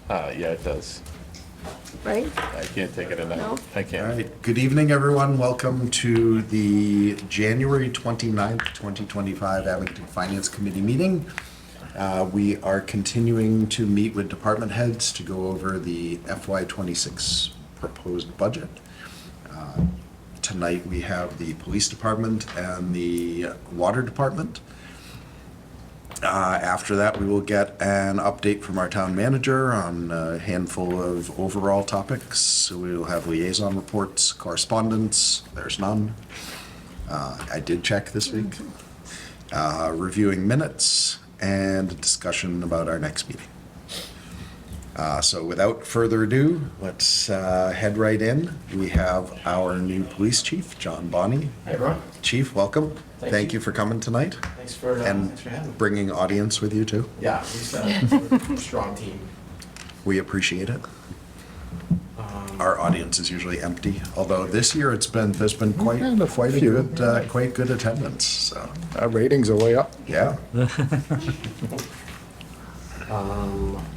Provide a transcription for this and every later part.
Yeah, it does. right? I can't take it enough. No? I All can't. right, good evening, everyone. Welcome to the January 29th, 2025 Abington Finance Committee meeting. We are continuing to meet with department heads to go over the FY26 proposed budget. Tonight, we have the police department and the water department. After that, we will get an update from our town manager on a handful of overall topics. So we will have liaison reports, correspondence, there's none. I did check this week. Reviewing minutes and a discussion about our next meeting. So without further ado, let's head right in. We have our new police chief, John Bonney. Hey, everyone. Chief, welcome. Thank you for coming tonight Thanks for and having me. bringing audience with you too. Yeah, we're a strong team. We appreciate it. Our audience is usually empty, although this year there's been quite good attendance. So Our ratings are way up. yeah,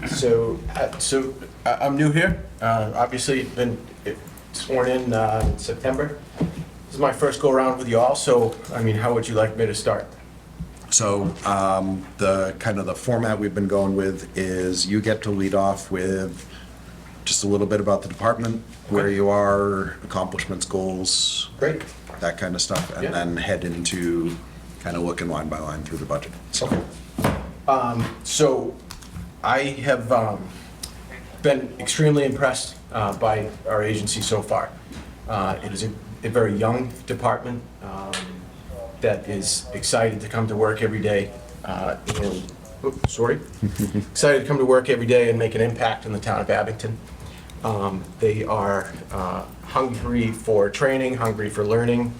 So I'm new here. Obviously, been sworn in September. This is my first go around with you all. So, I mean, how would you like me to start? so the kind of the format we've been going with is you get to lead off with just a little bit about the department, where you are, accomplishments, goals, Great. that kind of stuff, and Yeah. then head into kind of looking line by line through the budget. So So I have been extremely impressed by our agency so far. It is a very young department that is excited to come to work every day excited to come to work every day and make an impact in the town of Abington. They are hungry for training, hungry for learning,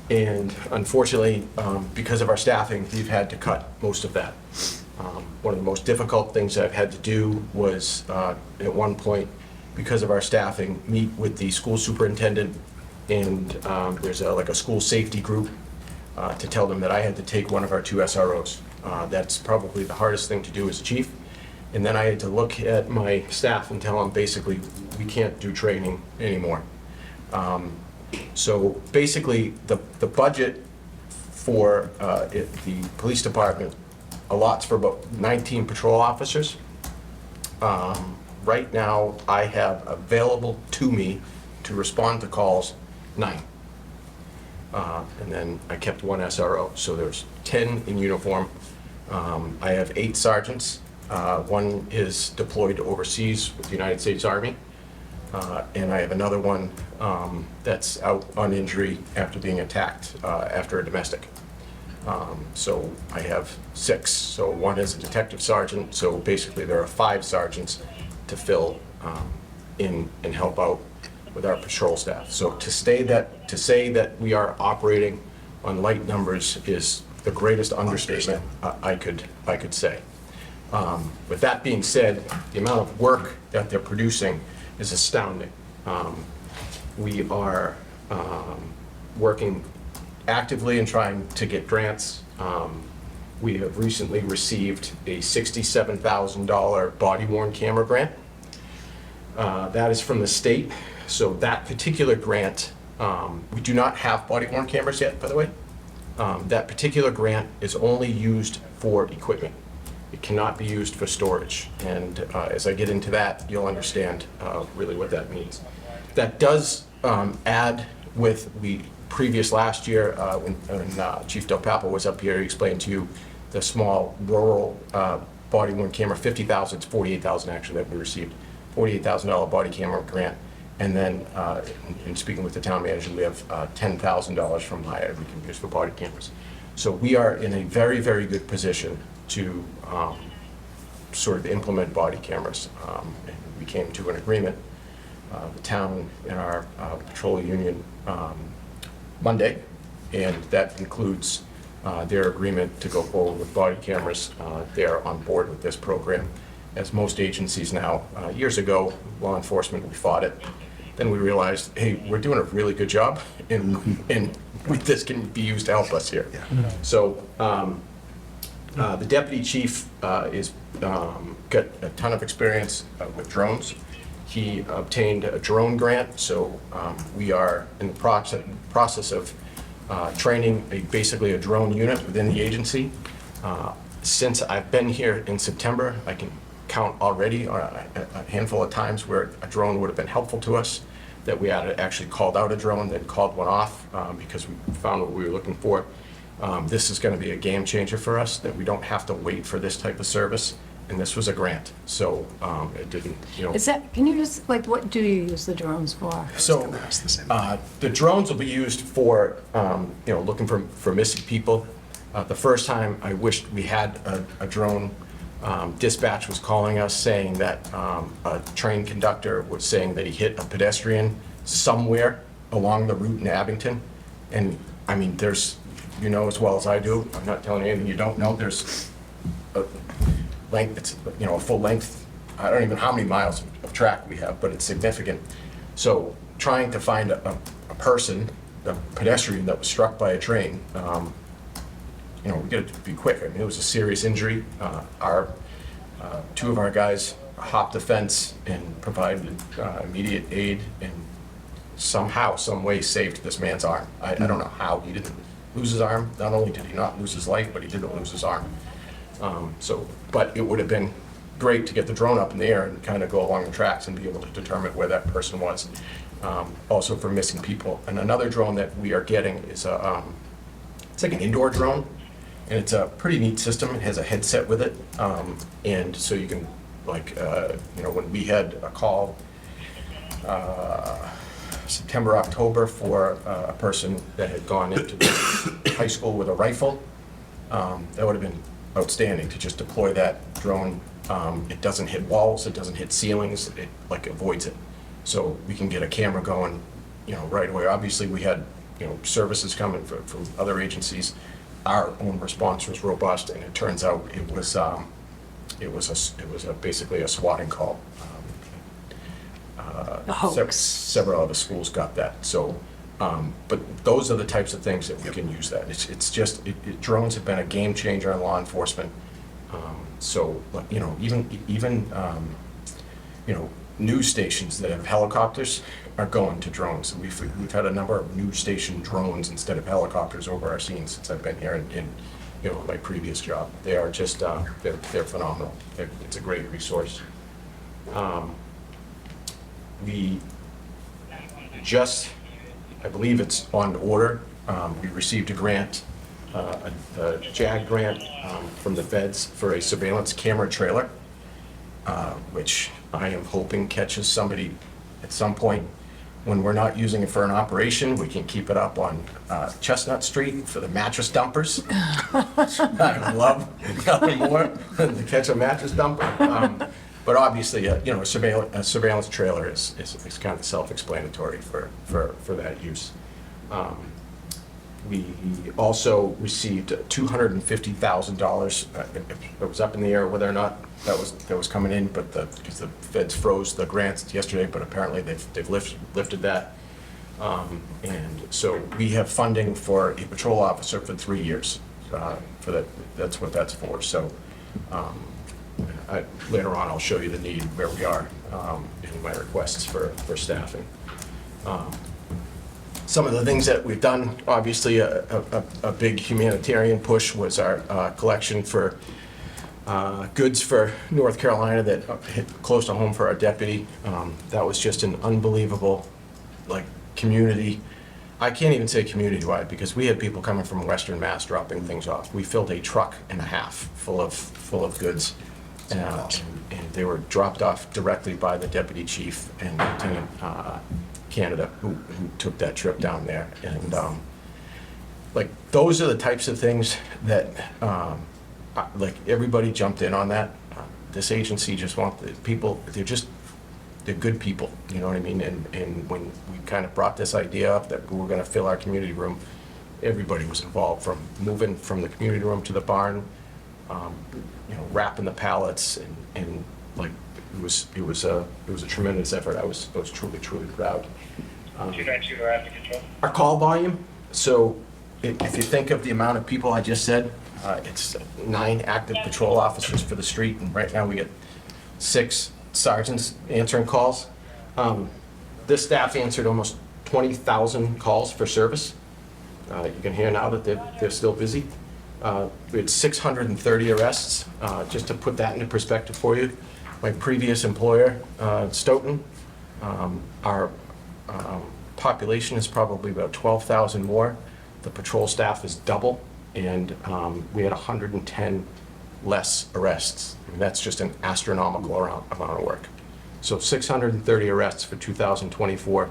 and unfortunately, because of our staffing, we've had to cut most of that. One of the most difficult things I've had to do was, at one point, because of our staffing, meet with the school superintendent, and there's like a school safety group to tell them that I had to take one of our two SROs. That's probably the hardest thing to do as chief. And then I had to look at my staff and tell them, basically, we can't do training anymore. So basically, the budget for the police department allots for about 19 patrol officers. Right now, I have available to me to respond to calls 9. And then I kept 1 SRO, so there's 10 in uniform. I have 8 sergeants. 1 is deployed overseas with the United States Army. And I have another one that's out on injury after being attacked after a domestic. So I have 6. So 1 is a detective sergeant. So basically there are 5 sergeants to fill in and help out with our patrol staff. So to say that we are operating on light numbers is the greatest understatement I could say. With that being said, the amount of work that they're producing is astounding. We are working actively and trying to get grants. We have recently received a $67,000 body-worn camera grant. That is from the state. So that particular grant, we do not have body-worn cameras yet, by the way. That particular grant is only used for equipment. It cannot be used for storage. And as I get into that, you'll understand really what that means. That does add with previous last year, when Chief Del Papa was up here, he explained to you the small rural body-worn camera, 50,000, it's 48,000 actually that we received, $48,000 body camera grant. And then, in speaking with the town manager, we have $10,000 from Maya we can use for body cameras. So we are in a very, very good position to sort of implement body cameras. And we came to an agreement, the town and our patrol union, Monday, and that includes their agreement to go forward with body cameras. They're on board with this program. As most agencies now, years ago, law enforcement, we fought it. Then we realized, hey, we're doing a really good job, and this can be used to help us here. So The deputy chief is got a ton of experience with drones. He obtained a drone grant, so we are in the process of training basically a drone unit within the agency. Since I've been here in September, I can count already a handful of times where a drone would have been helpful to us, that we had actually called out a drone, then called one off because we found what we were looking for. This is going to be a game changer for us, that we don't have to wait for this type of service. And this was a grant, so it didn't, you know. Is that, can you just, like, what do you use the drones for? So the drones will be used for, you know, looking for missing people. The first time I wished we had a drone, dispatch was calling us saying that a train conductor was saying that he hit a pedestrian somewhere along the route in Abington. And I mean, there's, you know as well as I do, I'm not telling you anything you don't know, there's a length, it's, you know, a full length, I don't even know how many miles of track we have, but it's significant. So trying to find a person, a pedestrian that was struck by a train, you know, we got to be quick. I mean, it was a serious injury. Two of our guys hopped the fence and provided immediate aid, and somehow, some way saved this man's arm. I don't know how he didn't lose his arm. Not only did he not lose his life, but he didn't lose his arm. But it would have been great to get the drone up in the air and kind of go along the tracks and be able to determine where that person was. Also for missing people. And another drone that we are getting is it's like an indoor drone, and it's a pretty neat system. It has a headset with it, and so you can, like, you know, when we had a call September, October for a person that had gone into the high school with a rifle, that would have been outstanding to just deploy that drone. It doesn't hit walls, it doesn't hit ceilings, it like avoids it. So we can get a camera going, you know, right away. Obviously, we had, you know, services coming from other agencies. Our own response was robust, and it turns out it was basically a swatting call. A hoax. Several other schools got that. So, but those are the types of things that we can use that. It's just, drones have been a game changer in law enforcement. So, you know, even you know, news stations that have helicopters are going to drones. We've had a number of news station drones instead of helicopters over our scenes since I've been here in you know, my previous job. They are just, they're phenomenal. It's a great resource. We just, I believe it's on order. We received a grant, a JAG grant from the feds for a surveillance camera trailer, which I am hoping catches somebody at some point. When we're not using it for an operation, we can keep it up on Chestnut Street for the mattress dumpers. I would love nothing more than to catch a mattress dumper. But obviously, you know, a surveillance trailer is kind of self-explanatory for that use. We also received $250,000. It was up in the air whether or not that was coming in, but because the feds froze the grants yesterday, but apparently they've lifted that. And so we have funding for a patrol officer for 3 years. For that, that's what that's for. So later on, I'll show you the need where we are in my requests for staffing. Some of the things that we've done, obviously, a big humanitarian push was our collection for goods for North Carolina that hit close to home for our deputy. That was just an unbelievable, like, community. I can't even say community-wide because we had people coming from Western Mass dropping things off. We filled a truck and a half full of goods, and they were dropped off directly by the deputy chief and Lieutenant Canada, who took that trip down there. And like, those are the types of things that like, everybody jumped in on that. This agency just wants the people, they're good people, you know what I mean? And when we kind of brought this idea up that we were gonna fill our community room, everybody was involved, from moving from the community room to the barn, you know, wrapping the pallets, and like, it was a tremendous effort. I was truly proud. Our call volume, so if you think of the amount of people I just said, it's 9 active patrol officers for the street, and right now we get 6 sergeants answering calls. This staff answered almost 20,000 calls for service. You can hear now that they're still busy. We had 630 arrests. Just to put that into perspective for you, my previous employer, Stoughton, our population is probably about 12,000 more. The patrol staff is double, and we had 110 less arrests. I mean, that's just an astronomical amount of work. So 630 arrests for 2024.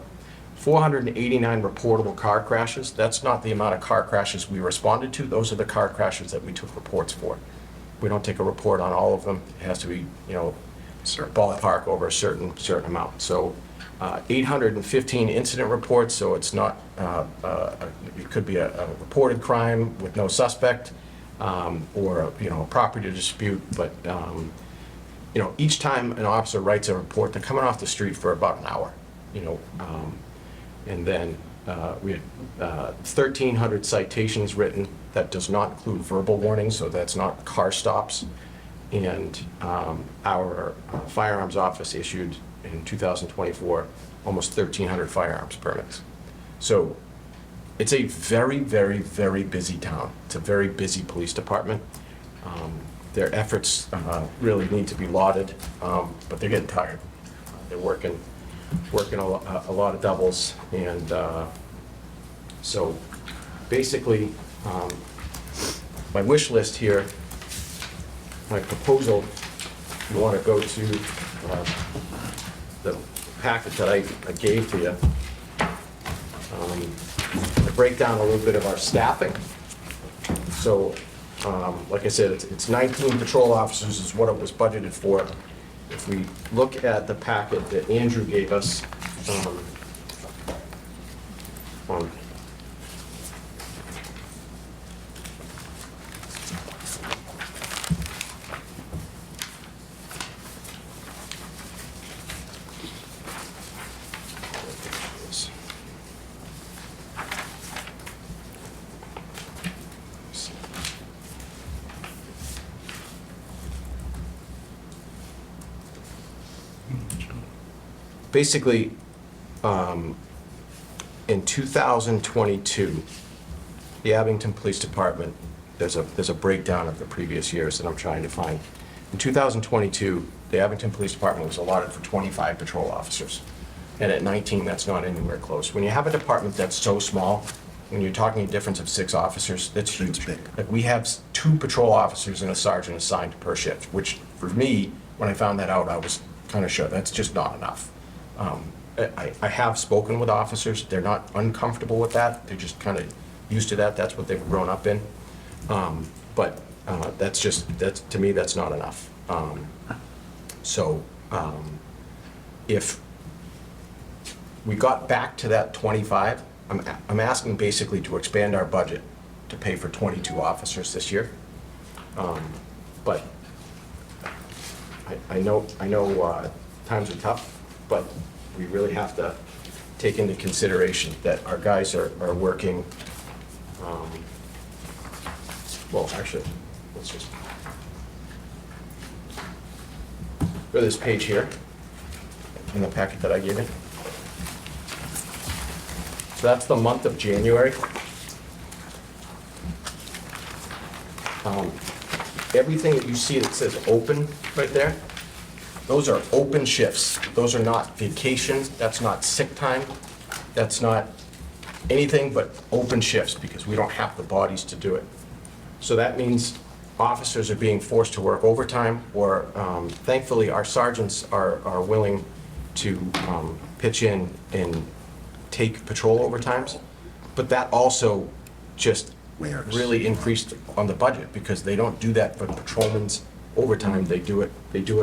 489 reportable car crashes. That's not the amount of car crashes we responded to. Those are the car crashes that we took reports for. We don't take a report on all of them. It has to be, ballpark over a certain amount. So 815 incident reports, so it's not, it could be a reported crime with no suspect, or a property dispute, but each time an officer writes a report, they're coming off the street for about an hour, and then we had 1,300 citations written. That does not include verbal warnings, so that's not car stops. And our firearms office issued in 2024 almost 1,300 firearms permits. So it's a very, very, very busy town. It's a very busy police department. Their efforts really need to be lauded, but they're getting tired. They're working a lot of doubles, and so basically my wish list here, my proposal, if you want to go to the packet that I gave to you, I break down a little bit of our staffing. So like I said, it's 19 patrol officers is what it was budgeted for. If we look at the packet that Andrew gave us, on basically, in 2022, the Abington Police Department, there's a breakdown of the previous years that I'm trying to find. In 2022, the Abington Police Department was allotted for 25 patrol officers. And at 19, that's not anywhere close. When you have a department that's so small, when you're talking a difference of 6 officers, that's huge. big. Like, we have 2 patrol officers and a sergeant assigned per shift, which for me, when I found that out, I was kind of sure that's just not enough. I have spoken with officers. They're not uncomfortable with that. They're just kind of used to that. That's what they've grown up in. But to me, that's not enough. If we got back to that 25, I'm asking basically to expand our budget to pay for 22 officers this year. But I know times are tough, but we really have to take into consideration that our guys are working, well, actually, let's just go to this page here in the packet that I gave you. So that's the month of January. Everything that you see that says open right there, those are open shifts. Those are not vacations. That's not sick time. That's not anything but open shifts because we don't have the bodies to do it. So that means officers are being forced to work overtime, or thankfully our sergeants are willing to pitch in and take patrol overtimes. But that also just really increased on the budget because they don't do that for patrolmen's overtime. They do it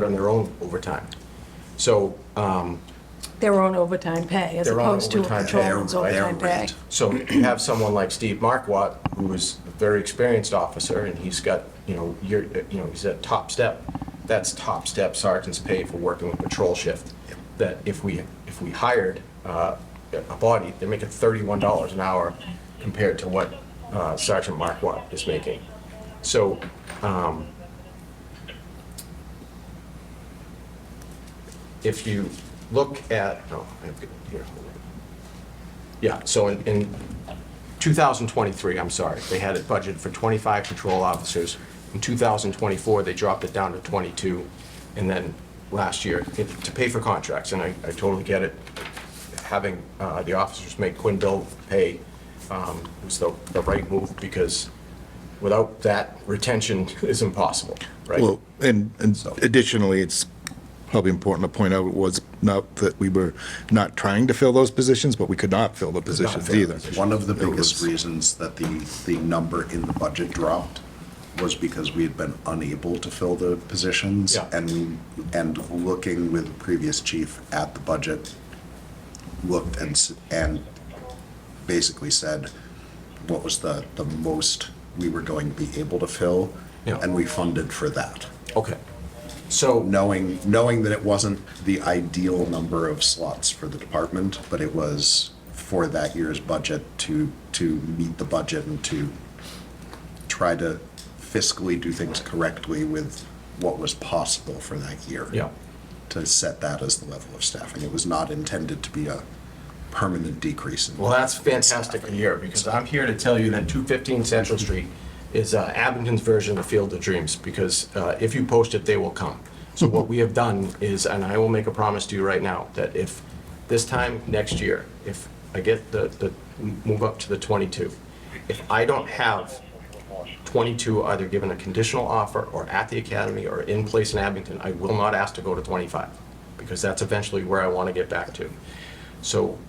on their own overtime. So Their own overtime pay as Their own opposed to a overtime pay. patrolman's overtime pay. Right. you have someone like Steve Marquardt, who is a very experienced officer, and he's got, he's at top step. That's top step sergeant's pay for working with patrol shift. That if we hired a body, they're making $31 an hour compared to what Sergeant Mark Watt is making. So, if you look at, oh, I've got it here. Yeah, so in 2023, I'm sorry, they had it budgeted for 25 patrol officers. In 2024, they dropped it down to 22. And then last year, to pay for contracts, and I totally get it, having the officers make Quinn Bill pay was the right move, because without that, retention is impossible, right? Well, and additionally, it's probably important to point out, it was not that we were not trying to fill those positions, but we could not fill the positions fill the either. positions. One of the It biggest was- reasons that the number in the budget dropped was because we had been unable to fill the positions. Yeah. And looking with the previous chief at the budget, looked and basically said what was the most we were going to be able to fill, Yeah. and we funded for that. Okay, so, Knowing that it wasn't the ideal number of slots for the department, but it was for that year's budget to meet the budget and to try to fiscally do things correctly with what was possible for that year. yeah. To set that as the level of staffing. It was not intended to be a permanent decrease in. Well, that's fantastic to hear, because I'm here to tell you that 215 Central Street is Abington's version of Field of Dreams, because if you post it, they will come. So what we have done is, and I will make a promise to you right now, that if this time next year, if I get the move up to the 22, if I don't have 22 either given a conditional offer or at the academy or in place in Abington, I will not ask to go to 25, because that's eventually where I want to get back to. So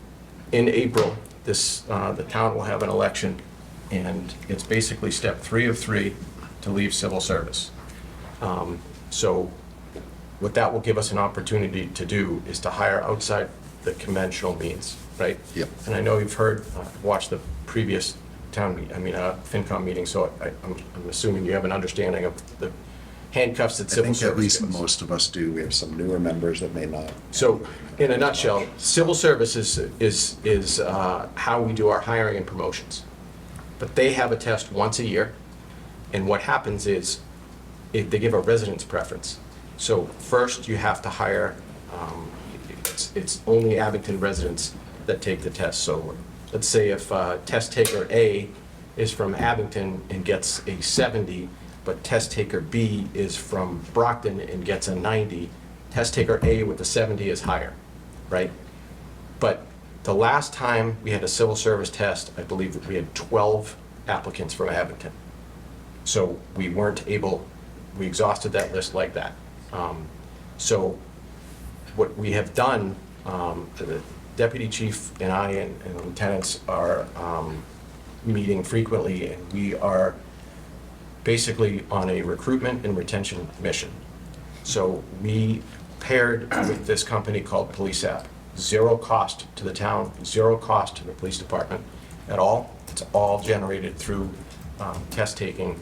in April, the town will have an election, and it's basically step 3 of 3 to leave civil service. So what that will give us an opportunity to do is to hire outside the conventional means, right? Yep. And I know you've heard, watched the previous FinCom meeting, so I'm assuming you have an understanding of the handcuffs that I civil think service at least gives. most of us do. We have some newer members that may not. So, in a nutshell, civil service is how we do our hiring and promotions. But they have a test once a year, and what happens is, they give a residence preference. So first, you have to hire, it's only Abington residents that take the test. So let's say if test taker A is from Abington and gets a 70, but test taker B is from Brockton and gets a 90, test taker A with the 70 is higher, right? But the last time we had a civil service test, I believe that we had 12 applicants from Abington. So we weren't able, we exhausted that list like that. So what we have done, the deputy chief and I and the lieutenants are meeting frequently, and we are basically on a recruitment and retention mission. So we paired with this company called Police App. Zero cost to the town, zero cost to the police department at all. It's all generated through test taking.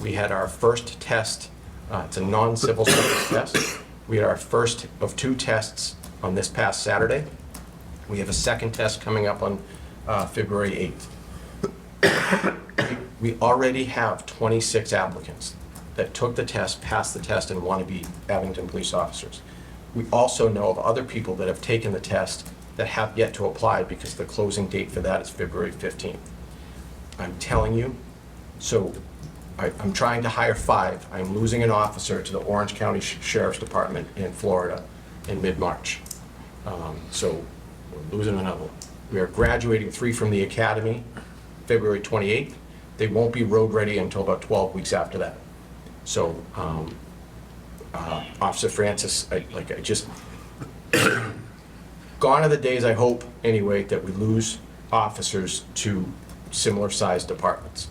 We had our first test, it's a non-civil service test. We had our first of 2 tests on this past Saturday. We have a second test coming up on February 8th. We already have 26 applicants that took the test, passed the test, and want to be Abington police officers. We also know of other people that have taken the test that have yet to apply, because the closing date for that is February 15th. I'm telling you, so I'm trying to hire 5. I'm losing an officer to the Orange County Sheriff's Department in Florida in mid-March. So we're losing another one. We are graduating 3 from the academy February 28th. They won't be road ready until about 12 weeks after that. So Officer Francis, gone are the days, I hope, anyway, that we lose officers to similar sized departments.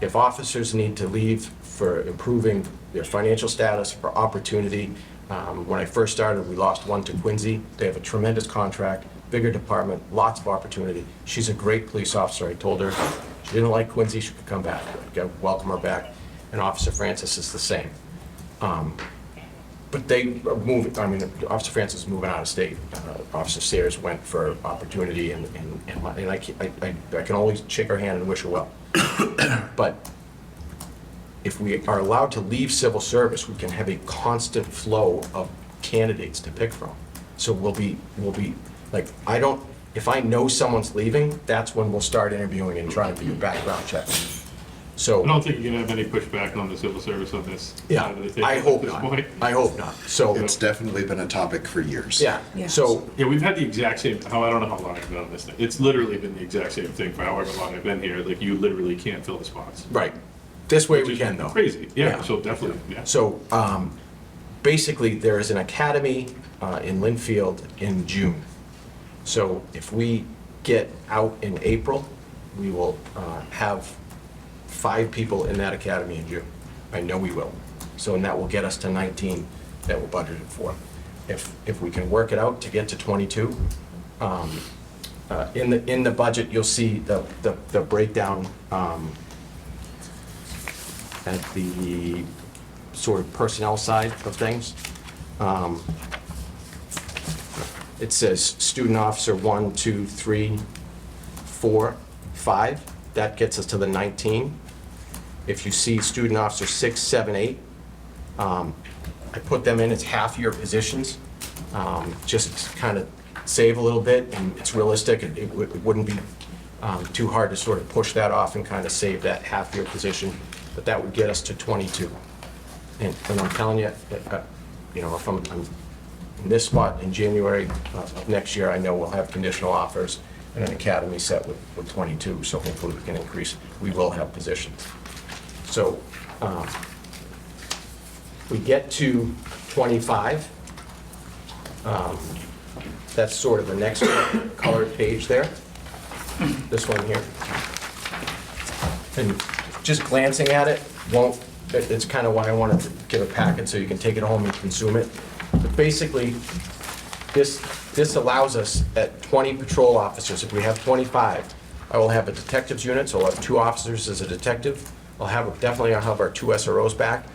If officers need to leave for improving their financial status, for opportunity, when I first started, we lost one to Quincy. They have a tremendous contract, bigger department, lots of opportunity. She's a great police officer. I told her if she didn't like Quincy, she could come back. I'd welcome her back. And Officer Francis is the same. But they are moving, Officer Francis is moving out of state. Officer Sayers went for opportunity, and I can only shake her hand and wish her well. But if we are allowed to leave civil service, we can have a constant flow of candidates to pick from. So we'll be, like, if I know someone's leaving, that's when we'll start interviewing and trying to do background checks. So. I don't think you're gonna have any pushback on the civil service on this. Yeah, out of the table I at hope this not. point. I hope not. So, It's definitely been a topic for years. yeah, Yeah. so, Yeah, we've had the exact same, I don't know how long I've been on this thing. It's literally been the exact same thing for however long I've been here. Like, you literally can't fill the spots. right. This way we Which is can though. Crazy, yeah, Yeah. so definitely, yeah. So, basically, there is an academy in Linfield in June. So if we get out in April, we will have 5 people in that academy in June. I know we will. So, and that will get us to 19 that we're budgeted for. If we can work it out to get to 22, in the budget, you'll see the breakdown at the sort of personnel side of things. It says student officer 1, 2, 3, 4, 5. That gets us to the 19. If you see student officer 6, 7, 8, I put them in as half-year positions, just to kind of save a little bit, and it's realistic. It wouldn't be too hard to sort of push that off and kind of save that half-year position, but that would get us to 22. And I'm telling you, if I'm in this spot in January of next year, I know we'll have conditional offers and an academy set with 22, so hopefully we can increase. We will have positions. So we get to 25. That's sort of the next colored page there. This one here. And just glancing at it it's kind of why I wanted to give a packet so you can take it home and consume it. But basically, this allows us at 20 patrol officers. If we have 25, I will have a detectives unit, so I'll have 2 officers as a detective. I'll definitely have our 2 SROs back.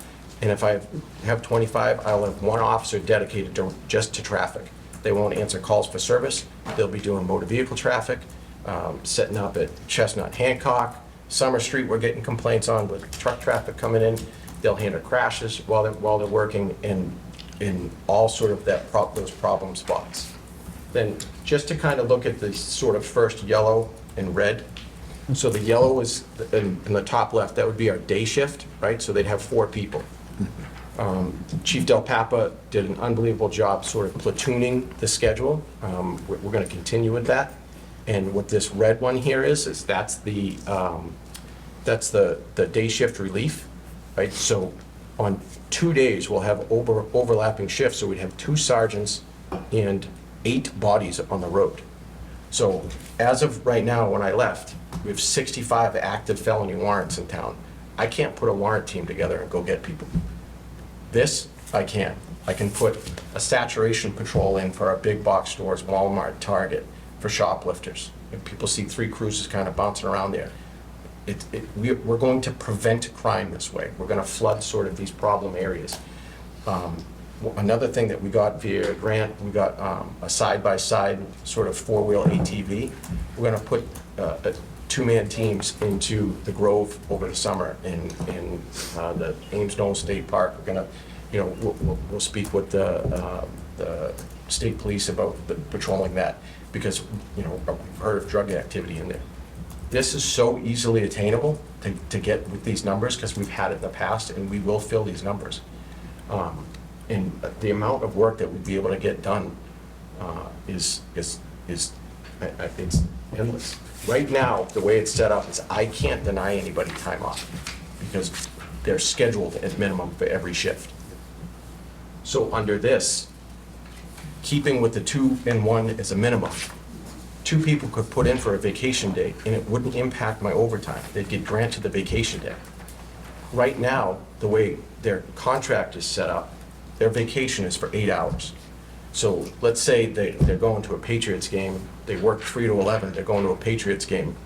And if I have 25, I'll have 1 officer dedicated just to traffic. They won't answer calls for service. They'll be doing motor vehicle traffic, setting up at Chestnut Hancock, Summer Street, we're getting complaints on with truck traffic coming in. They'll handle crashes while they're working in all sort of those problem spots. Then just to kind of look at the sort of first yellow and red. So the yellow is in the top left, that would be our day shift, right? So they'd have 4 people. Chief Del Papa did an unbelievable job sort of platooning the schedule. We're going to continue with that. And what this red one here is that's the day shift relief, right? So on 2 days, we'll have overlapping shifts, so we'd have 2 sergeants and 8 bodies on the road. So as of right now, when I left, we have 65 active felony warrants in town. I can't put a warrant team together and go get people. This, I can. I can put a saturation patrol in for our big box stores, Walmart, Target, for shoplifters. If people see 3 cruisers kind of bouncing around there, we're going to prevent crime this way. We're going to flood sort of these problem areas. Another thing that we got via grant, we got a side-by-side sort of 4-wheel ATV. We're going to put 2-man teams into the Grove over the summer in the Ames Knoll State Park. We're going to, we'll speak with the state police about patrolling that, because we've heard of drug activity in there. This is so easily attainable to get with these numbers, because we've had it in the past, and we will fill these numbers. And the amount of work that we'd be able to get done is it's endless. Right now, the way it's set up is I can't deny anybody time off, because they're scheduled at minimum for every shift. So under this, keeping with the 2 and 1 as a minimum, 2 people could put in for a vacation day and it wouldn't impact my overtime. They'd get granted the vacation day. Right now, the way their contract is set up, their vacation is for 8 hours. So let's say they're going to a Patriots game, they work 3 to 11, they're going to a Patriots game.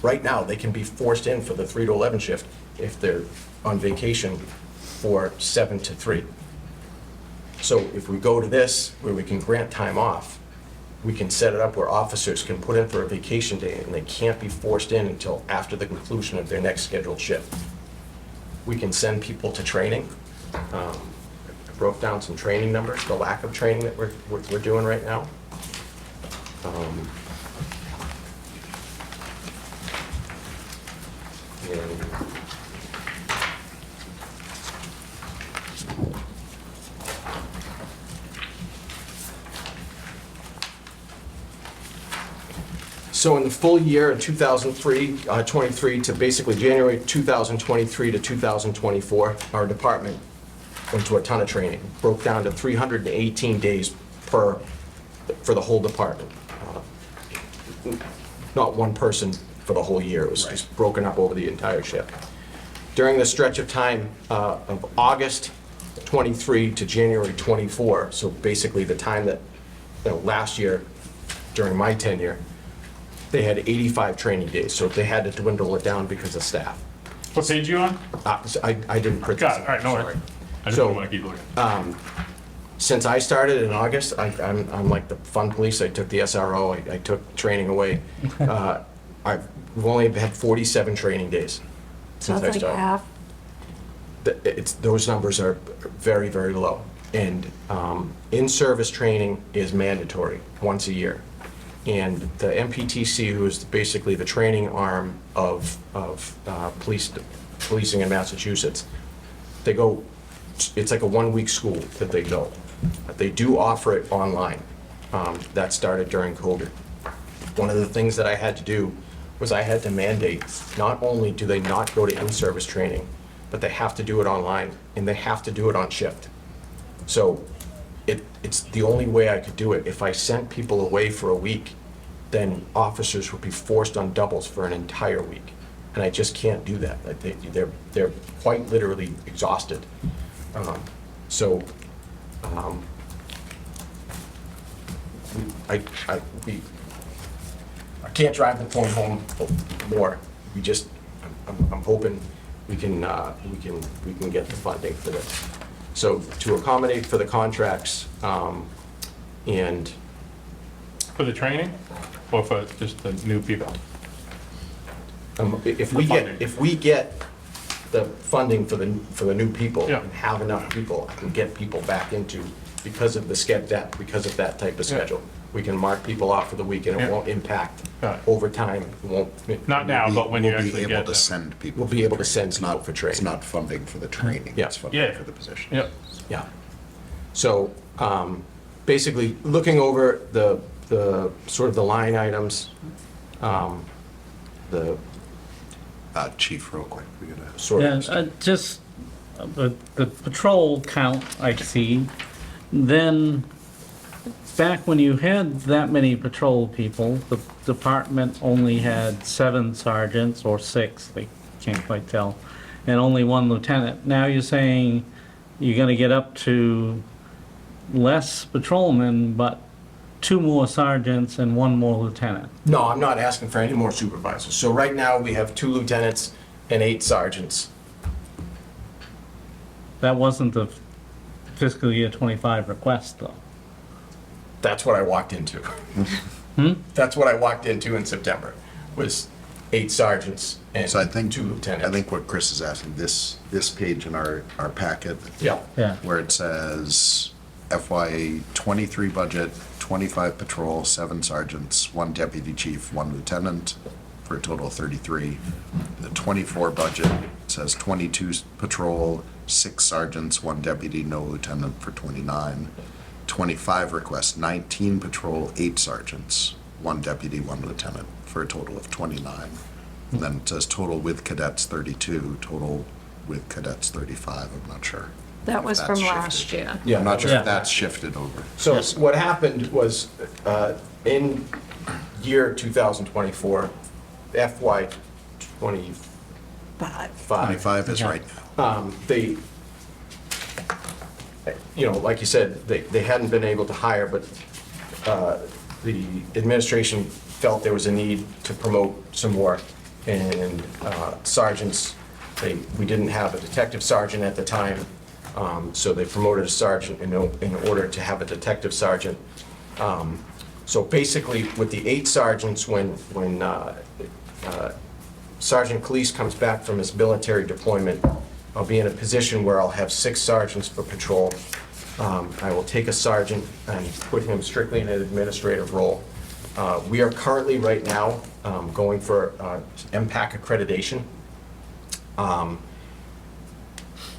Right now, they can be forced in for the 3 to 11 shift if they're on vacation for 7 to 3. So if we go to this, where we can grant time off, we can set it up where officers can put in for a vacation day and they can't be forced in until after the conclusion of their next scheduled shift. We can send people to training. I broke down some training numbers, the lack of training that we're doing right now. And so in the full year of 23 to basically January 2023 to 2024, our department went to a ton of training, broke down to 318 days for the whole department. Not one person for the whole year, it was just broken up over the entire shift. During the stretch of time of August 23 to January 24, so basically the time that, last year, during my tenure, they had 85 training days, so they had to dwindle it down because of staff. What page you on? I didn't print this. Got it, all right, no worries. Sorry. I just So- don't want to keep looking. Since I started in August, I'm like the fun police. I took the SRO, I took training away. We've only had 47 training days since Sounds I like started. half. Those numbers are very, very low. And in-service training is mandatory once a year. And the MPTC, who is basically the training arm of policing in Massachusetts, they go, it's like a one-week school that they go. They do offer it online. That started during COVID. One of the things that I had to do was I had to mandate, not only do they not go to in-service training, but they have to do it online, and they have to do it on shift. So it's the only way I could do it. If I sent people away for a week, then officers would be forced on doubles for an entire week. And I just can't do that. Like, they're quite literally exhausted. I can't drive the point home more. I'm hoping we can get the funding for this. So to accommodate for the contracts, and For the training or for just the new people? if The we get the funding for the new people Yeah. and have enough people, I can get people back into, because of that type of schedule. We can mark people off for the week and Yeah. it won't impact Got it. overtime. It won't. Not now, but when you We'll be actually able get to them. send people. We'll for be the able to training. send It's people not- for training. It's not funding for the training, Yeah. it's funding Yeah. for the position. Yep. Yeah. So, basically, looking over the sort of the line items, the Chief, real quick, we gotta. sort Yeah, of. just the patrol count I see, then back when you had that many patrol people, the department only had 7 sergeants or 6, I can't quite tell, and only 1 lieutenant. Now you're saying you're gonna get up to less patrolmen, but 2 more sergeants and 1 more lieutenant. No, I'm not asking for any more supervisors. So right now, we have 2 lieutenants and 8 sergeants. That wasn't the fiscal year 25 request, though. That's what I walked into. That's what I walked into in September, was 8 sergeants and So I think, 2 lieutenants. I think what Chris is asking, this page in our packet, Yeah, Yeah. where it says FY '23 budget, 25 patrol, 7 sergeants, 1 deputy chief, 1 lieutenant, for a total of 33. The '24 budget says 22 patrol, 6 sergeants, 1 deputy, no lieutenant, for 29. '25 request, 19 patrol, 8 sergeants, 1 deputy, 1 lieutenant, for a total of 29. And then it says total with cadets 32, total with cadets 35, I'm not sure. That was if from that's last shifted. year. yeah. I'm not sure Yeah. if that's shifted over. So what happened was, in year 2024, FY '25, 25 is right. they, like you said, they hadn't been able to hire, but the administration felt there was a need to promote some more. And sergeants, we didn't have a detective sergeant at the time, so they promoted a sergeant in order to have a detective sergeant. So basically, with the 8 sergeants, when Sergeant Cleese comes back from his military deployment, I'll be in a position where I'll have 6 sergeants for patrol. I will take a sergeant and put him strictly in an administrative role. We are currently, right now, going for MPAC accreditation.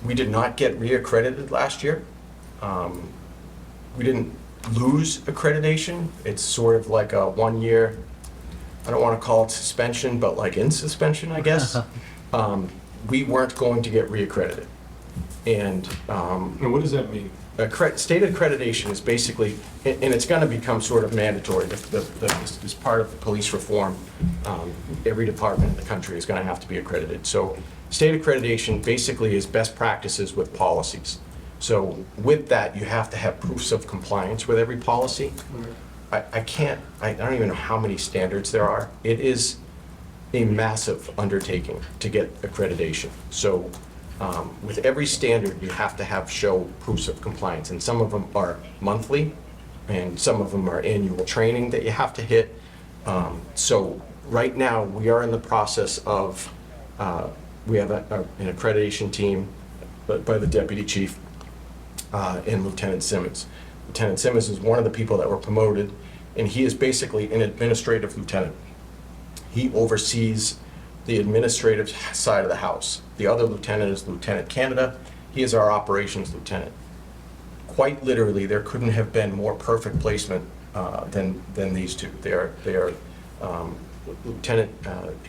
We did not get reaccredited last year. We didn't lose accreditation. It's sort of like a 1-year, I don't want to call it suspension, but like in suspension, I guess. We weren't going to get reaccredited. And And what does that mean? state accreditation is basically, and it's going to become sort of mandatory, as part of the police reform. Every department in the country is going to have to be accredited. So state accreditation basically is best practices with policies. So with that, you have to have proofs of compliance with every policy. I don't even know how many standards there are. It is a massive undertaking to get accreditation. So with every standard, you have to show proofs of compliance, and some of them are monthly, and some of them are annual training that you have to hit. So right now, we are in the process of, we have an accreditation team by the deputy chief and Lieutenant Simmons. Lieutenant Simmons is one of the people that were promoted, and he is basically an administrative lieutenant. He oversees the administrative side of the house. The other lieutenant is Lieutenant Canada. He is our operations lieutenant. Quite literally, there couldn't have been more perfect placement than these two. They are Lieutenant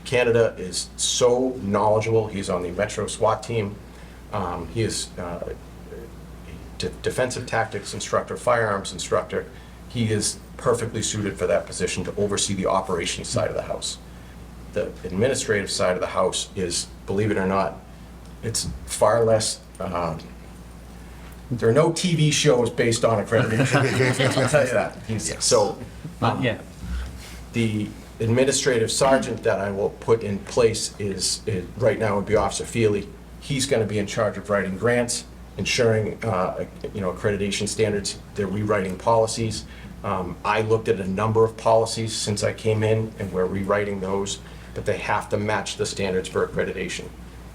Canada is so knowledgeable. He's on the Metro SWAT team. He is defensive tactics instructor, firearms instructor. He is perfectly suited for that position to oversee the operations side of the house. The administrative side of the house is, believe it or not, it's far less, there are no TV shows based on accreditation. I'll tell you that. So, Not yet. the administrative sergeant that I will put in place is right now would be Officer Feely. He's going to be in charge of writing grants, ensuring, accreditation standards. They're rewriting policies. I looked at a number of policies since I came in, and we're rewriting those, but they have to match the standards for accreditation.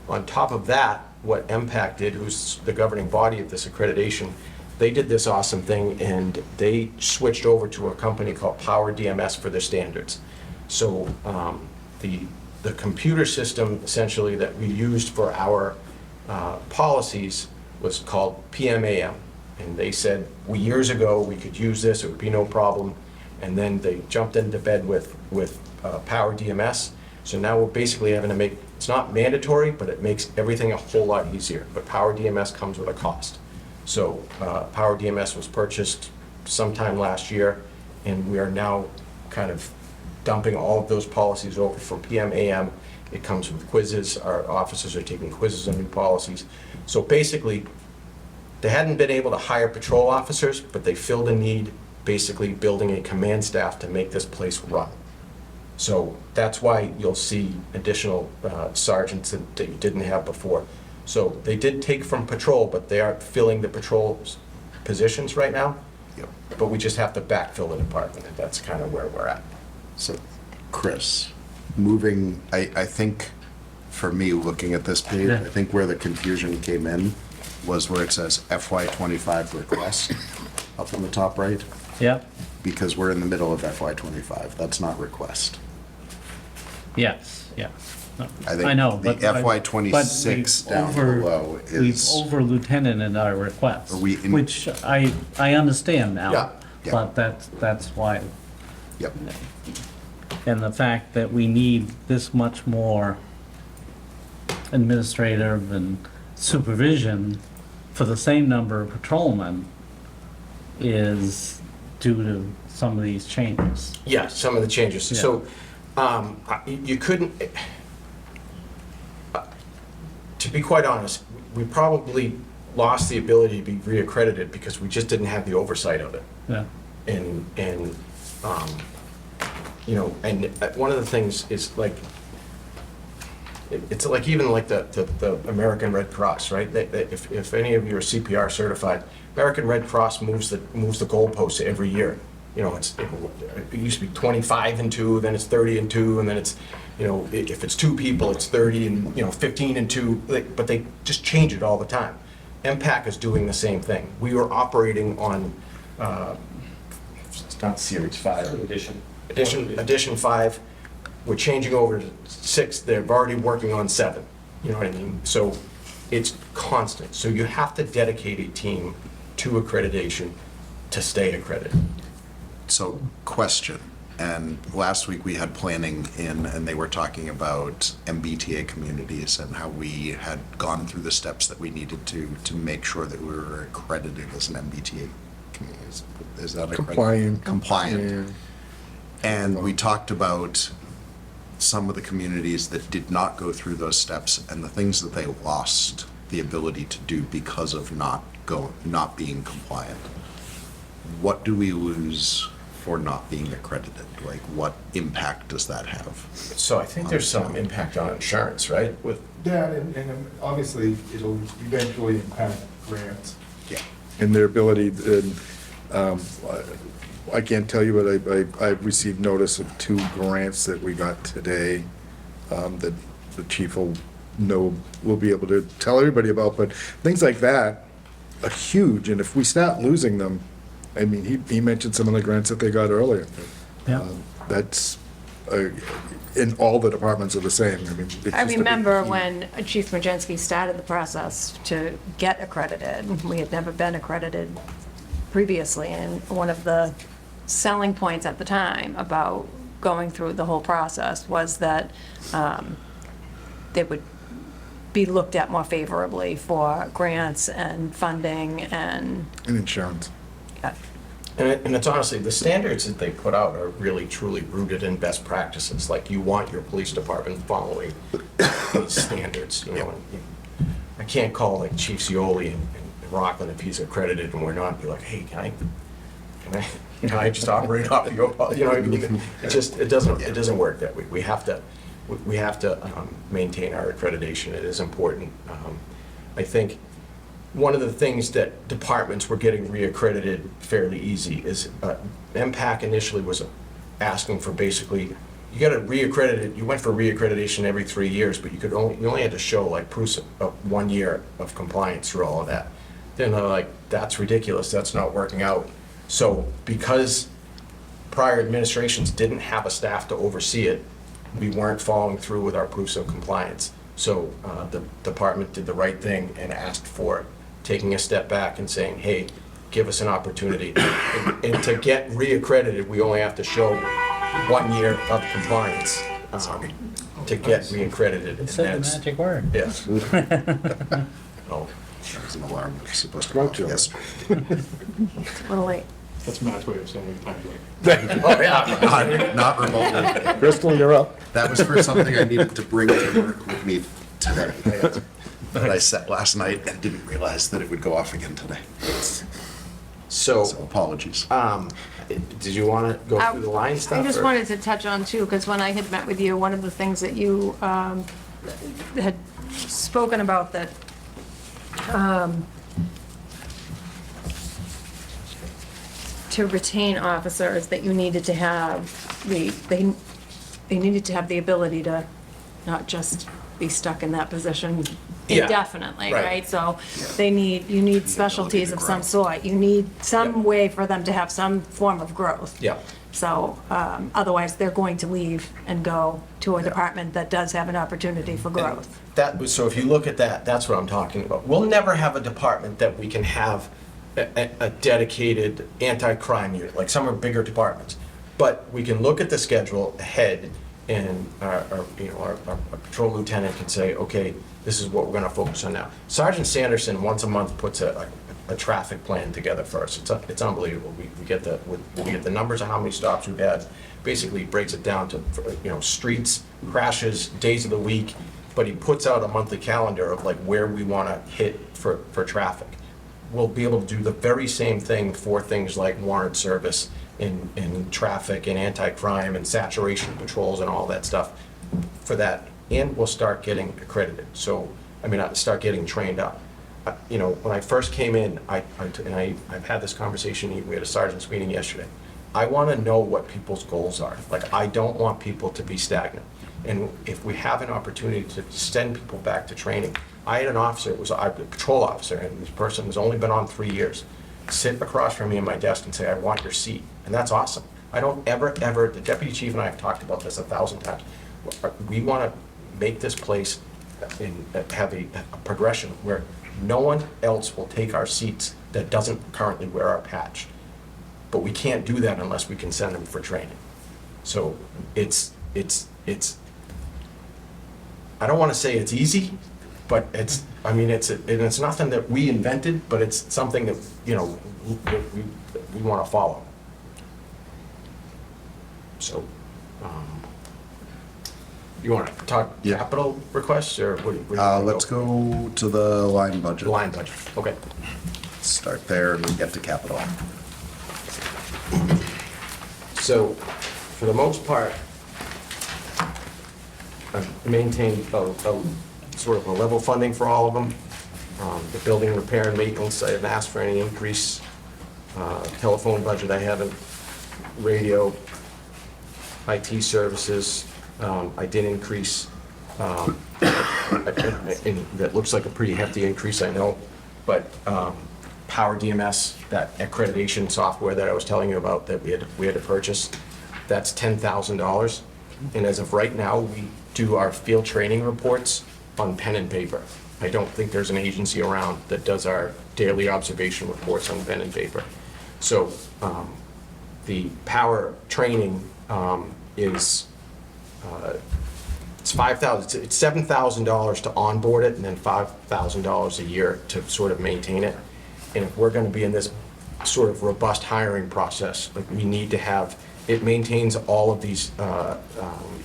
On top of that, what MPAC did, who's the governing body of this accreditation, they did this awesome thing, and they switched over to a company called Power DMS for their standards. So the computer system essentially that we used for our policies was called PMAM. And they said, years ago, we could use this, it would be no problem. And then they jumped into bed with Power DMS. So now we're basically having to make, it's not mandatory, but it makes everything a whole lot easier. But Power DMS comes with a cost. So Power DMS was purchased sometime last year, and we are now kind of dumping all of those policies over for PMAM. It comes with quizzes. Our officers are taking quizzes on new policies. So basically, they hadn't been able to hire patrol officers, but they filled a need, basically building a command staff to make this place run. So that's why you'll see additional sergeants that you didn't have before. So they did take from patrol, but they aren't filling the patrol positions right now. Yep. But we just have to backfill the department, and that's kind of where we're at. So, Chris, I think, for me, looking at this page, I think where the confusion came in was where it says FY25 request up in the top right, Yeah, because we're in the middle of FY25. That's not request. yes, yeah. No, I think I know, the but. FY26 but down we've over- below We've is, over lieutenanted our request, Are we in- which I understand now. Yeah, yeah. But that's why, yep, and the fact that we need this much more administrative and supervision for the same number of patrolmen is due to some of these changes. Yeah, some of the changes. Yeah. So you couldn't, to be quite honest, we probably lost the ability to be reaccredited because we just didn't have the oversight of it. Yeah, And one of the things is like, it's like even like the American Red Cross, right? If any of you are CPR certified, American Red Cross moves the goalposts every year. it used to be 25 and 2, then it's 30 and 2, and then it's, if it's 2 people, it's 30 and, 15 and 2, but they just change it all the time. MPAC is doing the same thing. We were operating on, it's not Series 5. Edition 5. We're changing over to 6. They're already working on 7. You know what I mean? So it's constant. So you have to dedicate a team to accreditation to stay accredited. So, question, and last week we had planning in, and they were talking about MBTA communities and how we had gone through the steps that we needed to make sure that we were accredited as an MBTA community. Is that accredited? Compliant. Compliant. And we talked about some of the communities that did not go through those steps and the things that they lost the ability to do because of not being compliant. What do we lose for not being accredited? Like, what impact does that have? So I think there's some impact on insurance, right? With Yeah, and obviously, it'll eventually impact grants. Yeah. And their ability, I can't tell you, but I received notice of 2 grants that we got today, that the chief will be able to tell everybody about, but things like that are huge, and if we start losing them, I mean, he mentioned some of the grants that they got earlier. Yeah. That's, in all the departments are the same, I mean. it's I just a big remember key. when Chief Majenski started the process to get accredited. We had never been accredited previously, and one of the selling points at the time about going through the whole process was that they would be looked at more favorably for grants and funding and, And insurance. And it's honestly, the standards that they put out are really truly rooted in best practices. Like, you want your police department following these standards, and I can't call like Chief Scioli in Rockland if he's accredited and we're not, be like, hey, can I just operate off your, you know what I mean? It doesn't work that way. We have to maintain our accreditation. It is important. I think one of the things that departments were getting reaccredited fairly easy is MPAC initially was asking for basically, you got to reaccredit it. You went for reaccreditation every 3 years, but you only had to show like proof of 1 year of compliance through all of that. Then they're like, that's ridiculous. That's not working out. So because prior administrations didn't have a staff to oversee it, we weren't following through with our proofs of compliance. So the department did the right thing and asked for taking a step back and saying, hey, give us an opportunity. And to get reaccredited, we only have to show 1 year of compliance to get reaccredited. And Said the that's, magic word. yes. Oh, There was an alarm that was supposed to Go go off to it. yesterday. a little late. That's Matt's way of saying time late. oh yeah. Not remotely. Crystal, you're up. That was for something I needed to bring to work with me today. That I set last night and didn't realize that it would go off again today. So, So apologies. did you want to go through the line stuff? I just or- wanted to touch on too, because when I had met with you, one of the things that you had spoken about that to retain officers, that you needed to have they needed to have the ability to not just be stuck in that position Yeah, indefinitely, right. right? So you need specialties of some sort. You need some Yep. way for them to have some form of growth. Yeah. So otherwise, they're going to leave and go to a department that does have an opportunity for growth. That was, so if you look at that, that's what I'm talking about. We'll never have a department that we can have a dedicated anti-crime unit, like some are bigger departments. But we can look at the schedule ahead and our patrol lieutenant can say, okay, this is what we're gonna focus on now. Sergeant Sanderson, once a month, puts a traffic plan together for us. It's unbelievable. We get the numbers of how many stops we've had, basically breaks it down to, streets, crashes, days of the week, but he puts out a monthly calendar of like where we wanna hit for traffic. We'll be able to do the very same thing for things like warrant service in traffic and anti-crime and saturation patrols and all that stuff for that. And we'll start getting accredited. So, start getting trained up. When I first came in, I've had this conversation, we had a sergeant's meeting yesterday. I want to know what people's goals are. Like, I don't want people to be stagnant. And if we have an opportunity to send people back to training, I had an officer, it was a patrol officer, and this person has only been on 3 years, sit across from me at my desk and say, I want your seat. And that's awesome. I don't ever, the deputy chief and I have talked about this 1,000 times. We want to make this place have a progression where no one else will take our seats that doesn't currently wear our patch. But we can't do that unless we can send them for training. So it's, I don't want to say it's easy, but it's, I mean, it's nothing that we invented, but it's something that, you know, we want to follow. So, you want to talk Yeah. capital requests, or what? Let's go to the line budget. Line budget, okay. Start there and we get to capital. So, for the most part, I've maintained a sort of a level funding for all of them. The building repair and maintenance, I haven't asked for any increase. Telephone budget, I haven't. Radio, IT services, I did increase. And that looks like a pretty hefty increase, I know, but Power DMS, that accreditation software that I was telling you about that we had to purchase, that's $10,000. And as of right now, we do our field training reports on pen and paper. I don't think there's an agency around that does our daily observation reports on pen and paper. So the power training is it's $5,000. It's $7,000 to onboard it, and then $5,000 a year to sort of maintain it. And if we're going to be in this sort of robust hiring process, like, we need to have, it maintains all of these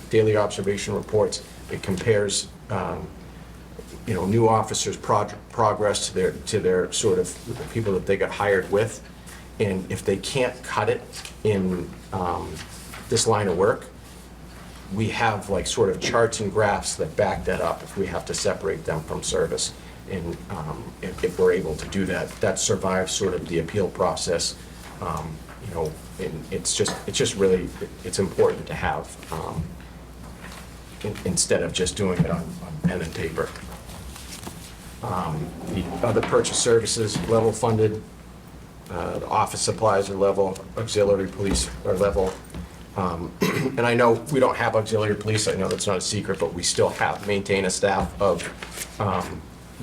daily observation reports. It compares, you know, new officers' progress to their sort of the people that they got hired with. And if they can't cut it in this line of work, we have like sort of charts and graphs that back that up if we have to separate them from service. And if we're able to do that, that survives sort of the appeal process. You know, and it's just really, it's important to have instead of just doing it on pen and paper. The other purchase services, level funded. The office supplies are level, auxiliary police are level. And I know we don't have auxiliary police, I know that's not a secret, but we still maintain a staff of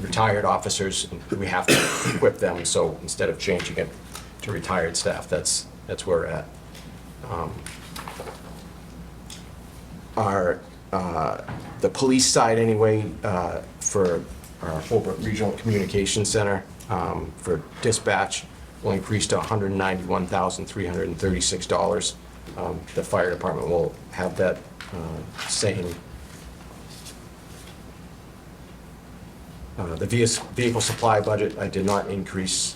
retired officers. We have to equip them, so instead of changing it to retired staff, that's where we're at. The police side anyway, for our Holbrook Regional Communication Center, for dispatch, will increase to $191,336. The fire department will have that same. The vehicle supply budget, I did not increase.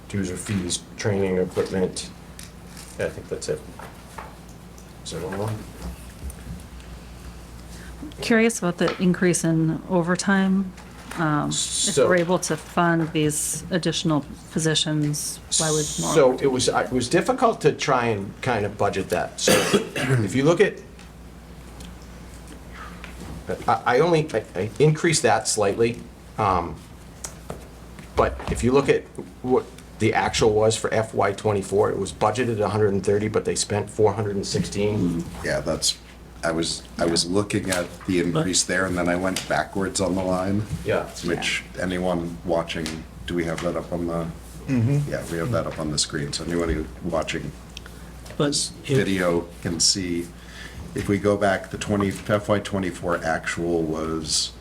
Dues or fees, training, equipment, yeah, I think that's it. Is there one more? Curious about the increase in overtime. If So- we're able to fund these additional positions, why would more? So it was difficult to try and kind of budget that. So if you look at, I increased that slightly. But if you look at what the actual was for FY '24, it was budgeted 130, but they spent 416. Yeah, I was looking at the increase there and then I went backwards on the line. Yeah. Which anyone watching, do we have that up on the? Yeah, we have that up on the screen, so anyone watching But this if- video can see. If we go back, the FY '24 actual was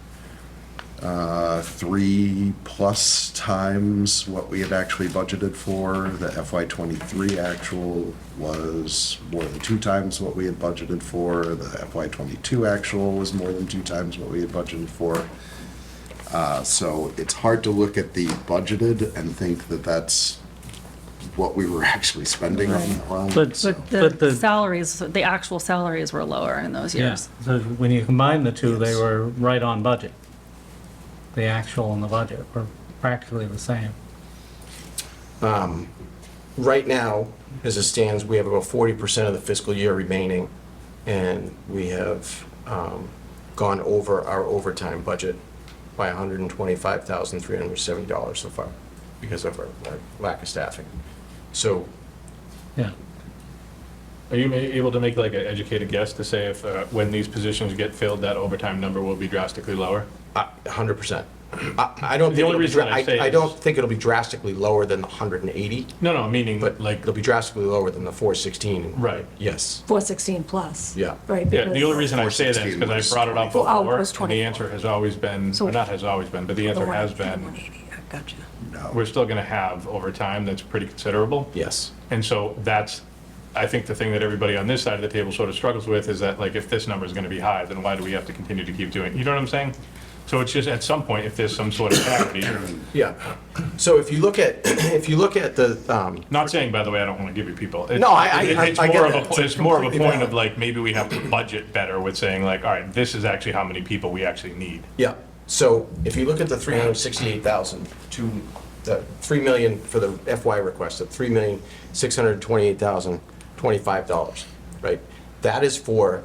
3+ times what we had actually budgeted for. The FY '23 actual was more than 2 times what we had budgeted for. The FY '22 actual was more than 2 times what we had budgeted for. So it's hard to look at the budgeted and think that that's what we were actually spending on that line. But, So- But the salaries, the actual salaries were lower in those yeah, years. so when you combine the two, they Yes. were right on budget. The actual and the budget were practically the same. right now, as it stands, we have about 40% of the fiscal year remaining, and we have gone over our overtime budget by $125,370 so far because of our lack of staffing. So, Yeah. Are you able to make like an educated guess to say if, when these positions get filled, that overtime number will be drastically lower? 100%. I don't The think only it'll be reason I say I is- don't think it'll be drastically lower than the 180, No, meaning but like, it'll be drastically lower than the 416. right. Yes. 416 plus. Yeah. Right. Yeah, the because- only reason I say that is because I brought it up 24. Oh, it before, was and the 24. answer has always been, So- or not has always been, but the answer has been, 180, I gotcha. we're still gonna have overtime that's pretty considerable. Yes. And so that's, I think the thing that everybody on this side of the table sort of struggles with is that, like, if this number is gonna be high, then why do we have to continue to keep doing, you know what I'm saying? So it's just, at some point, if there's some sort of parity, Yeah. So if you look at, the, not saying, by the way, I don't wanna give you people. It's- No, I It's get more of that. a, it's more of a Completely point of valid. like, maybe we have to budget better with saying like, all right, this is actually how many people we actually need. yeah. So if you look at the 368,000 to the 3 million for the FY request, at $3,628,025, right? That is for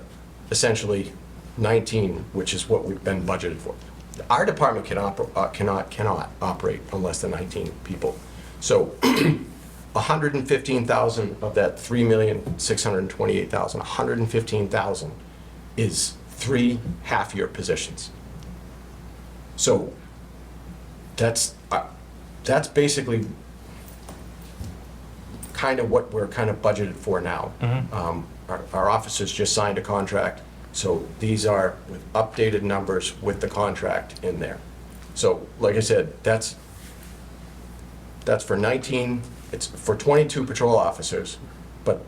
essentially 19, which is what we've been budgeted for. Our department cannot operate on less than 19 people. So 115,000 of that 3,628,000, 115,000 is 3 half-year positions. So that's basically kind of what we're kind of budgeted for now. Our officers just signed a contract, so these are with updated numbers with the contract in there. So, like I said, that's for 19, it's for 22 patrol officers, but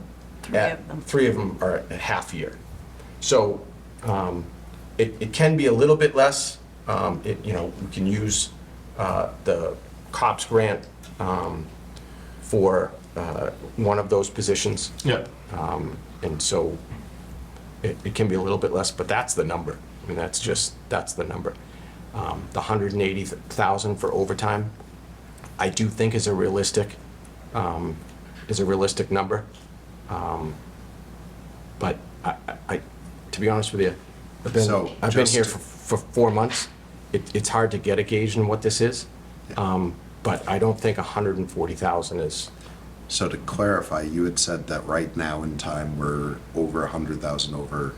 of them. 3 of them are at half year. So, it can be a little bit less. We can use the COPS grant for one of those positions. Yeah. And so it can be a little bit less, but that's the number. I mean, that's the number. The 180,000 for overtime, I do think is a realistic number. But I, to be honest with you, I've been So, here just- for 4 months. It's hard to get a gauge on what this is. But I don't think 140,000 is, So to clarify, you had said that right now in time, we're over 100,000 over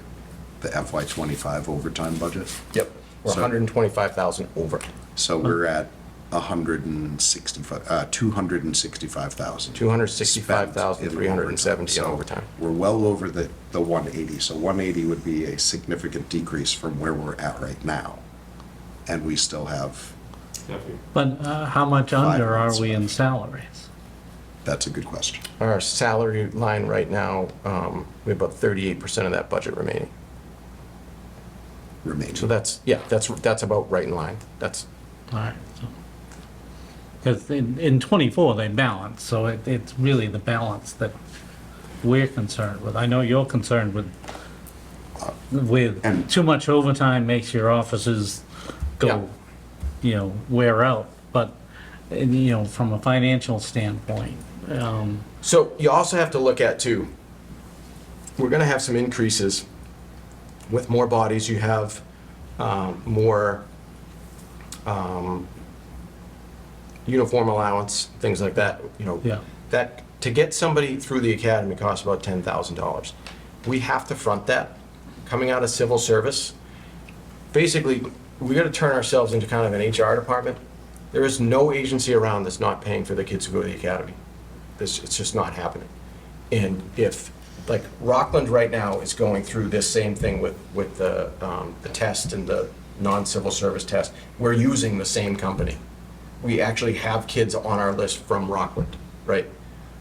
the FY '25 overtime budget? yep, we're So- 125,000 over. So we're at 265,000. 265,370 in So overtime. We're well over the 180, so 180 would be a significant decrease from where we're at right now. And we still have, But how much 5 under are months we in left. salaries? that's a good question. Our salary line right now, we have about 38% of that budget remaining. Remaining. So that's about right in line. That's, All right. Because in '24, they balance, so it's really the balance that we're concerned with. I know you're concerned with And- too much overtime makes your offices go, wear out. But, from a financial standpoint, so you also have to look at too, we're gonna have some increases with more bodies. You have more uniform allowance, things like that, Yeah. That, to get somebody through the academy costs about $10,000. We have to front that. Coming out of civil service, basically, we gotta turn ourselves into kind of an HR department. There is no agency around that's not paying for the kids to go to the academy. It's just not happening. And if, like, Rockland right now is going through this same thing with the test and the non-civil service test, we're using the same company. We actually have kids on our list from Rockland, right?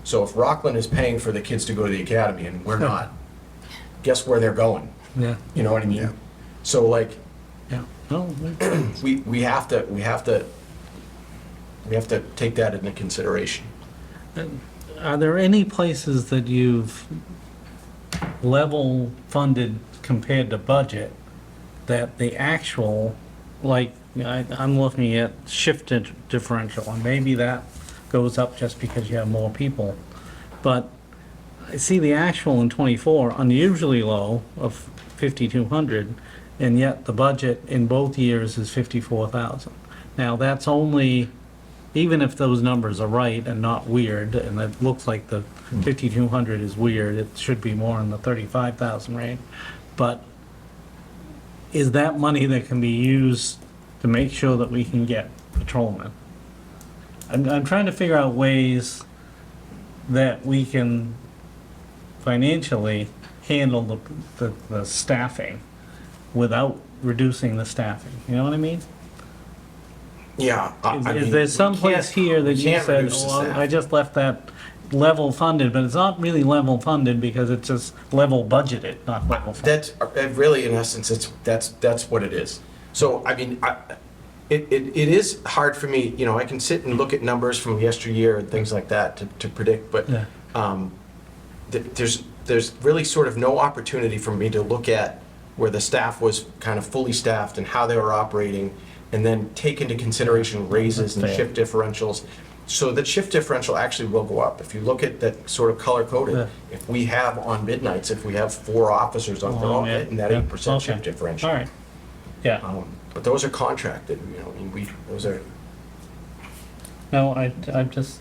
So if Rockland is paying for the kids to go to the academy and we're not, guess where they're going? yeah, You know what I mean? Yeah. So like, yeah. No, we have to take that into consideration. Are there any places that you've level funded compared to budget that the actual, like, I'm looking at shift differential, and maybe that goes up just because you have more people. But I see the actual in '24 unusually low of 5,200, and yet the budget in both years is 54,000. Now, that's only, even if those numbers are right and not weird, and it looks like the 5,200 is weird, it should be more in the 35,000 range. But is that money that can be used to make sure that we can get patrolmen? I'm trying to figure out ways that we can financially handle the staffing without reducing the staffing. You know what I mean? Yeah. Is there some place here that you said, oh, I just left that level funded, but it's not really level funded because it's just level budgeted, not level funded. That's really, in essence, that's what it is. So, I mean, it is hard for me, you know, I can sit and look at numbers from yesteryear and things like that to predict, but Yeah. there's really sort of no opportunity for me to look at where the staff was kind of fully staffed and how they were operating, and then take into consideration raises and That's fair. shift differentials. So the shift differential actually will go up. If you look at that sort of color coded, Yeah. if we have on midnights, if we have 4 officers on, they're all Yeah, getting that yeah, 8% okay. shift differential. All right, yeah. But those are contracted, you know, I mean, those are, No, I'm just,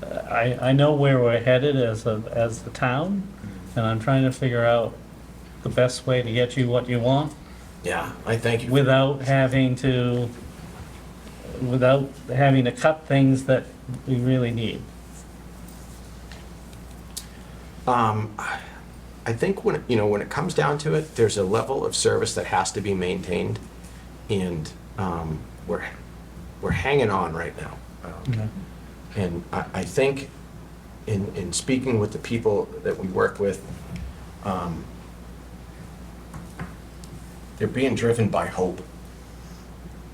I know where we're headed as the town, and I'm trying to figure out the best way to get you what you want yeah, I thank you. without having to cut things that we really need. I think when, you know, when it comes down to it, there's a level of service that has to be maintained, and we're hanging on right now. Okay. And I think in speaking with the people that we work with, they're being driven by hope.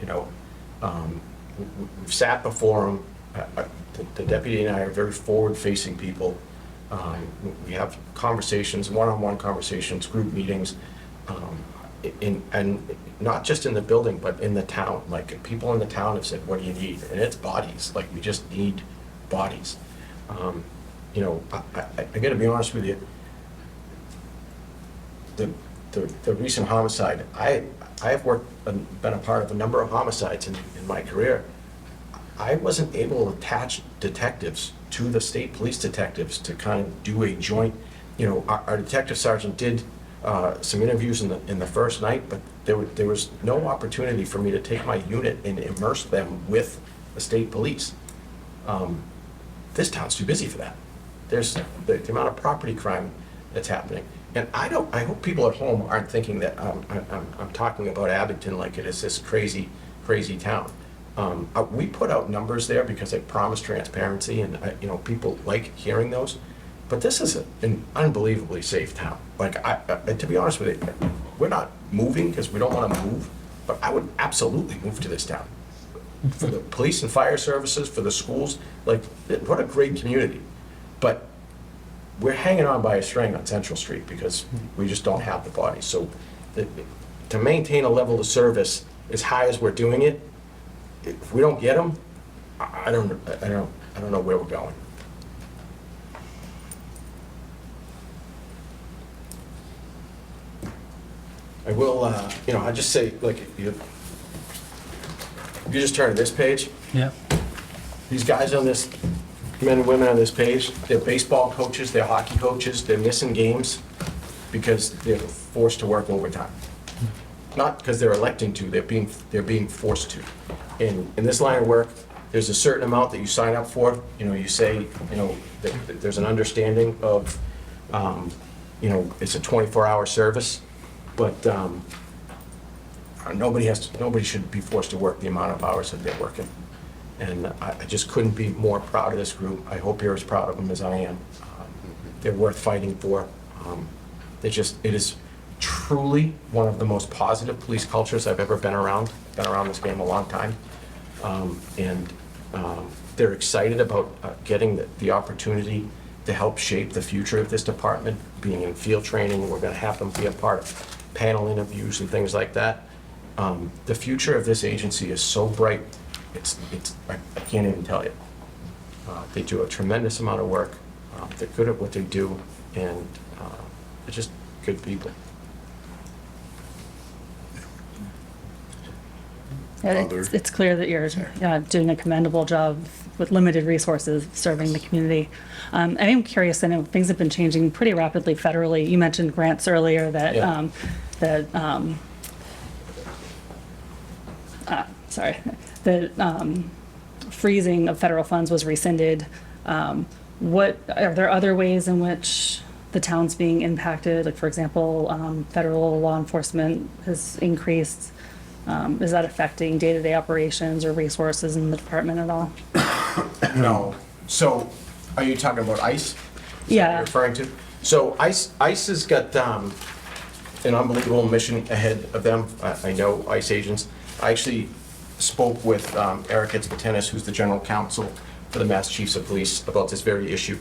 You know, we've sat before them. The deputy and I are very forward-facing people. We have conversations, one-on-one conversations, group meetings, and not just in the building, but in the town. Like, people in the town have said, what do you need? And it's bodies. Like, we just need bodies. You know, I gotta be honest with you. The recent homicide, I have been a part of a number of homicides in my career. I wasn't able to attach detectives to the state police detectives to kind of do a joint, you know, our detective sergeant did some interviews in the first night, but there was no opportunity for me to take my unit and immerse them with the state police. This town's too busy for that. There's the amount of property crime that's happening. And I hope people at home aren't thinking that I'm talking about Abington like it is this crazy, crazy town. We put out numbers there because I promise transparency, and you know, people like hearing those. But this is an unbelievably safe town. Like, to be honest with you, we're not moving because we don't want to move, but I would absolutely move to this town. For the police and fire services, for the schools, like, what a great community. But we're hanging on by a string on Central Street because we just don't have the bodies. So to maintain a level of service as high as we're doing it, if we don't get them, I don't know where we're going. I will, you know, I just say, like, if you just turn to this page, Yeah. these guys on this, men and women on this page, they're baseball coaches, they're hockey coaches, they're missing games because they're forced to work overtime. Not because they're electing to, they're being forced to. In this line of work, there's a certain amount that you sign up for. You know, you say, you know, that there's an understanding of, you know, it's a 24-hour service, but nobody should be forced to work the amount of hours that they're working. And I just couldn't be more proud of this group. I hope you're as proud of them as I am. They're worth fighting for. It is truly one of the most positive police cultures I've ever been around. Been around this game a long time. They're excited about getting the opportunity to help shape the future of this department, being in field training. We're going to have them be a part of panel interviews and things like that. The future of this agency is so bright. I can't even tell you. They do a tremendous amount of work. They're good at what they do, and they're just good people. It's clear that you're doing a commendable job with limited resources serving the community. I am curious, I know things have been changing pretty rapidly federally. You mentioned grants earlier that, Yeah. the freezing of federal funds was rescinded. What, are there other ways in which the town's being impacted? Like, for example, federal law enforcement has increased. Is that affecting day-to-day operations or resources in the department at all? No. So, are you talking about ICE? Is that what Yeah. you're referring to? So ICE has got an unbelievable mission ahead of them. I know ICE agents. I actually spoke with Eric Itzpatenis, who's the general counsel for the Mass Chiefs of Police, about this very issue.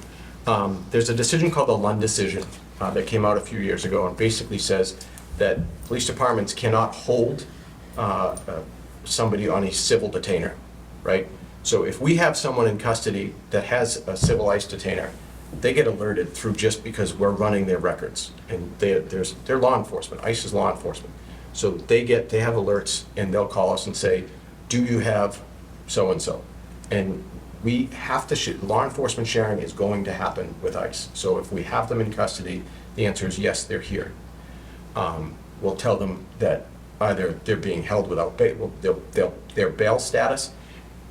There's a decision called the Lund decision that came out a few years ago and basically says that police departments cannot hold somebody on a civil detainer, right? So if we have someone in custody that has a civil ICE detainer, they get alerted through just because we're running their records. And they're law enforcement, ICE is law enforcement. So they have alerts and they'll call us and say, do you have so-and-so? And we have to, law enforcement sharing is going to happen with ICE. So if we have them in custody, the answer is yes, they're here. We'll tell them that either they're being held without bail, their bail status.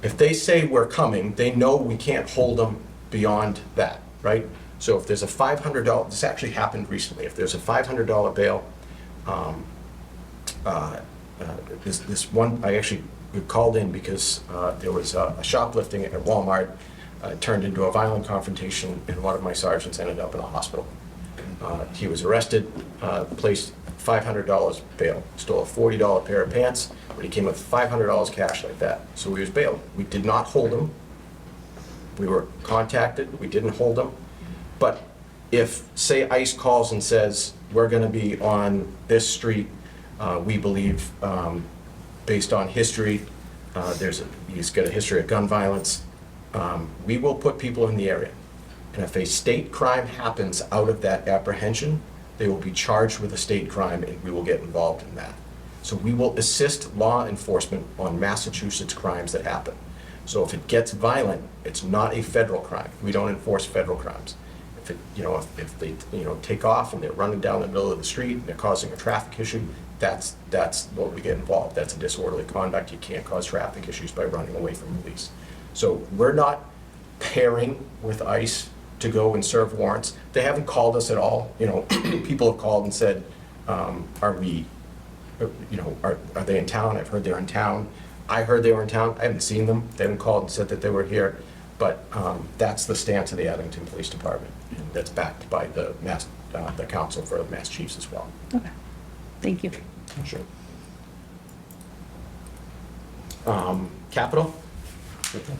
If they say we're coming, they know we can't hold them beyond that, right? So if there's a $500, this actually happened recently, if there's a $500 bail, this one, I actually called in because there was a shoplifting at Walmart, turned into a violent confrontation, and one of my sergeants ended up in a hospital. He was arrested, placed $500 bail, stole a $40 pair of pants, but he came with $500 cash like that. So he was bailed. We did not hold him. We were contacted, we didn't hold him. But if, say, ICE calls and says, we're gonna be on this street, we believe, based on history, he's got a history of gun violence, we will put people in the area. And if a state crime happens out of that apprehension, they will be charged with a state crime and we will get involved in that. So we will assist law enforcement on Massachusetts crimes that happen. So if it gets violent, it's not a federal crime. We don't enforce federal crimes. If it, if they, take off and they're running down the middle of the street and they're causing a traffic issue, that's what we get involved. That's a disorderly conduct. You can't cause traffic issues by running away from police. So we're not pairing with ICE to go and serve warrants. They haven't called us at all. People have called and said, are they in town? I've heard they're in town. I heard they were in town. I haven't seen them. They haven't called and said that they were here. But that's the stance of the Abington Police Department. And that's backed by the Council for the Mass Chiefs as well. Okay, thank you. Sure. Capital?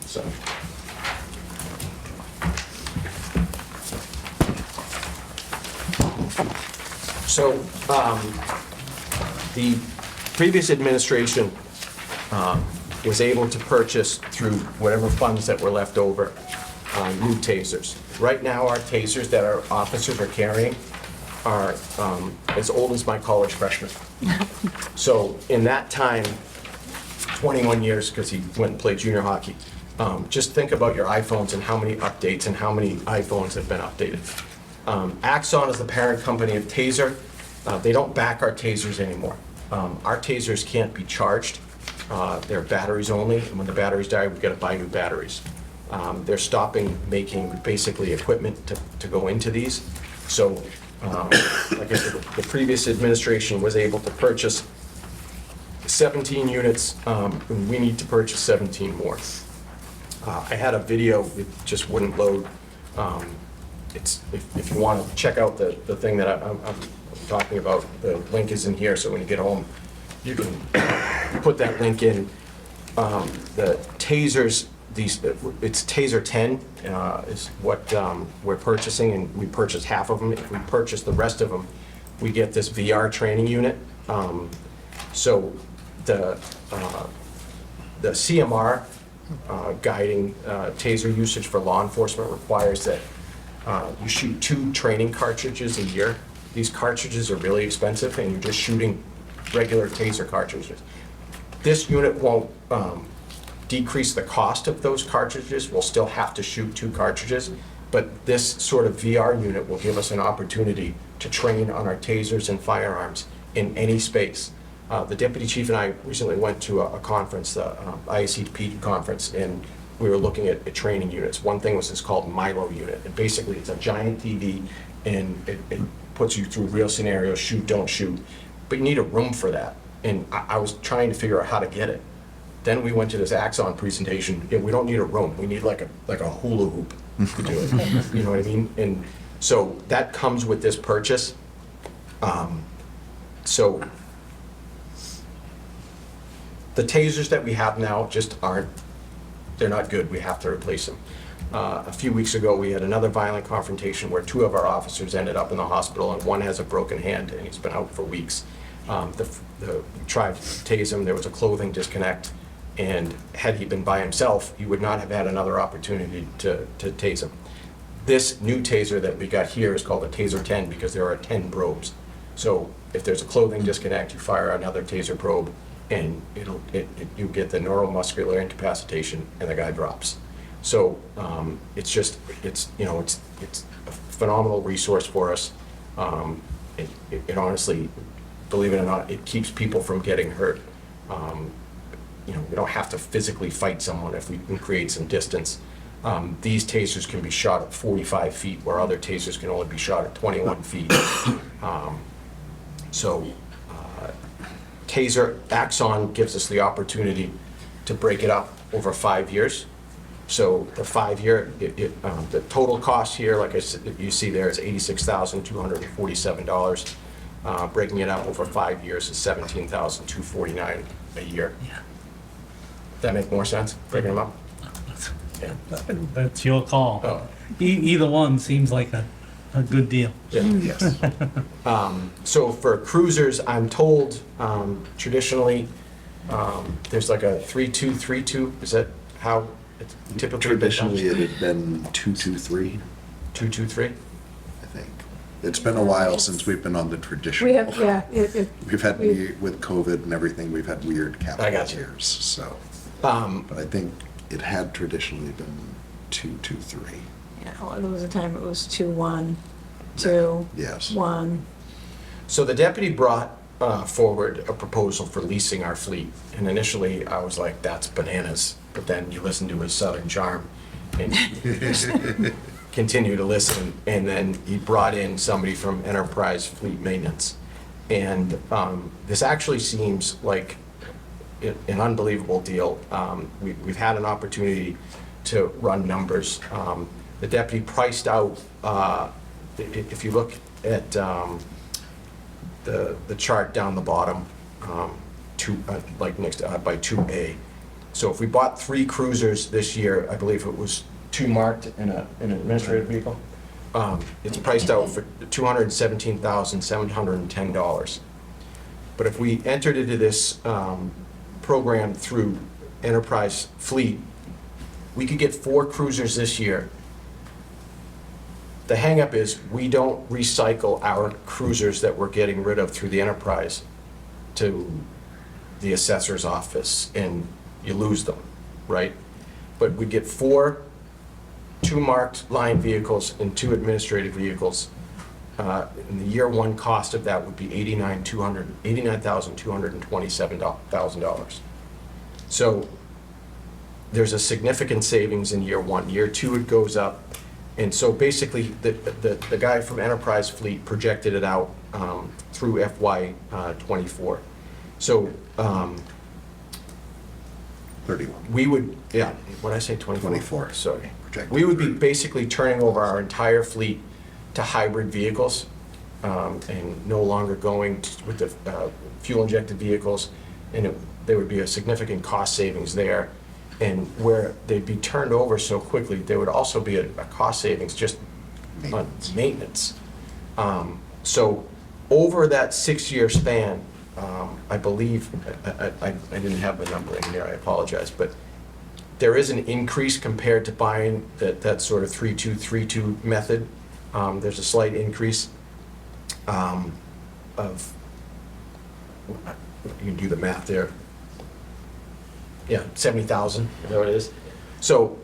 So. So, the previous administration was able to purchase through whatever funds that were left over, new tasers. Right now, our tasers that our officers are carrying are as old as my college freshman. So in that time, 21 years, because he went and played junior hockey, just think about your iPhones and how many updates and how many iPhones have been updated. Axon is the parent company of Taser. They don't back our tasers anymore. Our tasers can't be charged. They're batteries only, and when the batteries die, we've got to buy new batteries. They're stopping making basically equipment to go into these. So, like I said, the previous administration was able to purchase 17 units, and we need to purchase 17 more. I had a video, it just wouldn't load. If you want to check out the thing that I'm talking about, the link is in here, so when you get home, you can put that link in. The tasers, it's Taser 10 is what we're purchasing, and we purchased half of them. If we purchase the rest of them, we get this VR training unit. So the CMR guiding taser usage for law enforcement requires that you shoot 2 training cartridges a year. These cartridges are really expensive, and you're just shooting regular taser cartridges. This unit won't decrease the cost of those cartridges. We'll still have to shoot 2 cartridges, but this sort of VR unit will give us an opportunity to train on our tasers and firearms in any space. The deputy chief and I recently went to a conference, the IACP conference, and we were looking at training units. One thing was this called Milo unit, and basically it's a giant TV, and it puts you through real scenarios, shoot, don't shoot, but you need a room for that. And I was trying to figure out how to get it. Then we went to this Axon presentation. Yeah, we don't need a room. We need like a hula hoop to do it. You know what I mean? And so that comes with this purchase. So the tasers that we have now just aren't, they're not good. We have to replace them. A few weeks ago, we had another violent confrontation where 2 of our officers ended up in the hospital, and one has a broken hand, and he's been out for weeks. We tried to tase him. There was a clothing disconnect, and had he been by himself, he would not have had another opportunity to tase him. This new taser that we got here is called a Taser 10 because there are 10 probes. So if there's a clothing disconnect, you fire another taser probe, and you get the neuromuscular incapacitation, and the guy drops. So it's a phenomenal resource for us. It honestly, believe it or not, it keeps people from getting hurt. We don't have to physically fight someone if we can create some distance. These tasers can be shot at 45 feet, where other tasers can only be shot at 21 feet. Taser Axon gives us the opportunity to break it up over 5 years. So the 5-year, the total cost here, like I said, you see there, is $86,247. Breaking it up over 5 years is $17,249 a year. Yeah. That make more sense, breaking them up? Yeah. That's your call. Oh. Either one seems like a good deal. Yeah. Yes. So for cruisers, I'm told traditionally, there's like a 3-2-3-2. Is that how it's typically been done? Traditionally, it had been 2-2-3, 2-2-3? I think. It's been a while since we've been on the traditional. We have, yeah, We've had, we- with COVID and everything, we've had weird I capital got you. years, so. But I think it had traditionally been 2-2-3. yeah, well, there was a time it was 2-1, 2, Yes. 1. So the deputy brought forward a proposal for leasing our fleet. And initially, I was like, that's bananas. But then you listen to his southern charm and continue to listen. And then he brought in somebody from Enterprise Fleet Maintenance. And this actually seems like an unbelievable deal. We've had an opportunity to run numbers. The deputy priced out, if you look at the chart down the bottom, like next by 2A. So if we bought 3 cruisers this year, I believe it was 2 marked in an administrative vehicle. It's priced out for $217,710. But if we entered into this program through Enterprise Fleet, we could get 4 cruisers this year. The hangup is we don't recycle our cruisers that we're getting rid of through the Enterprise to the assessor's office, and you lose them, right? But we get 4 2 marked line vehicles and 2 administrative vehicles. And the year 1 cost of that would be $89,227,000. So there's a significant savings in year 1. Year 2, it goes up. And so basically, the guy from Enterprise Fleet projected it out through FY '24. So 31. we would, yeah, what did I say, 24? 24. Sorry. Projected We would be 30. basically turning over our entire fleet to hybrid vehicles and no longer going with the fuel-injected vehicles. And there would be a significant cost savings there. And where they'd be turned over so quickly, there would also be a cost savings just on maintenance. So over that 6-year span, I believe, I didn't have the number in here, I apologize, but There is an increase compared to buying that sort of 3-2-3-2 method. There's a slight increase of, you can do the math there. Yeah, 70,000, is that what it is? So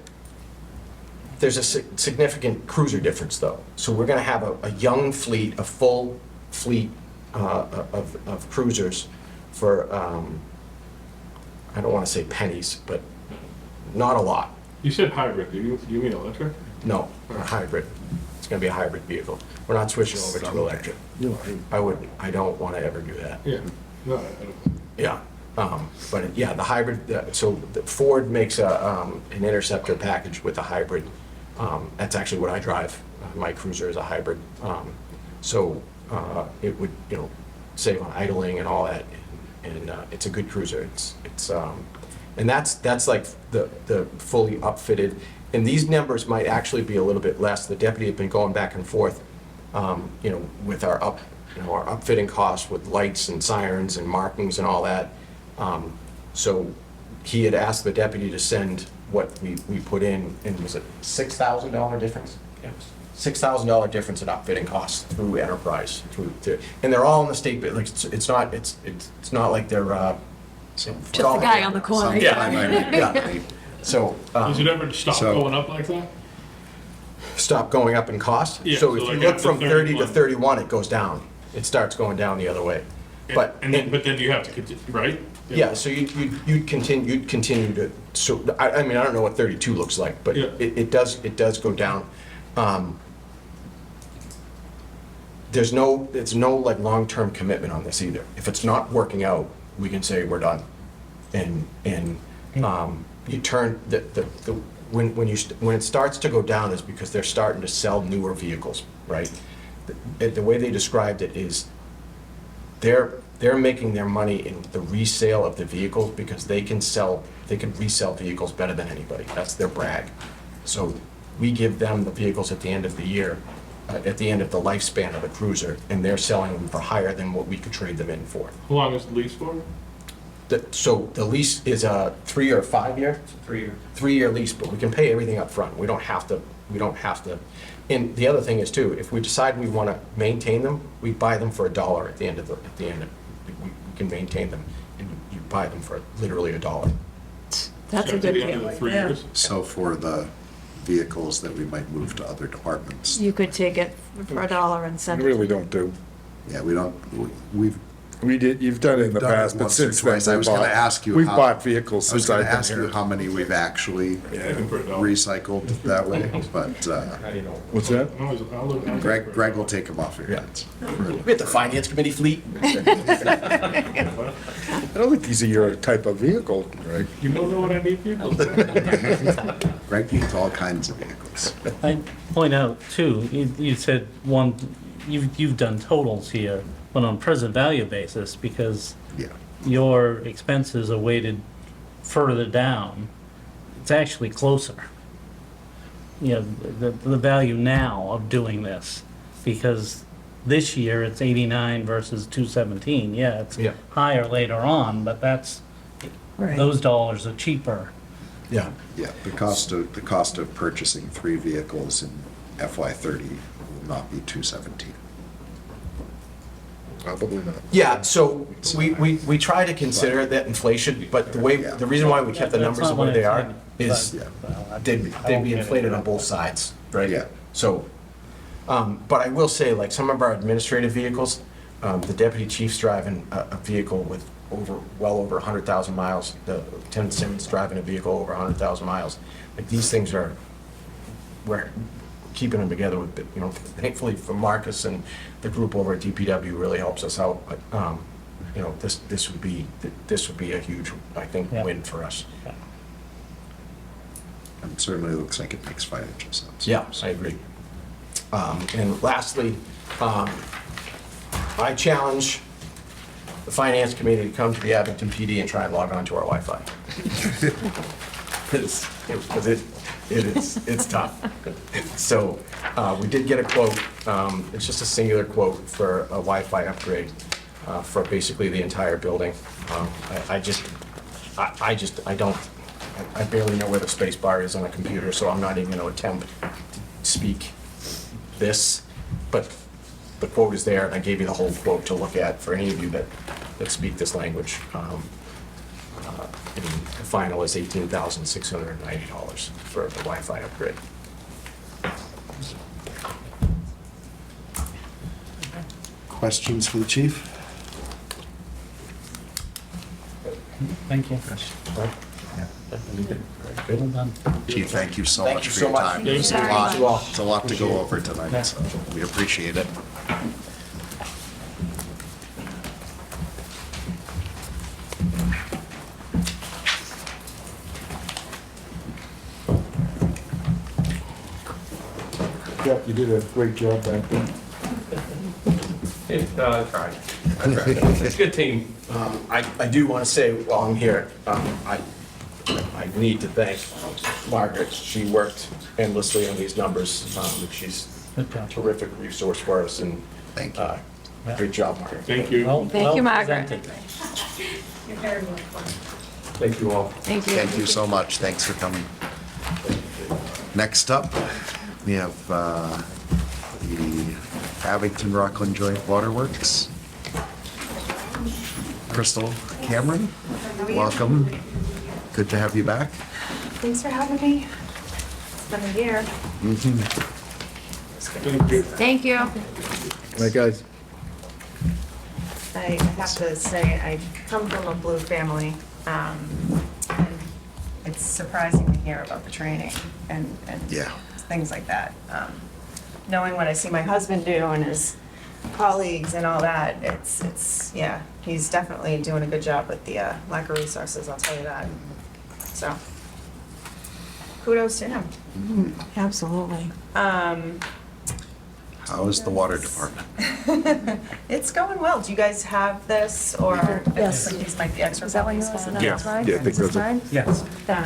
there's a significant cruiser difference, though. So we're going to have a young fleet, a full fleet of cruisers for, I don't want to say pennies, but not a lot. You said hybrid, do you mean electric? No, a hybrid. It's going to be a hybrid vehicle. We're not switching over to electric. I don't want to ever do that. Yeah. No, I don't. Yeah, but yeah, the hybrid, so the Ford makes an Interceptor package with a hybrid. That's actually what I drive. My Cruiser is a hybrid. So it would, save on idling and all that, and it's a good cruiser. And that's like the fully upfitted. And these numbers might actually be a little bit less. The deputy had been going back and forth, with our upfitting costs with lights and sirens and markings and all that. So he had asked the deputy to send what we put in, and was it $6,000 difference? Yeah. $6,000 difference in upfitting costs through Enterprise, and they're all in the state bid. Like it's not like they're Just the guy on the corner. yeah. So Does it ever stop going up like that? stop going up in cost. Yeah, So so if you like look after from 30 to 31. 31, it goes down. It starts going down the other way. But But then you have to continue, right? yeah, so you'd continue to. So I mean, I don't know what 32 looks like, but Yeah. it does go down. It's no like long-term commitment on this either. If it's not working out, we can say we're done. And you turn when it starts to go down is because they're starting to sell newer vehicles, right? The way they described it is they're making their money in the resale of the vehicles because they can resell vehicles better than anybody. That's their brag. So we give them the vehicles at the end of the year, at the end of the lifespan of the cruiser, and they're selling them for higher than what we could trade them in for. How long is the lease for? So the lease is a 3 or 5 year? 3-year. 3-year lease, but we can pay everything up front. We don't have to. And the other thing is too, if we decide we want to maintain them, we buy them for $1 at the end. We can maintain them, and you buy them for literally $1. That's a After good the end deal of the right 3 there. years? So for the vehicles that we might move to other departments, You could take it for $1 and send We it. really don't do. yeah, we've You've done it in the done it past, but once or since then, twice. I was gonna ask you we've how- bought vehicles I was since gonna I've been ask you here. how many we've actually Even for $1. recycled that way, but What's that? I'll Greg will take them off your hands. We have the finance committee fleet. I don't think these are your type of vehicle, right? You don't know what I need here? Greg needs all kinds of vehicles. I point out too, you said you've done totals here, but on present value basis, because Yeah, your expenses are weighted further down, it's actually closer. You know, the value now of doing this, because this year it's 89 versus 217. Yeah, it's Yeah. higher later on, but Right. those dollars are cheaper. Yeah. yeah. The cost of purchasing 3 vehicles in FY30 will not be 217. Probably not. Yeah, so we try to consider that inflation, but the reason why we kept the numbers the way they are is they'd be inflated on both sides, right? Yeah. So, but I will say, like, some of our administrative vehicles, the deputy chief's driving a vehicle with well over 100,000 miles. The Lieutenant Simmons driving a vehicle over 100,000 miles. Like, these things we're keeping them together with, thankfully for Marcus and the group over at DPW really helps us out. But, this would be a huge, I think, Yeah. win for us. And certainly looks like it makes financial sense. Yeah, I agree. And lastly, I challenge the finance committee to come to the Abington PD and try and log on to our Wi-Fi. Because it's tough. So we did get a quote. It's just a singular quote for a Wi-Fi upgrade for basically the entire building. I I barely know where the space bar is on a computer, so I'm not even going to attempt to speak this. But the quote is there, and I gave you the whole quote to look at for any of you that speak this language. And the final is $18,690 for the Wi-Fi upgrade. Questions for the chief? Thank you. Well done. Chief, thank you so Thank much you for so your much. time. Thank It's you a very lot- much. You all. It's a lot to go over tonight, so we appreciate it. Yeah, you did a great job back then. I tried. It's a good team. I do want to say, while I'm here, I need to thank Margaret. She worked endlessly on these numbers. She's Good a job. terrific resource for us, and Thank you. great job, Margaret. Thank you. Well- Thank you, well Margaret. presented. Thank you all. Thank you. Thank you so much. Thanks for coming. Next up, we have the Abington Rockland Joint Waterworks. Crystal Cameron, welcome. Good to have you back. Thanks for having me. It's been a year. Thank you. Right, guys? I have to say, I come from a blue family. And it's surprising to hear about the training and Yeah. things like that. Knowing what I see my husband do and his colleagues and all that, yeah, he's definitely doing a good job with the lack of resources, I'll tell you that. So, kudos to him. Absolutely. How is the water department? It's going well. Do you guys have this, or? Yes. I think these might be extra Is that what copies. yours is? Yeah. That's right? Yeah, I think Is this those are- mine? Yes. I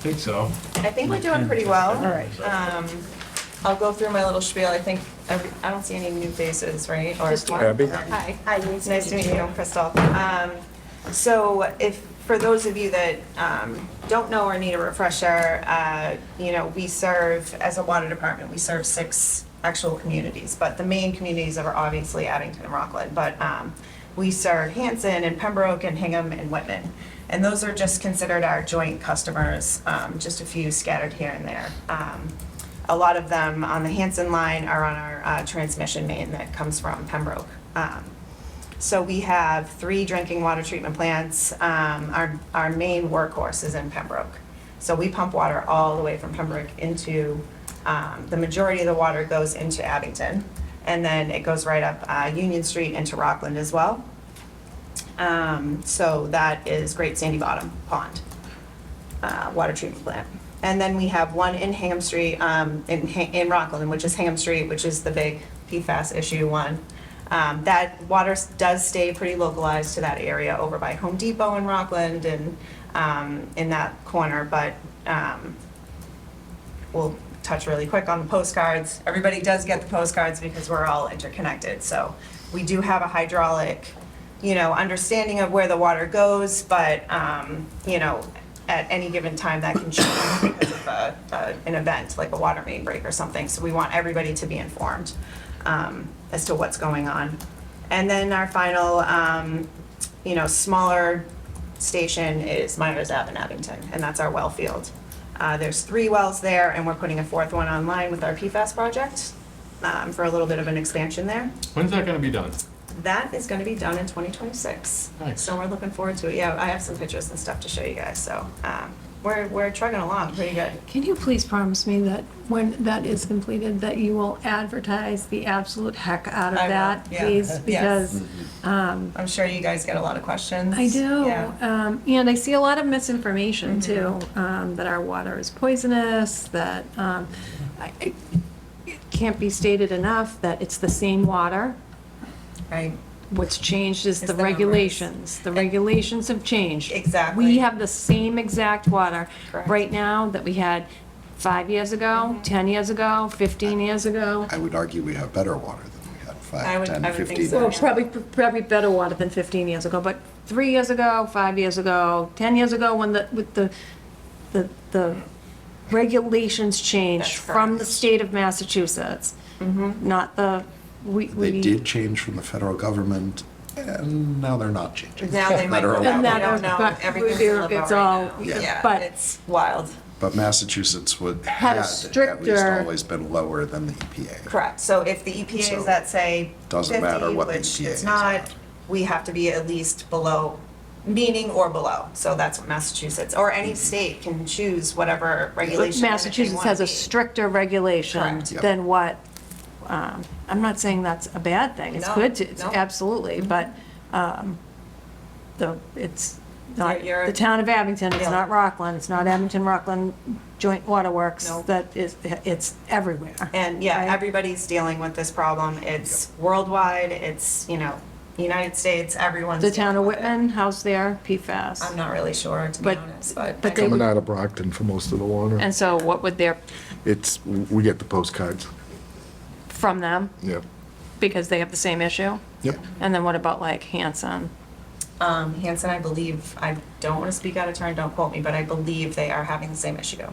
think so. I think we're doing pretty well. All right. I'll go through my little spiel. I think, I don't see any new faces, right? Or Just one. Abby? Hi. Hi, it's nice to meet you, Crystal. So for those of you that don't know or need a refresher, we serve, as a water department, we serve 6 actual communities, but the main communities are obviously Abington and Rockland, but we serve Hanson and Pembroke and Hingham and Whitman. And those are just considered our joint customers, just a few scattered here and there. A lot of them on the Hanson line are on our transmission main that comes from Pembroke. So we have 3 drinking water treatment plants. Our main workhorse is in Pembroke. So we pump water all the way from Pembroke into, the majority of the water goes into Abington. And then it goes right up Union Street into Rockland as well. So that is Great Sandy Bottom Pond water treatment plant. And then we have one in Hingham Street, in Rockland, which is Hingham Street, which is the big PFAS issue one. That water does stay pretty localized to that area over by Home Depot in Rockland and in that corner, but we'll touch really quick on the postcards. Everybody does get the postcards because we're all interconnected. So we do have a hydraulic, understanding of where the water goes, but, at any given time that can change because of an event, like a water main break or something. So we want everybody to be informed as to what's going on. And then our final, smaller station is Myers Ave in Abington, and that's our well field. There's 3 wells there, and we're putting a 4th one online with our PFAS project for a little bit of an expansion there. When's that gonna be done? That is going to be done in 2026. Nice. So we're looking forward to it. Yeah, I have some pictures and stuff to show you guys. So we're trucking along pretty good. Can you please promise me that when that is completed, that you will advertise the absolute heck out of I will, that, yeah. please? Yes. Because I'm sure you guys get a lot of questions. I do. Yeah. And I see a lot of misinformation too, that our water is poisonous, that it can't be stated enough that it's the same water. Right. What's changed is It's the the numbers. regulations. The regulations have changed. Exactly. We have the same exact water Correct. right now that we had 5 years ago, 10 years ago, 15 years ago. I would argue we have better water than we had I 5, would- 10, I would think 15 so. Well, years. probably better water than 15 years ago, but 3 years ago, 5 years ago, 10 years ago, with the the regulations changed That's from the correct. state of Massachusetts, not the, They did change from the federal government, and now they're not changing. Now they might Federal go And back. that We is, don't know. but Everything's in limbo it's right all, now. Yeah. but It's wild. But Massachusetts would, Had a had at least stricter- always been lower than the EPA. Correct. So if the EPA So, is at, say, doesn't matter 50, what the which EPA it's is not, at. we have to be at least below, meaning or below. So that's what Massachusetts, or any state can choose whatever but regulation. limit they Massachusetts wanna has a be. stricter regulation Correct. Yep. than what, I'm not saying that's a bad thing. It's No, good to, it's no. absolutely, but, it's not, You're- the town of Abington, it's Yeah. not Rockland, it's not Abington Rockland Joint Waterworks. Nope. That is, it's everywhere. And yeah, right? everybody's dealing with this problem. It's worldwide, it's, United States, everyone's The town of dealing with it. Whitman, how's their PFAS? I'm not really sure, to be But- honest, but but they Coming would- out of Brockton for most of the water. And so what would their, We get the postcards. from them, Yep. because they have the same issue? Yep. And then what about like Hanson? Hanson, I believe, I don't want to speak out of turn, don't quote me, but I believe they are having the same issue.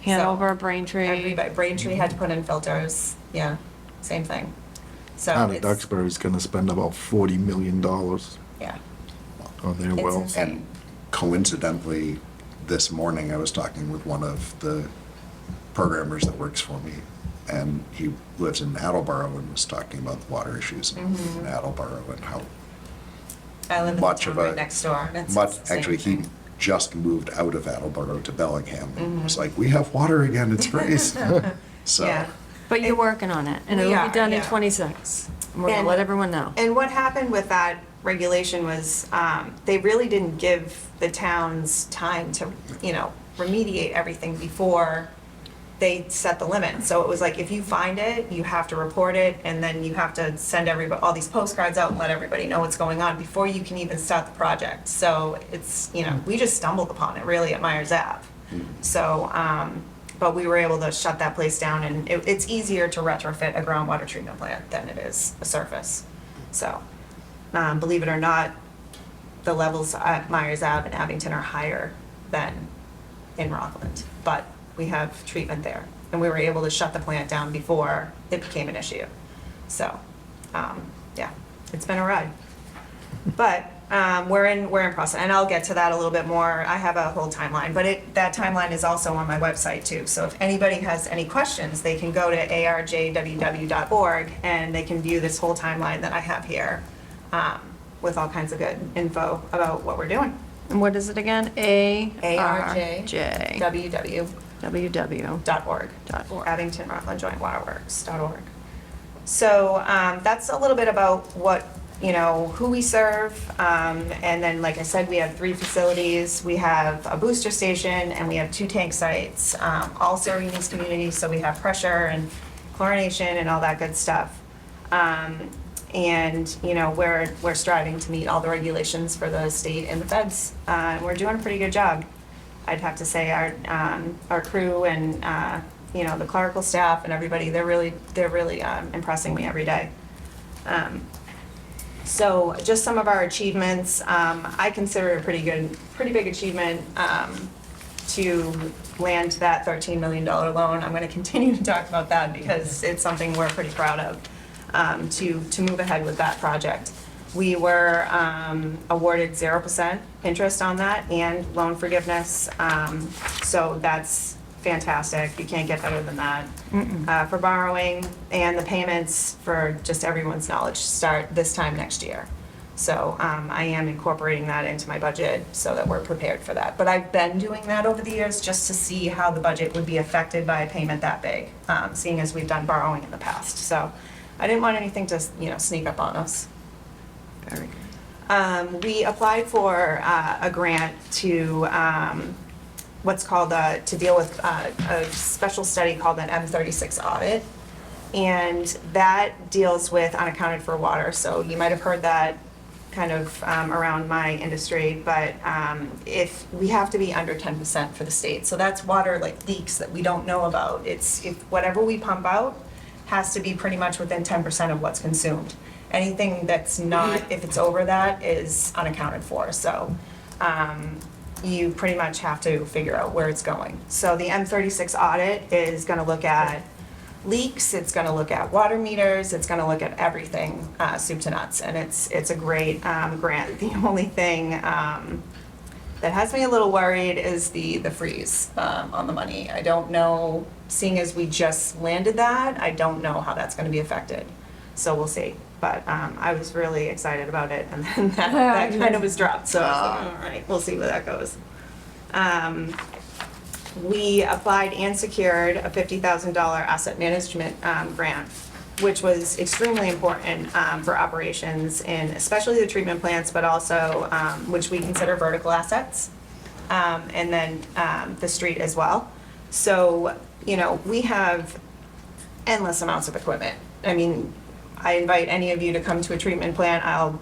Hanover, Braintree? Everybody, Braintree had to put in filters, yeah, same thing. So Town of it's, Duxbury's gonna spend about $40 million on yeah, their it's wells. insane. And coincidentally, this morning I was talking with one of the programmers that works for me, and he lives in Attleboro and was talking about the water issues Mm-hmm. in Attleboro and how I live in the much town of a right next door, and it's much, the same actually, he thing. just moved out of Attleboro to Bellingham. Mm-hmm. It was like, we have water again, it's great. So, Yeah. But you're working on it, and We it'll are, be done in yeah. '26. We're gonna And- let everyone know. And what happened with that regulation was, they really didn't give the towns time to, remediate everything before they set the limit. So it was like, if you find it, you have to report it, and then you have to send all these postcards out and let everybody know what's going on before you can even start the project. So it's, we just stumbled upon it really at Myers Ave. So, but we were able to shut that place down, and it's easier to retrofit a groundwater treatment plant than it is a surface. So, believe it or not, the levels at Myers Ave and Abington are higher than in Rockland, but we have treatment there, and we were able to shut the plant down before it became an issue. So, yeah, it's been a ride. But we're in process, and I'll get to that a little bit more. I have a whole timeline, but that timeline is also on my website too. So if anybody has any questions, they can go to arjww.org and they can view this whole timeline that I have here with all kinds of good info about what we're doing. And what is it again? ARJ. ARJ. www.org. www.org. Abington Rockland Joint Waterworks.org. So that's a little bit about who we serve. And then, like I said, we have 3 facilities. We have a booster station and we have 2 tank sites, all serving these communities. So we have pressure and chlorination and all that good stuff. And we're striving to meet all the regulations for the state and the feds. We're doing a pretty good job. I'd have to say our crew and the clerical staff and everybody, they're really impressing me every day. So just some of our achievements, I consider it a pretty big achievement to land that $13 million loan. I'm going to continue to talk about that because it's something we're pretty proud of, to move ahead with that project. We were awarded 0% interest on that and loan forgiveness, so that's fantastic. You can't get better than that. For borrowing, and the payments, for just everyone's knowledge, start this time next year. So I am incorporating that into my budget so that we're prepared for that. But I've been doing that over the years just to see how the budget would be affected by a payment that big, seeing as we've done borrowing in the past. So I didn't want anything to sneak up on us. Very good. We applied for a grant to what's called to deal with a special study called an M36 audit, and that deals with unaccounted for water. So you might have heard that kind of around my industry, but if we have to be under 10% for the state, so that's water like leaks that we don't know about. It's if whatever we pump out has to be pretty much within 10% of what's consumed. Anything that's not, if it's over that, is unaccounted for. So you pretty much have to figure out where it's going. So the M36 audit is gonna look at leaks, it's gonna look at water meters, it's gonna look at everything, soup to nuts, and it's a great grant. The only thing that has me a little worried is the freeze on the money. I don't know, seeing as we just landed that, I don't know how that's gonna be affected. So we'll see. But I was really excited about it, and then that kind of was dropped, so I was like, all right, we'll see where that goes. We applied and secured a $50,000 asset management grant, which was extremely important for operations in especially the treatment plants, but also which we consider vertical assets, and then the street as well. So, you know, we have endless amounts of equipment. I mean, I invite any of you to come to a treatment plant, I'll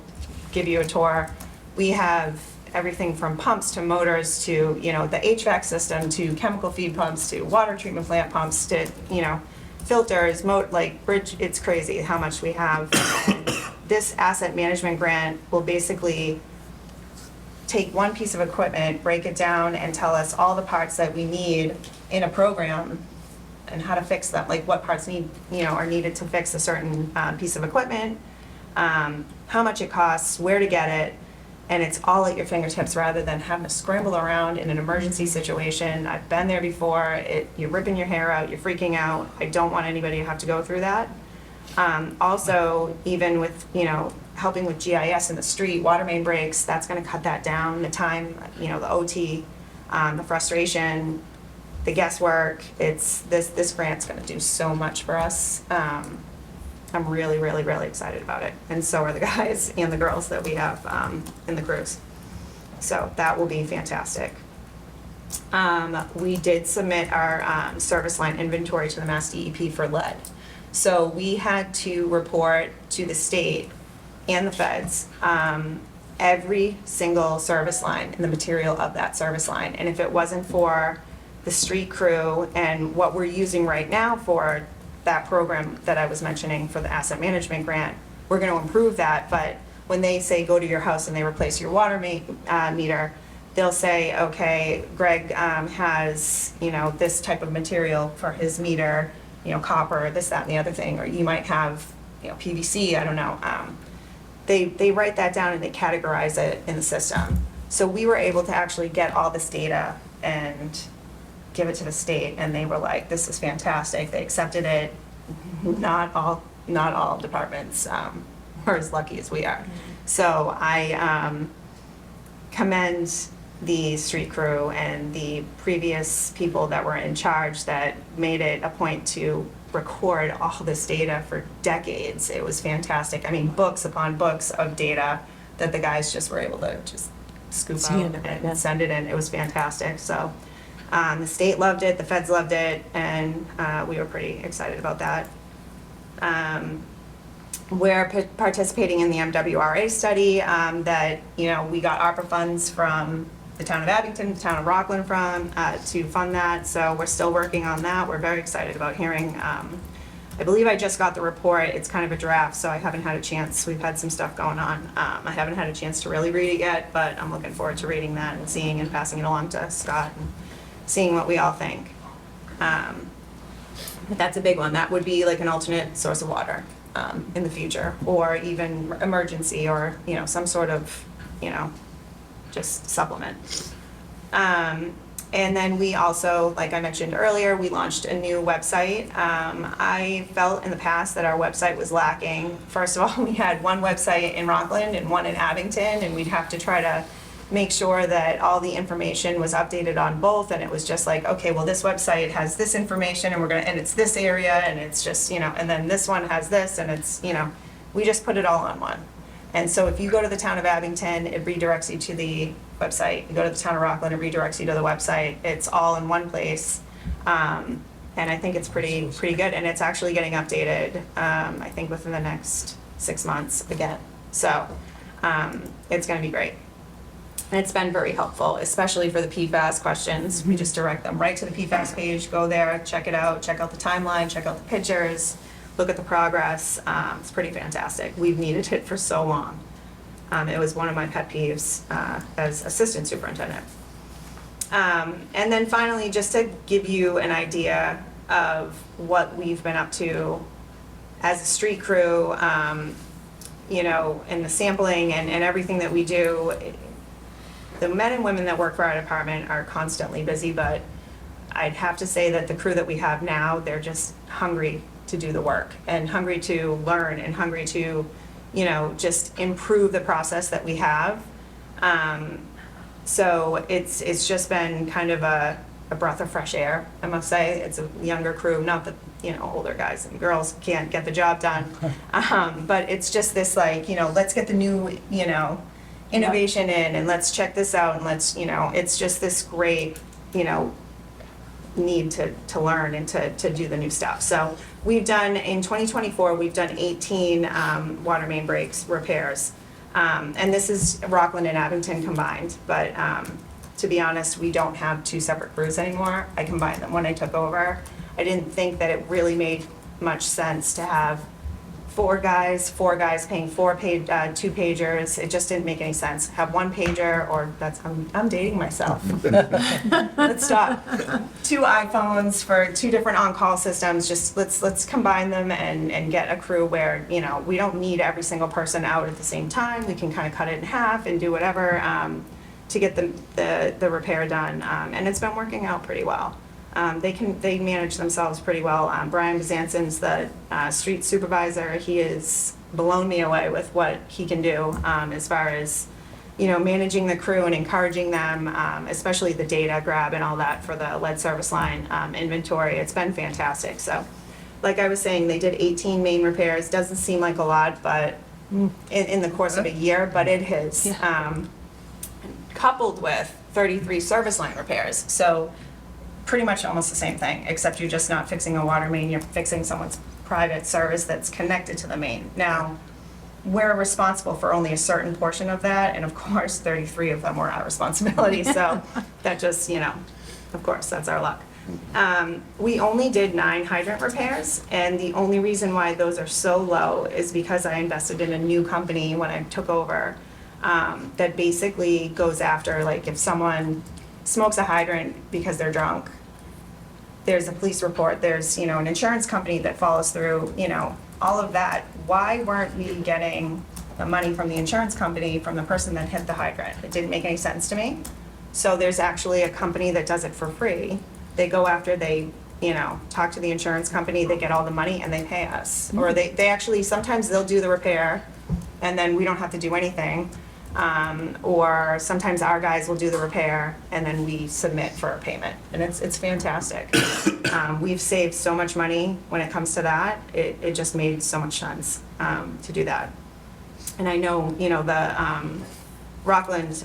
give you a tour. We have everything from pumps to motors to, you know, the HVAC system to chemical feed pumps to water treatment plant pumps to, you know, filters, like bridge, it's crazy how much we have. This asset management grant will basically take one piece of equipment, break it down, and tell us all the parts that we need in a program and how to fix them, like what parts need, you know, are needed to fix a certain piece of equipment, how much it costs, where to get it, and it's all at your fingertips rather than having to scramble around in an emergency situation. I've been there before. You're ripping your hair out, you're freaking out. I don't want anybody to have to go through that. Also, even with, you know, helping with GIS in the street, water main breaks, that's gonna cut that down, the time, you know, the OT, the frustration, the guesswork. This grant's gonna do so much for us. I'm really, really, really excited about it. And so are the guys and the girls that we have in the crews. So that will be fantastic. We did submit our service line inventory to the Mass DEP for lead. So we had to report to the state and the feds every single service line and the material of that service line. And if it wasn't for the street crew and what we're using right now for that program that I was mentioning for the asset management grant, we're going to improve that. But when they say go to your house and they replace your water meter, they'll say, okay, Greg has, you know, this type of material for his meter, you know, copper, this, that, and the other thing, or you might have, you know, PVC, I don't know. They write that down and they categorize it in the system. So we were able to actually get all this data and give it to the state, and they were like, this is fantastic. They accepted it. Not all departments were as lucky as we are. So I commend the street crew and the previous people that were in charge that made it a point to record all this data for decades. It was fantastic. I mean, books upon books of data that the guys just were able to just scoop out and send it in. It was fantastic. So the state loved it, the feds loved it, and we were pretty excited about that. We're participating in the MWRA study that, you know, we got ARPA funds from the town of Abington, the town of Rockland to fund that. So we're still working on that. We're very excited about hearing. I believe I just got the report. It's kind of a draft, so I haven't had a chance. We've had some stuff going on. I haven't had a chance to really read it yet, but I'm looking forward to reading that and seeing and passing it along to Scott and seeing what we all think. But that's a big one. That would be like an alternate source of water in the future, or even emergency, or, you know, some sort of, you know, just supplement. And then we also, like I mentioned earlier, we launched a new website. I felt in the past that our website was lacking. First of all, we had one website in Rockland and one in Abington, and we'd have to try to make sure that all the information was updated on both. And it was just like, okay, well, this website has this information and it's this area, and it's just, you know, and then this one has this, and it's, you know, we just put it all on one. And so if you go to the town of Abington, it redirects you to the website. You go to the town of Rockland, it redirects you to the website. It's all in one place. And I think it's pretty good. And it's actually getting updated, I think within the next 6 months again. So it's gonna be great. And it's been very helpful, especially for the PFAS questions. We just direct them right to the PFAS page, go there, check it out, check out the timeline, check out the pictures, look at the progress. It's pretty fantastic. We've needed it for so long. It was one of my pet peeves as assistant superintendent. And then finally, just to give you an idea of what we've been up to as a street crew, you know, and the sampling and everything that we do, the men and women that work for our department are constantly busy, but I'd have to say that the crew that we have now, they're just hungry to do the work and hungry to learn and hungry to, you know, just improve the process that we have. So it's just been kind of a breath of fresh air, I must say. It's a younger crew, not that, you know, older guys and girls can't get the job done. But it's just this like, you know, let's get the new, you know, innovation in and let's check this out and let's, you know, it's just this great, you know, need to learn and to do the new stuff. So we've done, in 2024, we've done 18 water main breaks, repairs. And this is Rockland and Abington combined, but to be honest, we don't have two separate crews anymore. I combined them when I took over. I didn't think that it really made much sense to have four guys paying two pagers. It just didn't make any sense. Have one pager, or I'm dating myself. Let's stop. Two iPhones for two different on-call systems. Just let's combine them and get a crew where, you know, we don't need every single person out at the same time. We can kind of cut it in half and do whatever to get the repair done. And it's been working out pretty well. They manage themselves pretty well. Brian Bezansen's the street supervisor. He has blown me away with what he can do as far as, you know, managing the crew and encouraging them, especially the data grab and all that for the lead service line inventory. It's been fantastic. So, like I was saying, they did 18 main repairs. Doesn't seem like a lot, but in the course of a year, but it has, coupled with 33 service line repairs. So pretty much almost the same thing, except you're just not fixing a water main, you're fixing someone's private service that's connected to the main. Now, we're responsible for only a certain portion of that, and of course, 33 of them were our responsibility, so that just, you know, of course, that's our luck. We only did 9 hydrant repairs, and the only reason why those are so low is because I invested in a new company when I took over that basically goes after, like, if someone smokes a hydrant because they're drunk, there's a police report, there's, you know, an insurance company that follows through, you know, all of that. Why weren't we getting the money from the insurance company from the person that hit the hydrant? It didn't make any sense to me. So there's actually a company that does it for free. They go after, they, you know, talk to the insurance company, they get all the money and they pay us. Or they actually, sometimes they'll do the repair and then we don't have to do anything. Or sometimes our guys will do the repair and then we submit for a payment, and it's fantastic. We've saved so much money when it comes to that. It just made so much sense to do that. And I know, you know, the Rockland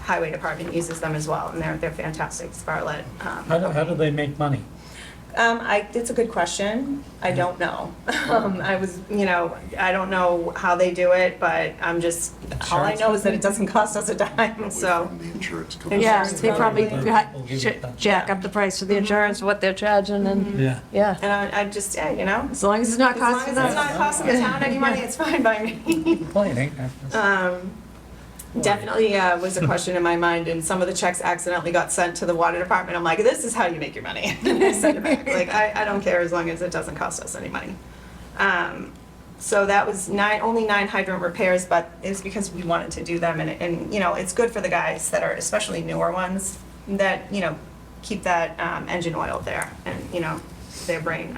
Highway Department uses them as well, and they're fantastic. Scarlett. How do they make money? It's a good question. I don't know. You know, I don't know how they do it, but all I know is that it doesn't cost us a dime, so. From the insurance company. Yeah, they probably jack up the price of the insurance, what they're charging, and, yeah. And I just, yeah, you know, As long as it's not as long as costing it's not us. costing the town any money, it's fine by me. Complaining. Definitely was a question in my mind, and some of the checks accidentally got sent to the water department. I'm like, this is how you make your money. And I sent it back. Like, I don't care as long as it doesn't cost us any money. So that was only 9 hydrant repairs, but it's because we wanted to do them, and you know, it's good for the guys that are, especially newer ones, that, you know, keep that engine oil there, and, you know, their brain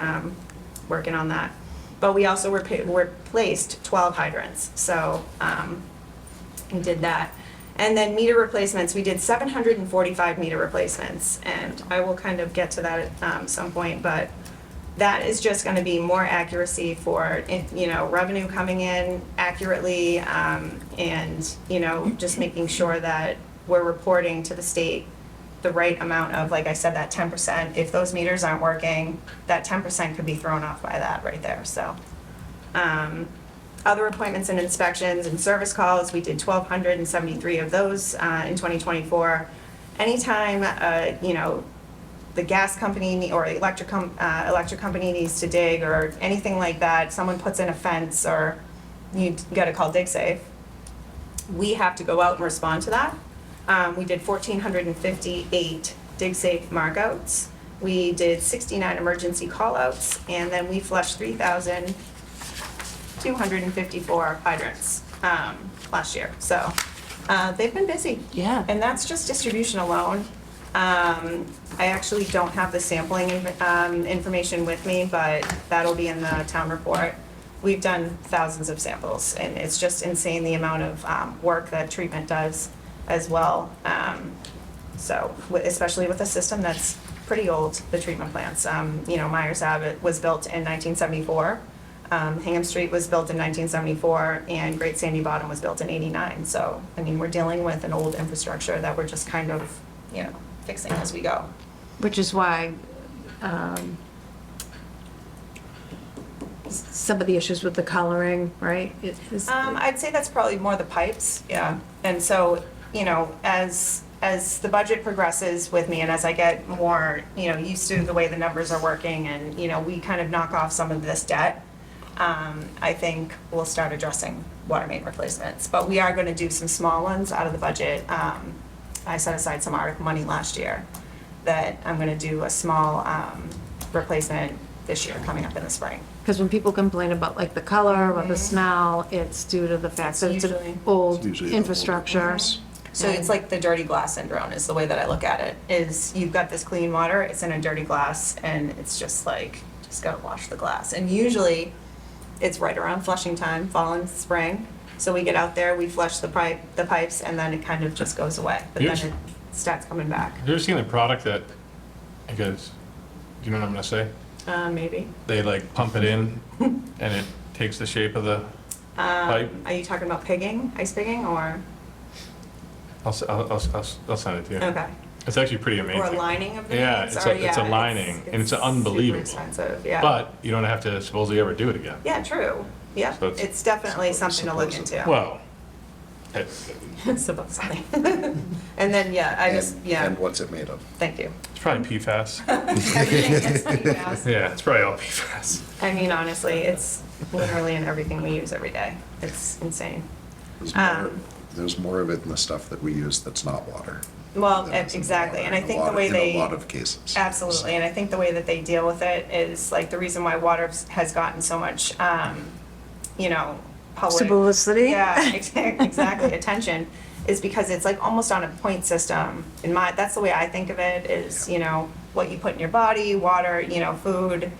working on that. But we also replaced 12 hydrants, so we did that. And then meter replacements, we did 745 meter replacements, and I will kind of get to that at some point, but that is just going to be more accuracy for, you know, revenue coming in accurately, and, you know, just making sure that we're reporting to the state the right amount of, like I said, that 10%. If those meters aren't working, that 10% could be thrown off by that right there, so. Other appointments and inspections and service calls, we did 1,273 of those in 2024. Anytime, you know, the gas company or electric company needs to dig or anything like that, someone puts in a fence or you got to call DigSafe, we have to go out and respond to that. We did 1,458 dig safe markouts. We did 69 emergency callouts, and then we flushed 3,254 hydrants last year. So they've been busy. Yeah. And that's just distribution alone. I actually don't have the sampling information with me, but that'll be in the town report. We've done thousands of samples, and it's just insane the amount of work that treatment does as well. So, especially with a system that's pretty old, the treatment plants. You know, Myers Abbott was built in 1974. Hingham Street was built in 1974, and Great Sandy Bottom was built in '89. So, I mean, we're dealing with an old infrastructure that we're just kind of, you know, fixing as we go. Which is why some of the issues with the coloring, right? I'd say that's probably more the pipes, yeah. And so, you know, as the budget progresses with me and as I get more, you know, used to the way the numbers are working and, you know, we kind of knock off some of this debt, I think we'll start addressing water main replacements. But we are going to do some small ones out of the budget. I set aside some ARC money last year that I'm going to do a small replacement this year coming up in the spring. Because when people complain about like the color or the smell, it's due to the fact that it's Usually. an old Usually the infrastructure. So it's like the dirty glass syndrome is the way that I look at it, is you've got this clean water, it's in a dirty glass, and it's just like, just gotta wash the glass. And usually, it's right around flushing time, fall and spring. So we get out there, we flush the pipes, and then it kind of just goes away. But then it starts coming back. Have you ever seen the product that, I guess, do you know what I'm gonna say? Maybe. They like pump it in and it takes the shape of the pipe? Are you talking about pigging, ice pigging, or? I'll send it to you. Okay. It's actually pretty amazing. Or a lining of the Yeah, veins, it's or- a lining, and it's unbelievable. Super expensive, yeah. But you don't have to supposedly ever do it again. Yeah, true. Yeah, So it's- it's definitely something to look into. Well, Supposedly. And then, yeah, I just, yeah, And what's it made of? thank you. it's probably PFAS. Everything is PFAS. Yeah, it's probably all PFAS. I mean, honestly, it's literally in everything we use every day. It's insane. There's more of it in the stuff that we use that's not water. Well, than is in exactly, water, and I in a think the lot- way they. In a lot of cases. Absolutely, and I think the way that they deal with it is, like, the reason why water has gotten so much, you know, public. Publicity? Yeah, exactly, attention, is because it's like almost on a point system. That's the way I think of it, is, you know, what you put in your body, water, you know, food.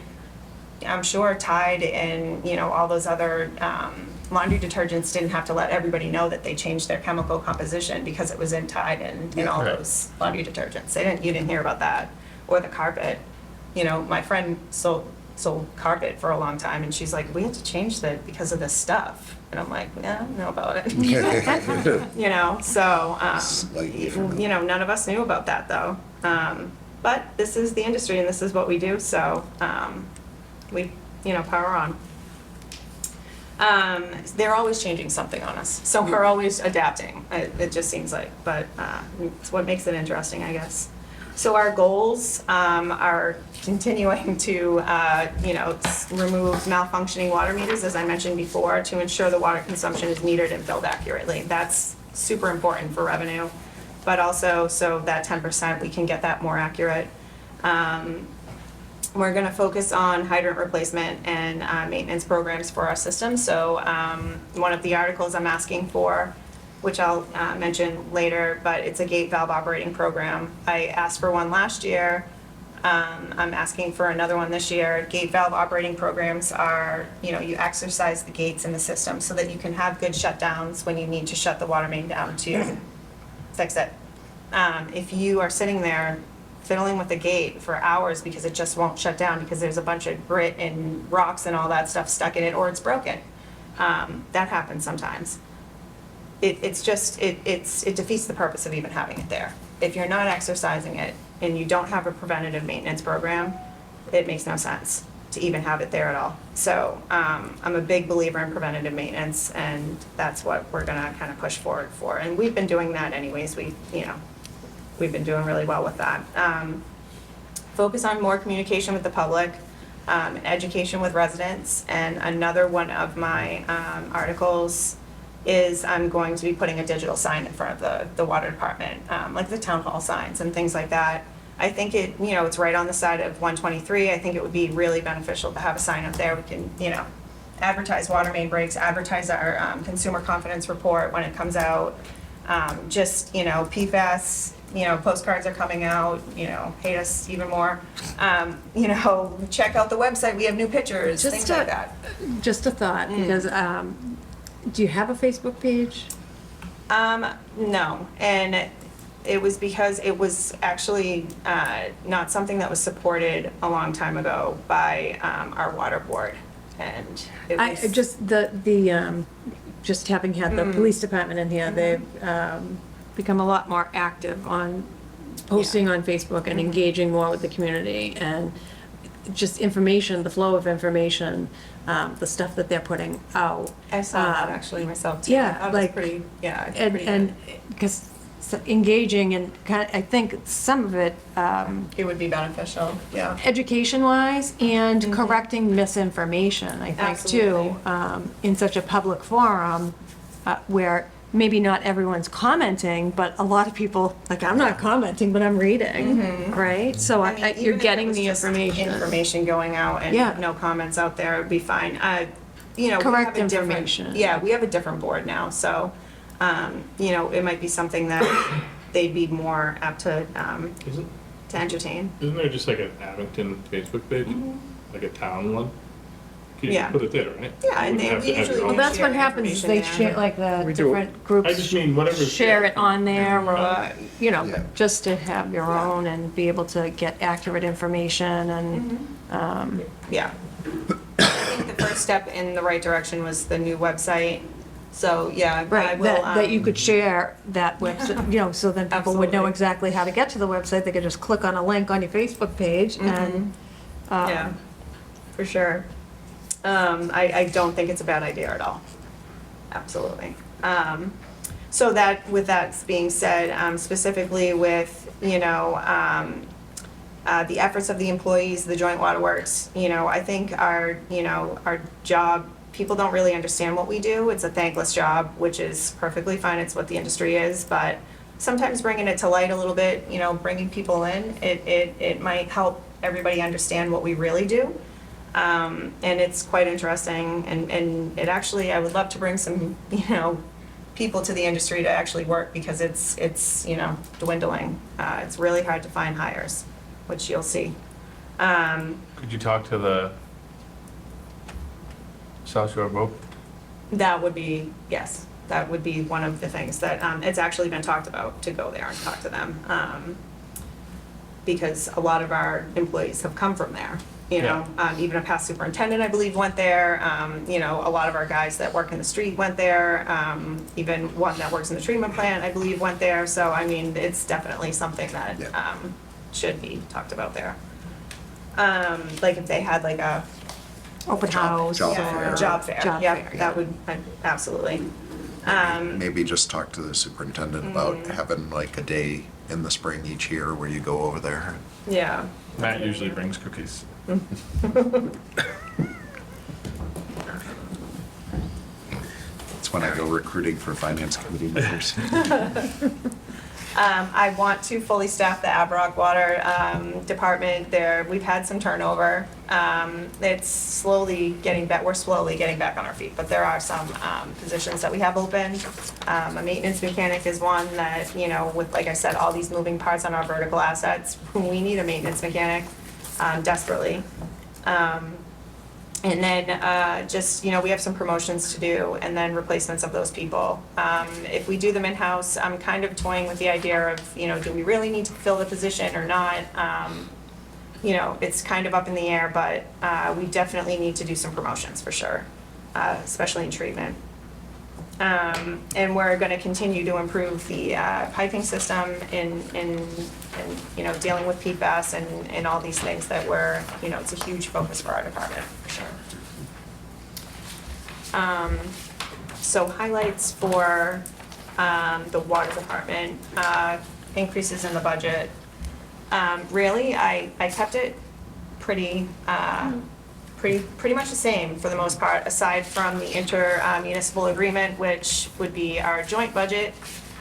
I'm sure Tide and, you know, all those other laundry detergents didn't have to let everybody know that they changed their chemical composition because it was in Tide and in all Right. those laundry detergents. You didn't hear about that. Or the carpet. You know, my friend sold carpet for a long time, and she's like, we had to change that because of this stuff. And I'm like, yeah, I don't know about it. You know, so, Slightly familiar. you know, none of us knew about that, though. But this is the industry, and this is what we do, so we, you know, power on. They're always changing something on us, so we're always adapting, it just seems like, but it's what makes it interesting, I guess. So our goals are continuing to, you know, remove malfunctioning water meters, as I mentioned before, to ensure the water consumption is metered and billed accurately. That's super important for revenue, but also so that 10%, we can get that more accurate. We're gonna focus on hydrant replacement and maintenance programs for our system. So one of the articles I'm asking for, which I'll mention later, but it's a gate valve operating program. I asked for one last year. I'm asking for another one this year. Gate valve operating programs are, you know, you exercise the gates in the system so that you can have good shutdowns when you need to shut the water main down to fix it. If you are sitting there fiddling with the gate for hours because it just won't shut down because there's a bunch of grit and rocks and all that stuff stuck in it, or it's broken. That happens sometimes. It defeats the purpose of even having it there. If you're not exercising it and you don't have a preventative maintenance program, it makes no sense to even have it there at all. So I'm a big believer in preventative maintenance, and that's what we're gonna kind of push forward for. And we've been doing that anyways. We've been doing really well with that. Focus on more communication with the public, and education with residents. And another one of my articles is I'm going to be putting a digital sign in front of the water department, like the town hall signs and things like that. I think it's right on the side of 123. I think it would be really beneficial to have a sign up there. We can, advertise water main breaks, advertise our consumer confidence report when it comes out. PFAS, postcards are coming out, hate us even more. Check out the website, we have new pictures, things like that. Just a thought, because, do you have a Facebook page? No, and it was because it was actually not something that was supported a long time ago by our water board, and it was. Just having had the police department in here, they've become a lot more active on posting on Facebook and engaging more with the community, and just information, the flow of information, the stuff that they're putting out. I saw that actually myself too. Yeah, That was like, pretty, yeah. it's And, pretty and, because engaging and I think some of it, good. It would be beneficial, yeah. education-wise and correcting misinformation, I think, too, in such a public forum, where maybe not everyone's commenting, but a lot of people, like, I'm not commenting, but I'm reading, right? So I mean, you're even if it getting was the just information. Information going out Yeah. and no comments out there would be fine. We have Correct a different- information. Yeah, we have a different board now, so, it might be something that they'd be more apt to entertain. Isn't there just like an Abington Facebook page, like a town one? You Mm-hmm. Yeah. put it there, right? Yeah, and You wouldn't have they to have your usually own- Well, that's what share happens, is they information there. share, like, the We do. different groups. I just mean whatever. Share it on there, or, Yeah. just to have your own and be able to get accurate information and, Yeah. I think the first step in the right direction was the new website. So, yeah, I right, will. that you could share that website, so then people would know Absolutely. exactly how to get to the website. They could just click on a link on your Facebook page and, Yeah, for sure. I don't think it's a bad idea at all. Absolutely. So with that being said, specifically with, the efforts of the employees, the Joint Waterworks, I think our job, people don't really understand what we do. It's a thankless job, which is perfectly fine. It's what the industry is, but sometimes bringing it to light a little bit, bringing people in, it might help everybody understand what we really do. And it's quite interesting, and it actually, I would love to bring some, people to the industry to actually work, because it's dwindling. It's really hard to find hires, which you'll see. Could you talk to the South Shore Boat? That would be, yes, that would be one of the things that, it's actually been talked about, to go there and talk to them. Because a lot of our employees have come from there, even a past superintendent, I believe, went there. A lot of our guys that work in the street went there. Even one that works in the treatment plant, I believe, went there. So, I mean, it's definitely something that, Yeah. should be talked about there. Like if they had like a open house. job yeah, fair. job fair, Job yeah, fair, that would, absolutely. Maybe just talk to the superintendent about having like a day in the spring each year where you go over there. Yeah, Matt usually brings cookies. That's when I go recruiting for finance committee members. I want to fully staff the Aberrock Water Department there. We've had some turnover. It's slowly getting back, we're slowly getting back on our feet, but there are some positions that we have open. A maintenance mechanic is one that, with, like I said, all these moving parts on our vertical assets, we need a maintenance mechanic desperately. And then we have some promotions to do, and then replacements of those people. If we do them in-house, I'm kind of toying with the idea of, do we really need to fill the position or not? It's kind of up in the air, but we definitely need to do some promotions for sure, especially in treatment. And we're going to continue to improve the piping system in dealing with PFAS and all these things that it's a huge focus for our department, for sure. So highlights for the water department, increases in the budget. Really, I kept it pretty pretty much the same for the most part, aside from the inter-municipal agreement, which would be our joint budget.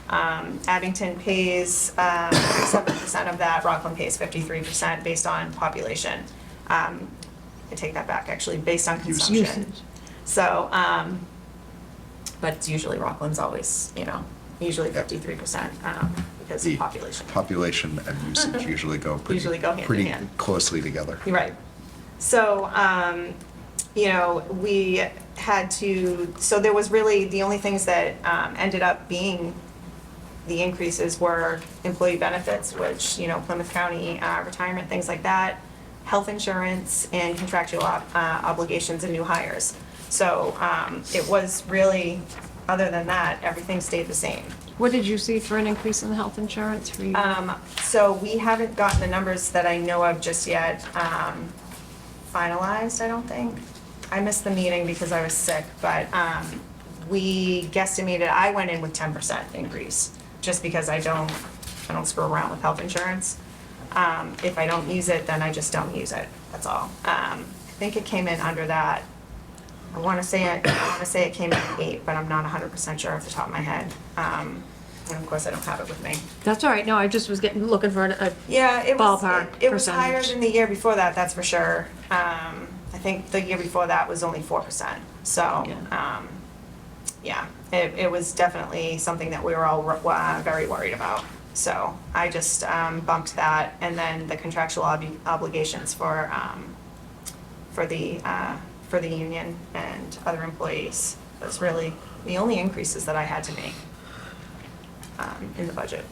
Abington pays 7% of that, Rockland pays 53% based on population. I take that back, actually, based on consumption. So, but it's usually Rockland's always, usually 53% because The of population. population and usage usually go Usually go hand in pretty hand. closely together. You're right. So, we had to, so there was really, the only things that ended up being the increases were employee benefits, which, Plymouth County retirement, things like that, health insurance, and contractual obligations and new hires. So it was really, other than that, everything stayed the same. What did you see for an increase in the health insurance for you? So we haven't gotten the numbers that I know of just yet finalized, I don't think. I missed the meeting because I was sick, but we guesstimated, I went in with 10% increase, just because I don't screw around with health insurance. If I don't use it, then I just don't use it, that's all. I think it came in under that. I wanna say it came in at 8, but I'm not 100% sure off the top of my head. And of course, I don't have it with me. That's all right, no, I just was looking for a Yeah, it was, ballpark it was higher percentage. than the year before that, that's for sure. I think the year before that was only 4%, so, yeah, it was definitely something that we were all very worried about. So I just bumped that, and then the contractual obligations for the union and other employees. That's really the only increases that I had to make in the budget.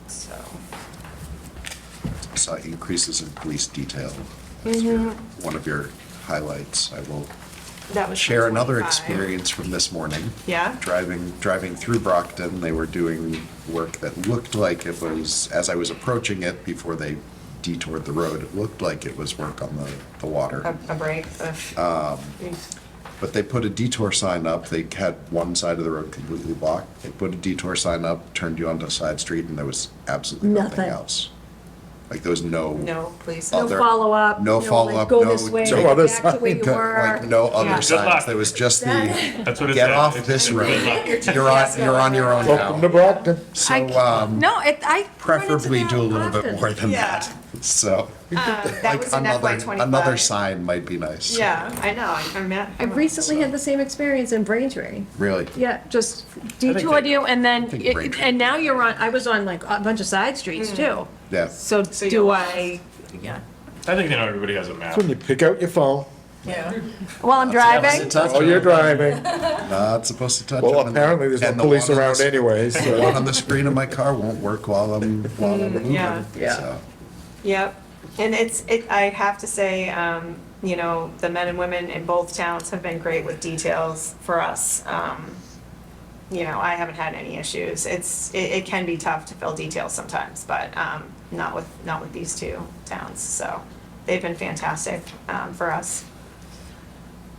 So, Saw increases in police detail. That's one of your highlights. I will that was share another 25. experience from this morning. Yeah? Driving through Brockton, they were doing work that looked like it was, as I was approaching it before they detoured the road, it looked like it was work on the water. A break. But they put a detour sign up. They had one side of the road completely blocked. They put a detour sign up, turned you onto a side street, and there was absolutely nothing Nothing. else. Like there was no. No, please. No other- follow-up. No like, follow-up, Go no. this way, no get other back to where you sign, were. Like no Yeah. other Good signs. luck. There was just the, That's what it get said. off It's- this it's road. good luck. You're on your own Welcome to now. Brockton. So, No, I. preferably run into do a that little bit often. more than Yeah. that. So, That like was in another FY25. sign might be nice. Yeah, I know. I'm at. I recently had the same experience in Braintree. Really. Yeah, just detoured you, and then, think Braintree- and now you're on, I was on like a bunch of side streets too. Yeah. So So do you're- I, yeah, I think everybody has a map. When you pick out your phone, Yeah. while I'm driving? while you're driving, Not supposed to touch well, them. apparently there's no And the police one on around the- anyway, The so. one on the screen of my car won't work while I'm moving. Yeah. So, Yep, and I have to say, the men and women in both towns have been great with details for us. I haven't had any issues. It can be tough to fill details sometimes, but, not with these two towns, so they've been fantastic, for us.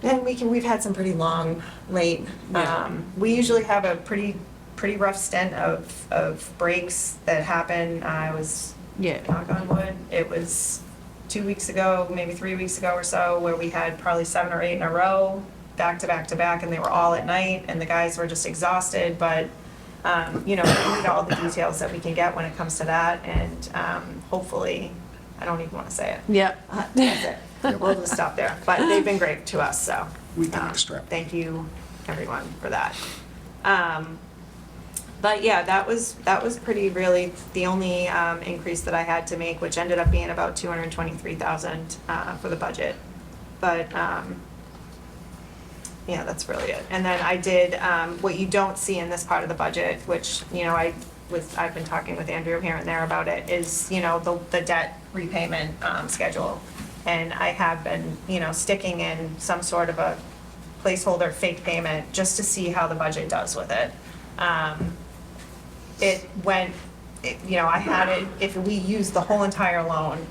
And we've had some pretty long, late, we usually have a pretty rough stint of breaks that happen. Yeah. Knock on wood, it was 2 weeks ago, maybe 3 weeks ago or so, where we had probably 7 or 8 in a row, back to back to back, and they were all at night, and the guys were just exhausted, but, we need all the details that we can get when it comes to that, and hopefully, I don't even want to say it. Yeah. That's it, we'll just stop there, but they've been great to us, so. We can extract. Thank you, everyone, for that. But yeah, that was pretty really the only increase that I had to make, which ended up being about 223,000 for the budget. But yeah, that's really it. And then I did what you don't see in this part of the budget, which I've been talking with Andrew here and there about it, is the debt repayment schedule. And I have been sticking in some sort of a placeholder fake payment just to see how the budget does with it. I had it, if we used the whole entire loan,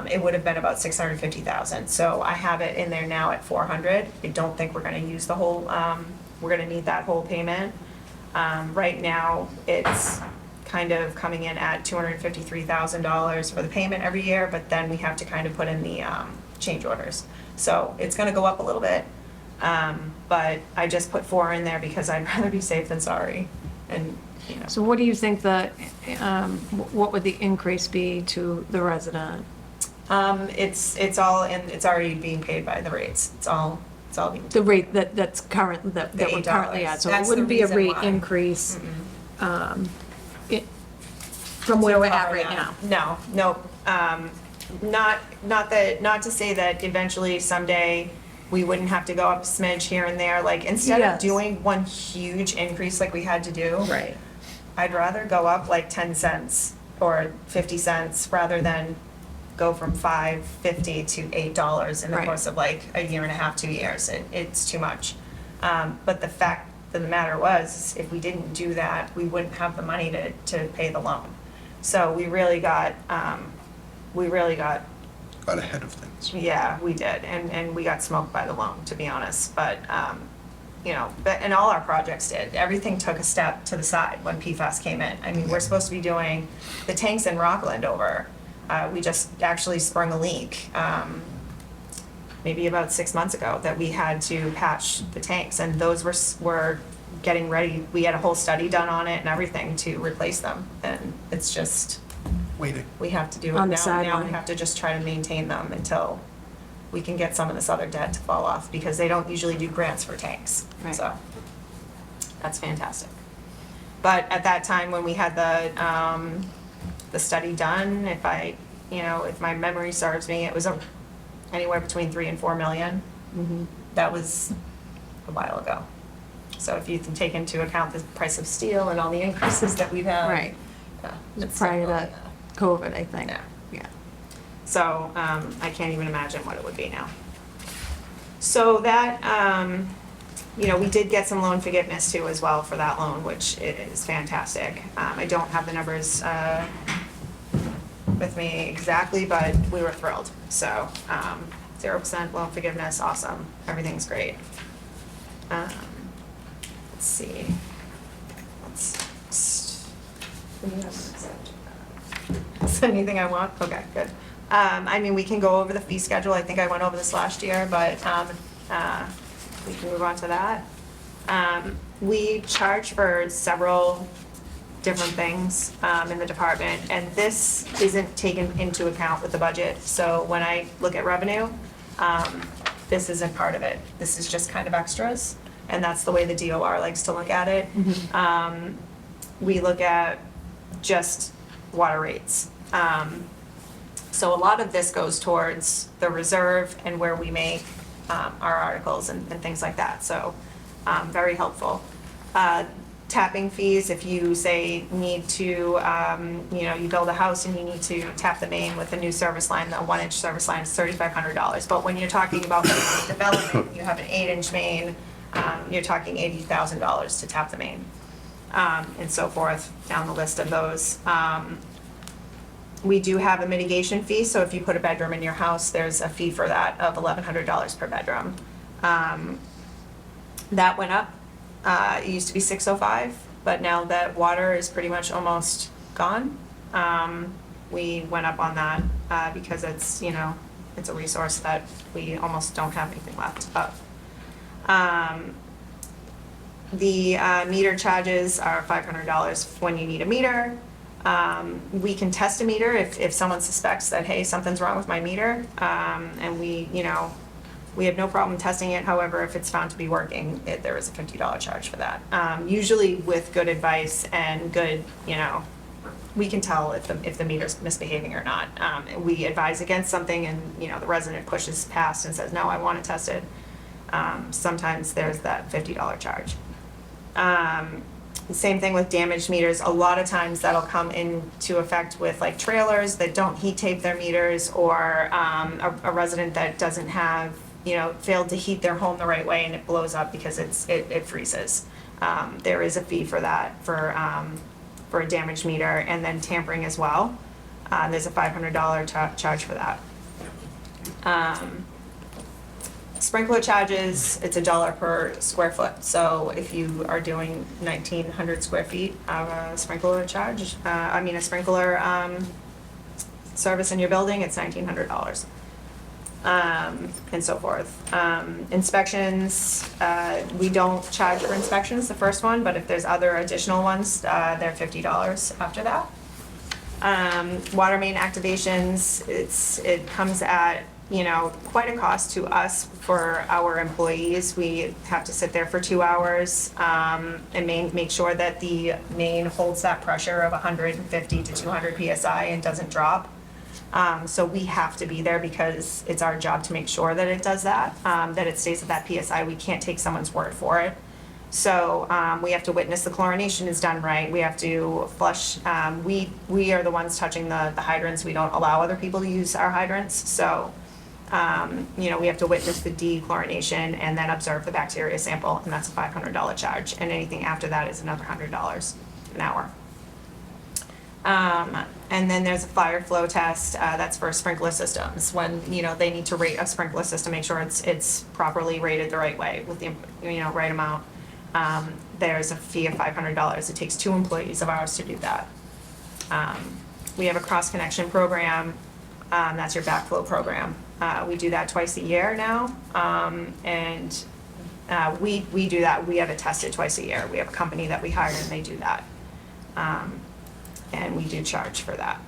it would have been about 650,000. So I have it in there now at 400. I don't think we're gonna use the whole, we're gonna need that whole payment. Right now, it's kind of coming in at $253,000 for the payment every year, but then we have to kind of put in the change orders. So it's gonna go up a little bit, but I just put 4 in there because I'd rather be safe than sorry, and, you know. So what do you think what would the increase be to the resident? It's all in, it's already being paid by the rates, it's all being. The rate that's current, that The we're currently at, so it That's the wouldn't be a reason rate why. increase from where we're at cover right that. now. No, not to say that eventually someday we wouldn't have to go up a smidge here and there, like, instead of Yes. doing one huge increase like we had to do. Right. I'd rather go up like 10 cents or 50 cents rather than go from $5.50 to $8 in the Right. course of like a year and a half, 2 years. It's too much. But the fact of the matter was, if we didn't do that, we wouldn't have the money to pay the loan. So we really got, Got ahead of things. yeah, we did, and we got smoked by the loan, to be honest, but, you know, and all our projects did. Everything took a step to the side when PFAS came in. I mean, we're supposed to be doing the tanks in Rockland over. We just actually sprung a leak, maybe about 6 months ago, that we had to patch the tanks, and those were getting ready. We had a whole study done on it and everything to replace them, and it's just, Waiting. we have to do it now. On the Now sideline. we have to just try to maintain them until we can get some of this other debt to fall off, because they don't usually do grants for tanks. Right. So, that's fantastic. But at that time, when we had the study done, if my memory serves me, it was anywhere between 3 and 4 million. That was a while ago. So if you can take into account the price of steel and all the increases that we've had. Right. Yeah, it's Prior definitely, to COVID, I think. Yeah. Yeah. So, I can't even imagine what it would be now. So that, we did get some loan forgiveness too as well for that loan, which is fantastic. I don't have the numbers, with me exactly, but we were thrilled. So, 0% loan forgiveness, awesome, everything's great. Let's see. Is there anything I want? Okay, good. We can go over the fee schedule. I think I went over this last year, but we can move on to that. We charge for several different things in the department, and this isn't taken into account with the budget. So when I look at revenue, this isn't part of it. This is just kind of extras, and that's the way the DOR likes to look at it. We look at just water rates. So a lot of this goes towards the reserve and where we make our articles and things like that. So very helpful. Tapping fees, if you say need to, you build a house and you need to tap the main with a new service line, the 1-inch service line is $3,500. But when you're talking about development, you have an 8-inch main, you're talking $80,000 to tap the main, and so forth down the list of those. We do have a mitigation fee, so if you put a bedroom in your house, there's a fee for that of $1,100 per bedroom. That went up. It used to be $605, but now that water is pretty much almost gone, we went up on that because it's a resource that we almost don't have anything left of. The meter charges are $500 when you need a meter. We can test a meter if someone suspects that, hey, something's wrong with my meter, and we have no problem testing it. However, if it's found to be working, there is a $50 charge for that. Usually with good advice and good, we can tell if the meter's misbehaving or not. We advise against something and, the resident pushes past and says, no, I want it tested. Sometimes there's that $50 charge. Same thing with damaged meters. A lot of times that'll come into effect with like trailers that don't heat tape their meters, or a resident that doesn't have, failed to heat their home the right way and it blows up because it freezes. There is a fee for that, for a damaged meter, and then tampering as well. There's a $500 charge for that. Sprinkler charges, it's $1 per square foot. So if you are doing 1,900 square feet of a sprinkler charge, a sprinkler service in your building, it's $1,900. And so forth. Inspections, we don't charge for inspections, the first one, but if there's other additional ones, they're $50 after that. Water main activations, it comes at, quite a cost to us for our employees. We have to sit there for 2 hours, and make sure that the main holds that pressure of 150 to 200 PSI and doesn't drop. So we have to be there because it's our job to make sure that it does that, that it stays at that PSI. We can't take someone's word for it. So we have to witness the chlorination is done right. We have to flush. We are the ones touching the hydrants. We don't allow other people to use our hydrants. So, we have to witness the dechlorination and then observe the bacteria sample, and that's a $500 charge. And anything after that is another $100 an hour. And then there's a fire flow test, that's for sprinkler systems. When, they need to rate a sprinkler system, make sure it's properly rated the right way with the, right amount. There's a fee of $500. It takes 2 employees of ours to do that. We have a cross-connection program, that's your backflow program. We do that twice a year now, and we do that. We have it tested twice a year. We have a company that we hire and they do that. And we do charge for that.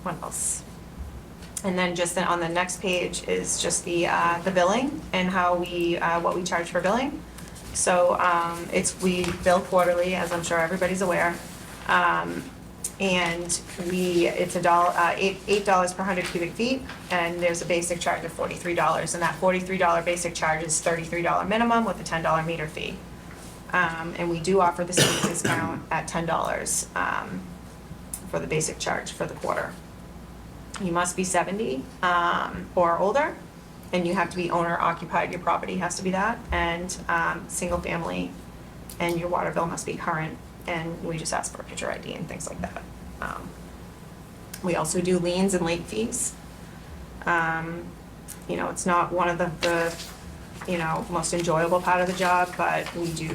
What else? And then just on the next page is just the billing and how what we charge for billing. So we bill quarterly, as I'm sure everybody's aware. And it's $8 per 100 cubic feet, and there's a basic charge of $43. And that $43 basic charge is $33 minimum with a $10 meter fee. And we do offer the state discount at $10 for the basic charge for the quarter. You must be 70 or older, and you have to be owner occupied. Your property has to be that, and single family, and your water bill must be current. And we just ask for a picture ID and things like that. We also do liens and late fees. It's not one of the most enjoyable part of the job, but we do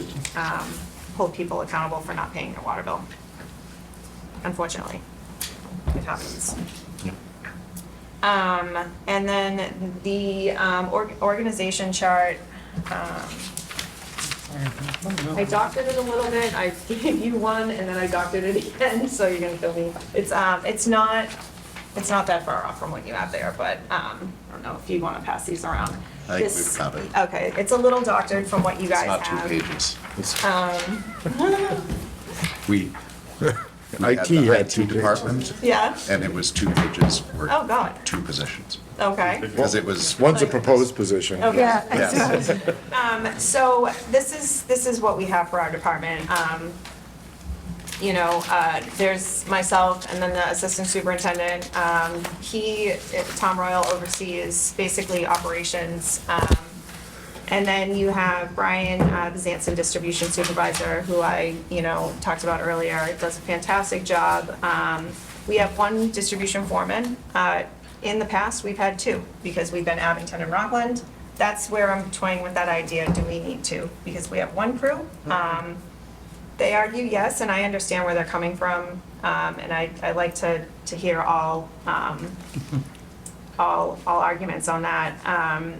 hold people accountable for not paying their water bill. Unfortunately, it happens. And then the organization chart, I doctored it a little bit. I gave you one, and then I doctored it again, so you're gonna feel me. It's not that far off from what you have there, but I don't know if you want to pass these around. I think we've got it. Okay, it's a little doctored from what you guys It's not 2 have. pages. We IT had the had IT 2 pages. department, Yeah, and it was 2 pages for oh, God, 2 positions. okay. Because it was, One's a proposed position. Okay. yes, So this is what we have for our department. There's myself and then the assistant superintendent. Tom Royal oversees basically operations. And then you have Brian, the Zanson distribution supervisor, who I, talked about earlier, does a fantastic job. We have 1 distribution foreman. In the past, we've had 2 because we've been Abington and Rockland. That's where I'm toying with that idea. Do we need 2? Because we have 1 crew. They argue yes, and I understand where they're coming from. And I like to hear all arguments on that.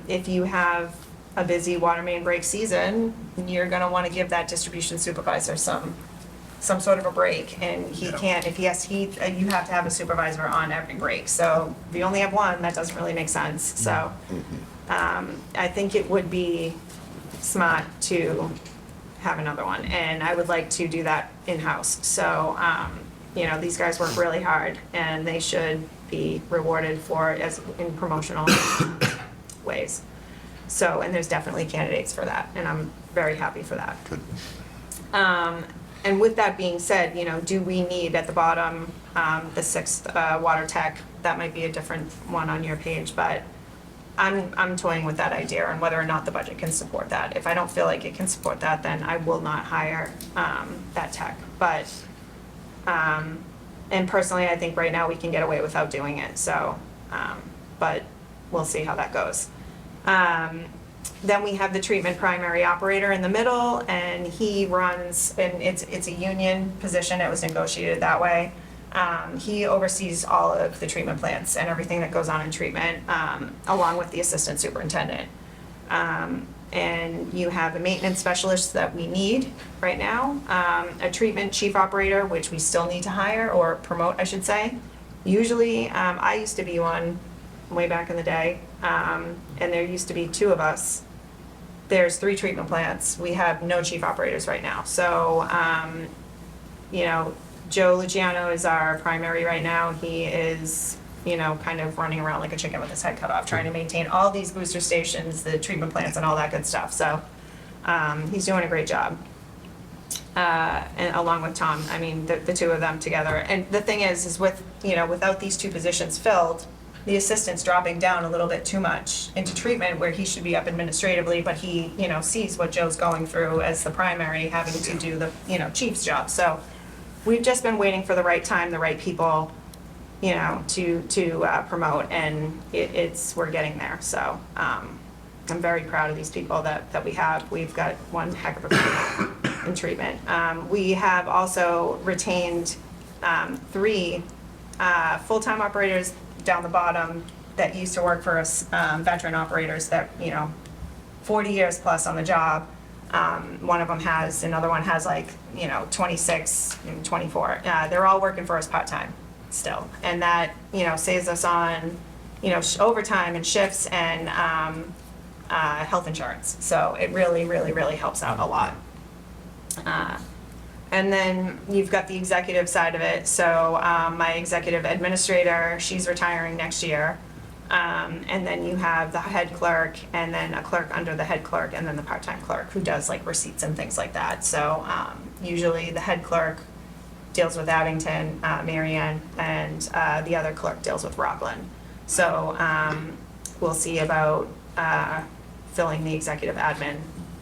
If you have a busy water main break season, you're gonna wanna give that distribution supervisor some sort of a break, and he can't, if you have to have a supervisor on every break. So if you only have 1, that doesn't really make sense. So I think it would be smart to have another one, and I would like to do that in-house. So, these guys work really hard, and they should be rewarded for in promotional ways. So, and there's definitely candidates for that, and I'm very happy for that. good. And with that being said, do we need at the bottom, the 6th water tech? That might be a different one on your page, but I'm toying with that idea and whether or not the budget can support that. If I don't feel like it can support that, then I will not hire that tech. But, and personally, I think right now we can get away without doing it. So, but we'll see how that goes. Then we have the treatment primary operator in the middle, and he runs, and it's a union position, it was negotiated that way. He oversees all of the treatment plants and everything that goes on in treatment, along with the assistant superintendent. And you have a maintenance specialist that we need right now, a treatment chief operator, which we still need to hire or promote, I should say. Usually, I used to be one way back in the day, and there used to be 2 of us. There's 3 treatment plants. We have no chief operators right now. So, you know, Joe Luciano is our primary right now. He is, you know, kind of running around like a chicken with his head cut off, trying to maintain all these booster stations, the treatment plants and all that good stuff. So, he's doing a great job. And along with Tom, I mean, the 2 of them together. And the thing is with, you know, without these 2 positions filled, the assistant's dropping down a little bit too much into treatment where he should be up administratively, but he, you know, sees what Joe's going through as the primary, having to do the, you know, chief's job. So we've just been waiting for the right time, the right people, you know, to promote, and we're getting there. So I'm very proud of these people that we have. We've got one heck of a group in treatment. We have also retained 3 full-time operators down the bottom that used to work for us, veteran operators that, you know, 40 years plus on the job. One of them has, another one has like, you know, 26 and 24. They're all working for us part-time still. And that, you know, saves us on, you know, overtime and shifts and health insurance. So it really, really, really helps out a lot. And then you've got the executive side of it. So my executive administrator, she's retiring next year. And then you have the head clerk, and then a clerk under the head clerk, and then the part-time clerk who does like receipts and things like that. So usually the head clerk deals with Abington, Marianne, and the other clerk deals with Rockland. So we'll see about filling the executive admin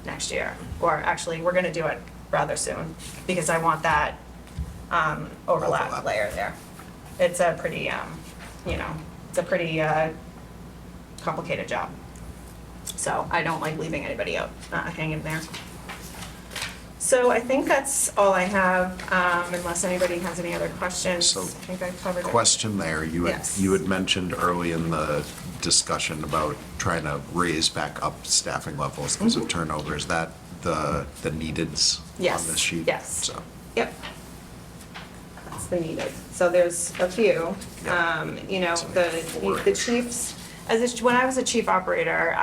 next year. Or actually, we're gonna do it rather soon, because I want that overlap layer there. It's a pretty, you know, it's a pretty complicated job. So I don't like leaving anybody out hanging there. So I think that's all I have, unless anybody has any other questions. So, I think I covered it. Question there, Yes. you had mentioned early in the discussion about trying to raise back up staffing levels because of turnover. Is that the neededs Yes, on this sheet? yes. So, Yep. That's the needed. So there's a few, you know, the chiefs, when I was a chief operator,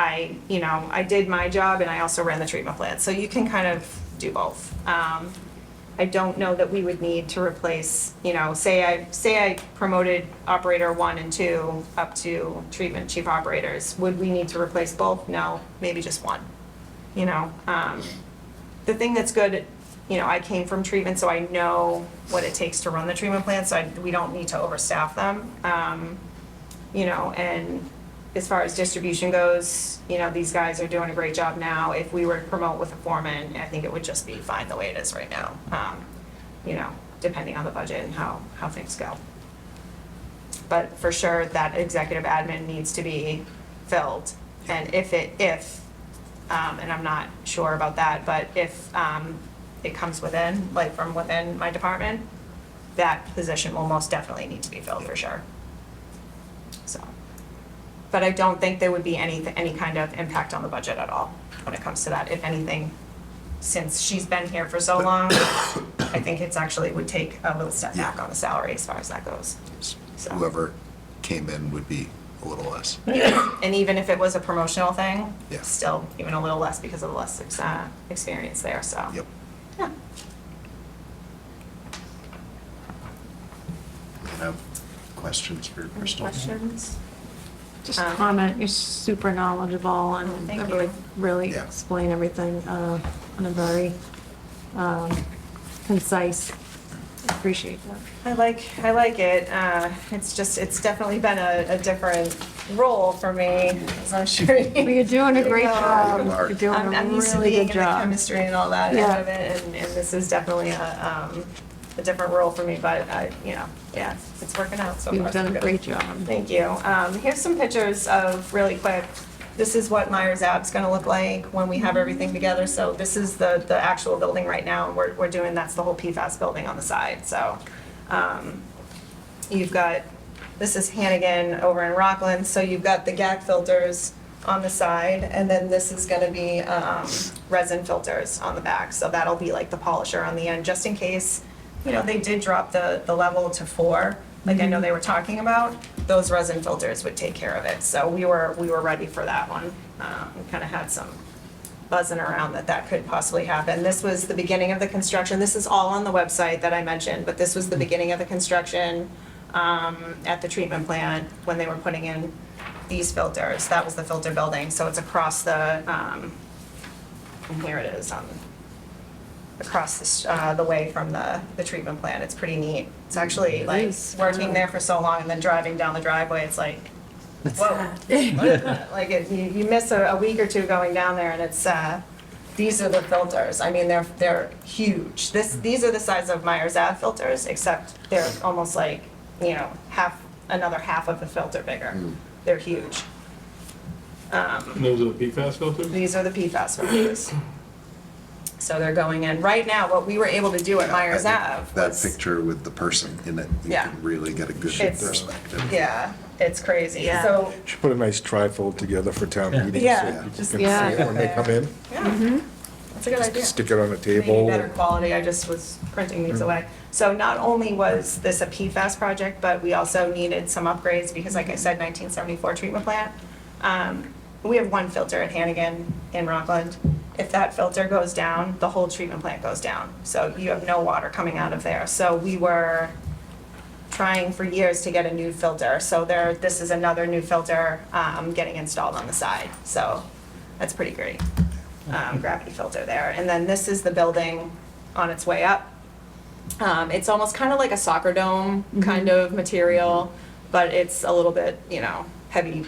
you know, I did my job and I also ran the treatment plant. So you can kind of do both. I don't know that we would need to replace, you know, say I promoted operator 1 and 2 up to treatment chief operators. Would we need to replace both? No, maybe just one. You know, the thing that's good, you know, I came from treatment, so I know what it takes to run the treatment plant, so we don't need to overstaff them. You know, and as far as distribution goes, you know, these guys are doing a great job now. If we were to promote with a foreman, I think it would just be fine the way it is right now. You know, depending on the budget and how things go. But for sure, that executive admin needs to be filled. And and I'm not sure about that, but if it comes within, like from within my department, that position will most definitely need to be filled for sure. So, but I don't think there would be any kind of impact on the budget at all when it comes to that. If anything, since she's been here for so long, I think it's actually would take a little step back on the salary as far as that goes. So. whoever came in would be a little less. And even if it was a promotional thing, Yeah. still even a little less because of the less experience there, so. Yep. Yeah. I have questions for Crystal. Questions? Just comment, you're super knowledgeable and Thank really, you. really Yeah. explain everything in a very concise. Appreciate that. I like it. It's definitely been a different role for me, as I'm sure you. Well, you're doing a great know. job. You're You're doing I'm a used to really being good in the job. chemistry and all that Yeah. end of it, and this is definitely a different role for me, but I, yeah, it's working out so far. You've so done a good. great job. Thank you. Here's some pictures of, really quick, this is what Myers Aven's gonna look like when we have everything together. So this is the actual building right now, and we're doing, that's the whole PFAS building on the side. So, you've got, this is Hannigan over in Rockland, so you've got the GAC filters on the side, and then this is gonna be resin filters on the back. So that'll be like the polisher on the end, just in case, they did drop the level to 4, like I know they were talking about, those resin filters would take care of it. So we were ready for that one. We kind of had some buzzing around that could possibly happen. This was the beginning of the construction. This is all on the website that I mentioned, but this was the beginning of the construction at the treatment plant when they were putting in these filters. That was the filter building. So it's across the, and here it is, across the way from the treatment plant. It's pretty neat. It's actually like working there for so long and then driving down the driveway, it's like, whoa. Like you miss a week or two going down there, and it's, these are the filters. I mean, they're huge. These are the size of Myers Ave filters, except they're almost like, another half of a filter bigger. They're huge. And those are the PFAS filters? These are the PFAS filters. So they're going in. Right now, what we were able to do at Myers I Ave think that was, picture with the person in it, you Yeah. can really get a good It's- perspective. yeah, it's crazy. Yeah. So, Should put a nice trifold together for town meetings. Yeah. So people Just can yeah. see it when they come in. yeah, that's a good idea. Stick it on a Maybe table. better quality, I just was printing these away. So not only was this a PFAS project, but we also needed some upgrades because, like I said, 1974 treatment plant. We have one filter at Hannigan in Rockland. If that filter goes down, the whole treatment plant goes down. So you have no water coming out of there. So we were trying for years to get a new filter. So this is another new filter getting installed on the side. So that's pretty great. Gravity filter there. And then this is the building on its way up. It's almost kind of like a soccer dome kind of material, but it's a little bit,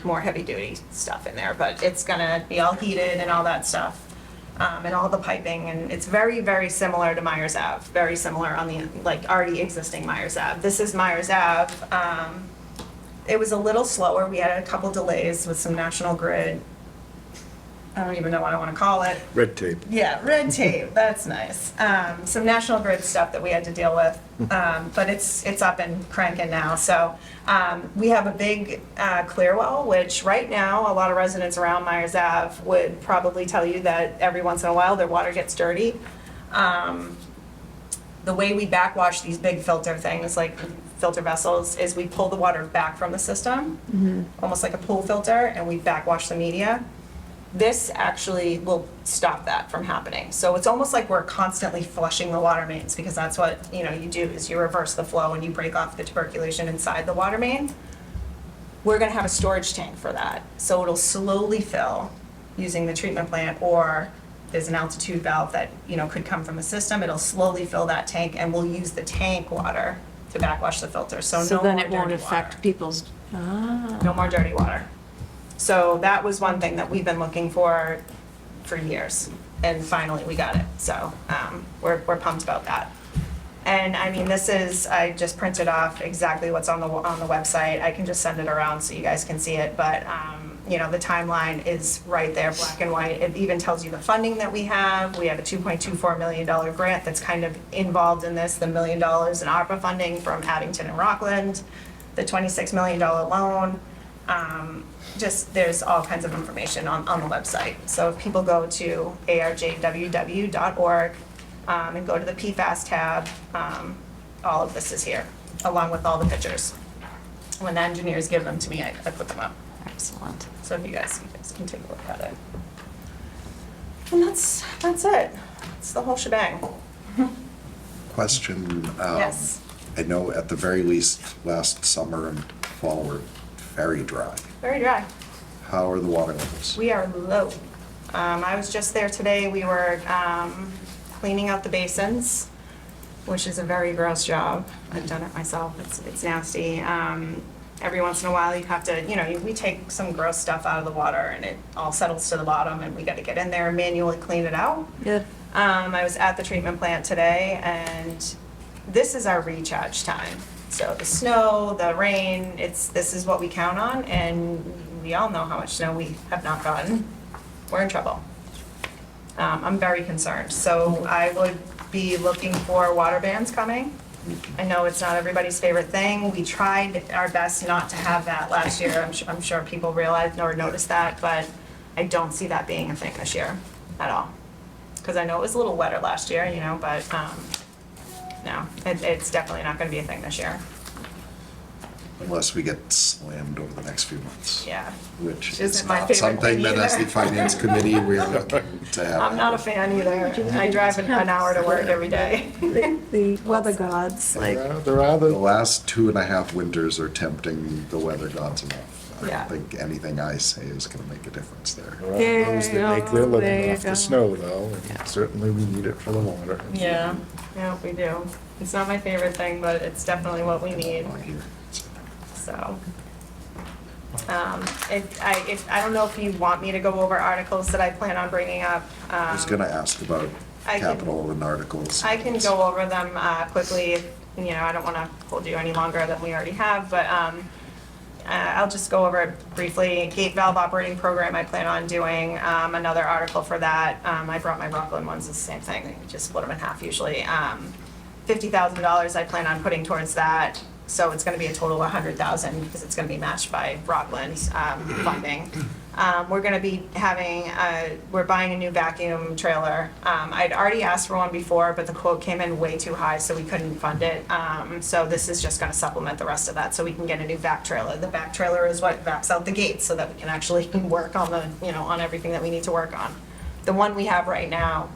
more heavy duty stuff in there. But it's gonna be all heated and all that stuff. And all the piping, and it's very, very similar to Myers Ave, very similar on the, already existing Myers Ave. This is Myers Ave. It was a little slower. We had a couple delays with some National Grid. I don't even know what I want to call it. Red tape. Yeah, red tape, that's nice. Some National Grid stuff that we had to deal with, but it's up and cranking now. So we have a big clear well, which right now, a lot of residents around Myers Ave would probably tell you that every once in a while, their water gets dirty. The way we backwash these big filter things, like filter vessels, is we pull the water back from the system, almost like a pool filter, and we backwash the media. This actually will stop that from happening. So it's almost like we're constantly flushing the water mains, because that's what, you do, is you reverse the flow and you break off the tuberculation inside the water main. We're gonna have a storage tank for that. So it'll slowly fill using the treatment plant, or there's an altitude valve that, could come from the system. It'll slowly fill that tank, and we'll use the tank water to backwash the filter. So no then more it won't dirty affect water. people's, No more dirty water. So that was one thing that we've been looking for years, and finally we got it. So we're pumped about that. And I mean, I just printed off exactly what's on the website. I can just send it around so you guys can see it. But the timeline is right there, black and white. It even tells you the funding that we have. We have a $2.24 million grant that's kind of involved in this. The $1 million in ARPA funding from Abington and Rockland, the $26 million loan. There's all kinds of information on the website. So if people go to arjww.org and go to the PFAS tab, all of this is here, along with all the pictures. When the engineers give them to me, I put them up. excellent. So if you guys can take a look at it. And that's it. It's the whole shebang. Question. Yes. I know at the very least, last summer and fall were very dry. Very dry. How are the water levels? We are low. I was just there today. We were cleaning out the basins, which is a very gross job. I've done it myself. It's nasty. Every once in a while, you have to, we take some gross stuff out of the water, and it all settles to the bottom, and we got to get in there and manually clean it out. Good. I was at the treatment plant today, and this is our recharge time. So the snow, the rain, this is what we count on, and we all know how much snow we have not gotten. We're in trouble. I'm very concerned. So I would be looking for water bans coming. I know it's not everybody's favorite thing. We tried our best not to have that last year. I'm sure people realized or noticed that, but I don't see that being a thing this year at all. Because I know it was a little wetter last year, you know, but no, it's definitely not going to be a thing this year. Unless we get slammed over the next few months. Yeah. Which Isn't is my not favorite something thing that as the either. finance committee, we're looking to have. I'm not a fan either. I drive an hour to work every day. The weather gods, like, There are The the, last 2.5 winters are tempting the weather gods enough. I Yeah. don't think anything I say is gonna make a difference there. there are those that make their There living you off go. the snow, though. Yeah. And certainly we need it for the water. Yeah, we do. It's not my favorite thing, but it's definitely what we need, Not here. so. I don't know if you want me to go over articles that I plan on bringing up. I was gonna ask about I can- capital and articles. I can go over them quickly, if, you know, I don't want to hold you any longer than we already have, but I'll just go over it briefly. Gate valve operating program, I plan on doing another article for that. I brought my Rockland ones, it's the same thing, we just split them in half usually. $50,000 I plan on putting towards that, so it's gonna be a total of $100,000 because it's gonna be matched by Rockland's funding. We're gonna be having, we're buying a new vacuum trailer. I'd already asked for one before, but the quote came in way too high, so we couldn't fund it. So this is just gonna supplement the rest of that, so we can get a new vac trailer. The vac trailer is what vacs out the gates, so that we can actually work on the, you know, on everything that we need to work on. The one we have right now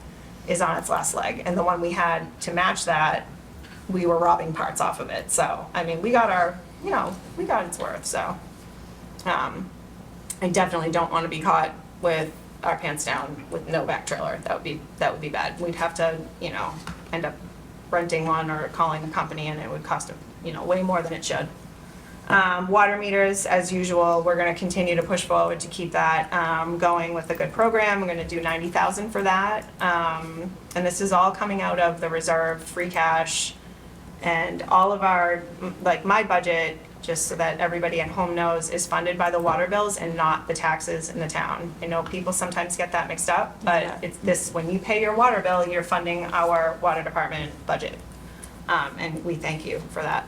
is on its last leg, and the one we had to match that, we were robbing parts off of it. So, I mean, we got our, you know, we got its worth, so. I definitely don't want to be caught with our pants down with no back trailer. That would be bad. We'd have to, you know, end up renting one or calling the company, and it would cost, you know, way more than it should. Water meters, as usual, we're going to continue to push forward to keep that going with a good program. We're going to do 90,000 for that. And this is all coming out of the reserve, free cash, and all of our, like my budget, just so that everybody at home knows, is funded by the water bills and not the taxes in the town. I know people sometimes get that mixed up, Yeah. but it's this, when you pay your water bill, you're funding our water department budget. And we thank you for that.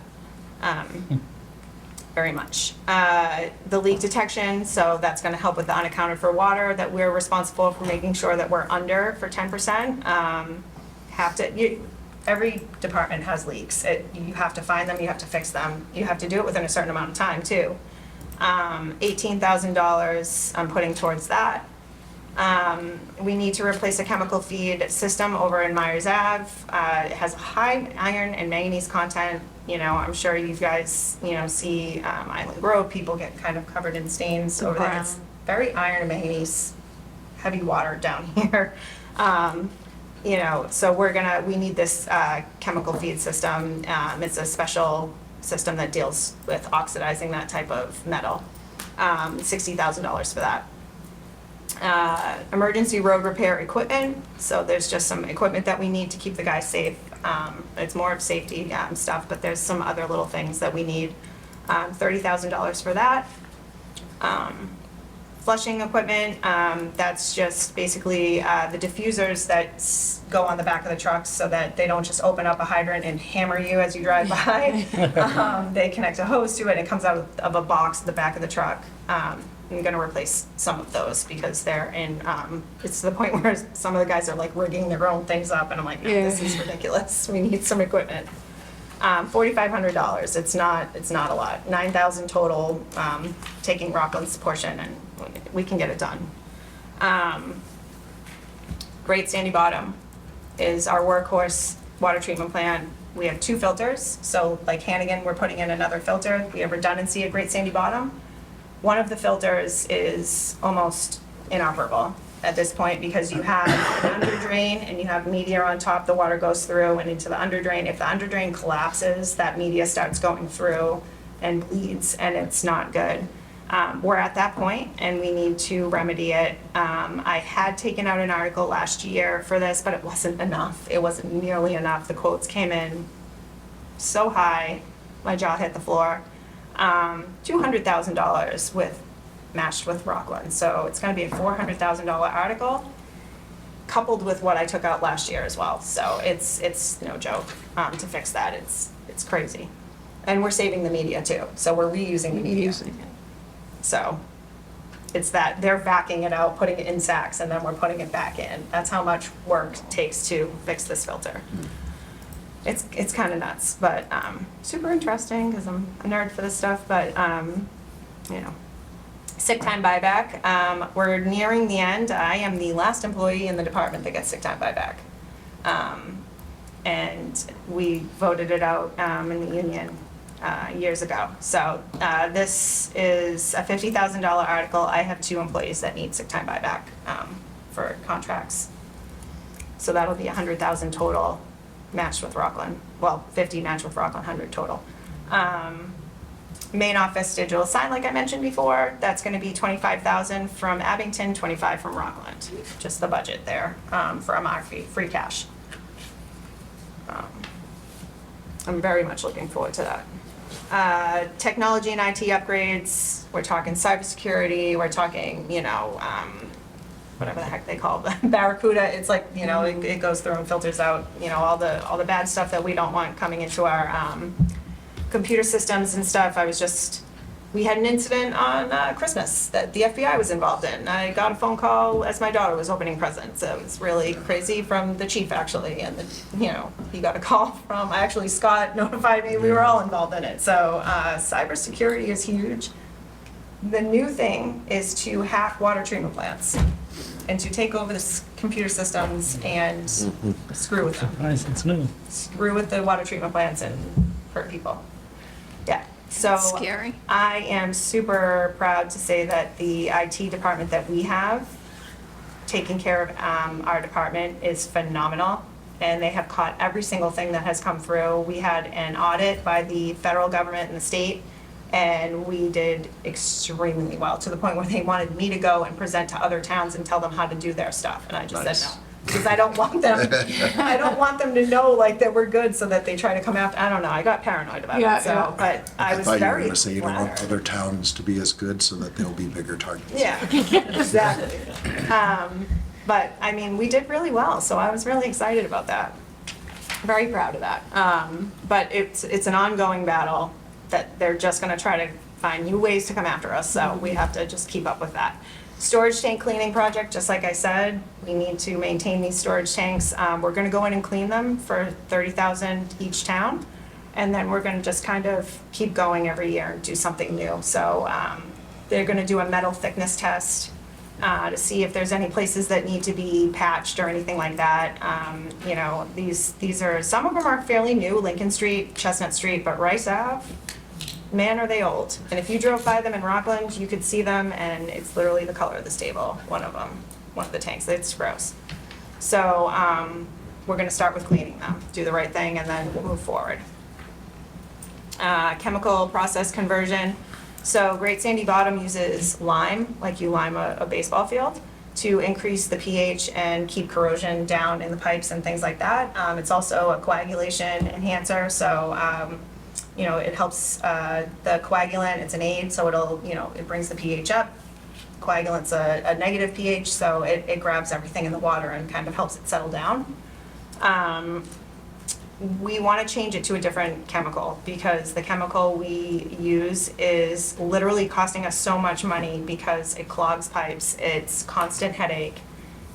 Very much. The leak detection, so that's gonna help with the unaccounted for water, that we're responsible for making sure that we're under for 10%. Every department has leaks. You have to find them, you have to fix them. You have to do it within a certain amount of time too. $18,000 I'm putting towards that. We need to replace a chemical feed system over in Myers Ave. It has high iron and manganese content. You know, I'm sure you guys, you know, see Island Grove, people get kind of covered in stains over there. It's very iron and manganese, heavy water down here. You know, so we need this chemical feed system. It's a special system that deals with oxidizing that type of metal. $60,000 for that. Emergency road repair equipment. So there's just some equipment that we need to keep the guys safe. It's more of safety stuff, but there's some other little things that we need. $30,000 for that. Flushing equipment, that's just basically the diffusers that go on the back of the trucks so that they don't just open up a hydrant and hammer you as you drive by. They connect a hose to it, and it comes out of a box at the back of the truck. I'm gonna replace some of those because they're in, it's to the point where some of the guys are like rigging their own things up, and I'm like, no, this is ridiculous, we need some equipment. $4,500, it's not a lot. 9,000 total, taking Rockland's portion, and we can get it done. Great Sandy Bottom is our workhorse water treatment plant. We have 2 filters, so like Hannigan, we're putting in another filter. We have redundancy at Great Sandy Bottom. One of the filters is almost inoperable at this point because you have an under drain and you have media on top. The water goes through and into the under drain. If the under drain collapses, that media starts going through and bleeds, and it's not good. We're at that point and we need to remedy it. I had taken out an article last year for this, but it wasn't enough. It wasn't nearly enough. The quotes came in so high, my jaw hit the floor. $200,000 matched with Rockland. So it's gonna be a $400,000 article, coupled with what I took out last year as well. So it's no joke, to fix that. It's crazy. And we're saving the media too, so we're reusing the media. So it's that, they're backing it out, putting it in sacks, and then we're putting it back in. That's how much work it takes to fix this filter. It's kind of nuts, but super interesting, because I'm a nerd for this stuff, but, you know. Sick time buyback, we're nearing the end. I am the last employee in the department that gets sick time buyback. And we voted it out in the union years ago. So this is a $50,000 article. I have 2 employees that need sick time buyback for contracts. So that'll be $100,000 total matched with Rockland. Well, 50 matched with Rockland, 100 total. Main office digital sign, like I mentioned before, that's gonna be $25,000 from Abington, 25 from Rockland. Just the budget there for a free cash. I'm very much looking forward to that. Technology and IT upgrades, we're talking cybersecurity, we're talking, you know, whatever the heck they call it, Barracuda. It's like, you know, it goes through and filters out, you know, all the bad stuff that we don't want coming into our computer systems and stuff. We had an incident on Christmas that the FBI was involved in. I got a phone call as my daughter was opening presents. It was really crazy from the chief, actually, and you know, he got a call from, actually Scott notified me, we were all involved in it. So cybersecurity is huge. The new thing is to hack water treatment plants and to take over the computer systems and screw with them. Nice, it's new. Screw with the water treatment plants and hurt people. Yeah, so. Scary. I am super proud to say that the IT department that we have taking care of our department is phenomenal. And they have caught every single thing that has come through. We had an audit by the federal government and the state, and we did extremely well, to the point where they wanted me to go and present to other towns and tell them how to do their stuff. And I just said no. Because I don't want them to know like that we're good, so that they try to come after. I don't know. I got paranoid about Yeah, it. So, yeah. but I was thought you were very going to say you don't want flattered. other towns to be as good so that they'll be bigger targets. Yeah, exactly. But I mean, we did really well, so I was really excited about that. Very proud of that. But it's an ongoing battle that they're just going to try to find new ways to come after us. So we have to just keep up with that. Storage tank cleaning project, just like I said, we need to maintain these storage tanks. We're gonna go in and clean them for $30,000 each town. And then we're gonna just kind of keep going every year and do something new. So they're gonna do a metal thickness test to see if there's any places that need to be patched or anything like that. You know, these are, some of them are fairly new, Lincoln Street, Chestnut Street, but Rice Ave, man, are they old. And if you drove by them in Rockland, you could see them, and it's literally the color of the stable, one of the tanks. It's gross. So we're going to start with cleaning them, do the right thing, and then move forward. Chemical process conversion. So Great Sandy Bottom uses lime, like you lime a baseball field, to increase the pH and keep corrosion down in the pipes and things like that. It's also a coagulation enhancer, so you know, it helps the coagulant. It's an aid, so it'll, you know, it brings the pH up. Coagulant's a negative pH, so it grabs everything in the water and kind of helps it settle down. We want to change it to a different chemical, because the chemical we use is literally costing us so much money because it clogs pipes. It's constant headache.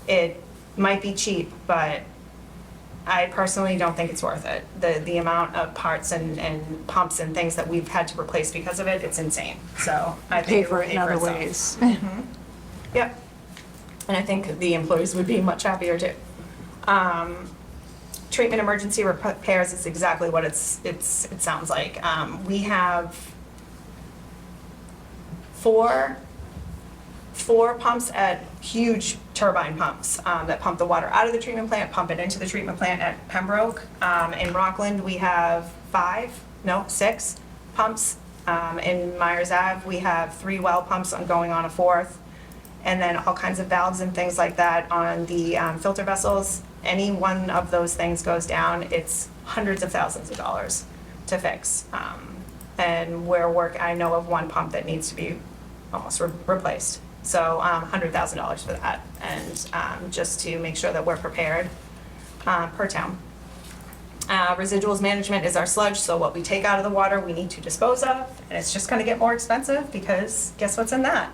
It might be cheap, but I personally don't think it's worth it. The amount of parts and pumps and things that we've had to replace because of it, it's insane. So I think Pay for it in other ways. Yep. And I think the employees would be much happier too. Treatment emergency repairs is exactly what it sounds like. We have four pumps at huge turbine pumps that pump the water out of the treatment plant, pump it into the treatment plant at Pembroke. In Rockland, we have 6 pumps. In Myers Ave, we have 3 well pumps going on a 4th. And then all kinds of valves and things like that on the filter vessels. Any one of those things goes down, it's hundreds of thousands of dollars. to fix. And I know of one pump that needs to be almost replaced. So $100,000 for that, and just to make sure that we're prepared per town. Residuals management is our sludge, so what we take out of the water, we need to dispose of, and it's just gonna get more expensive because guess what's in that?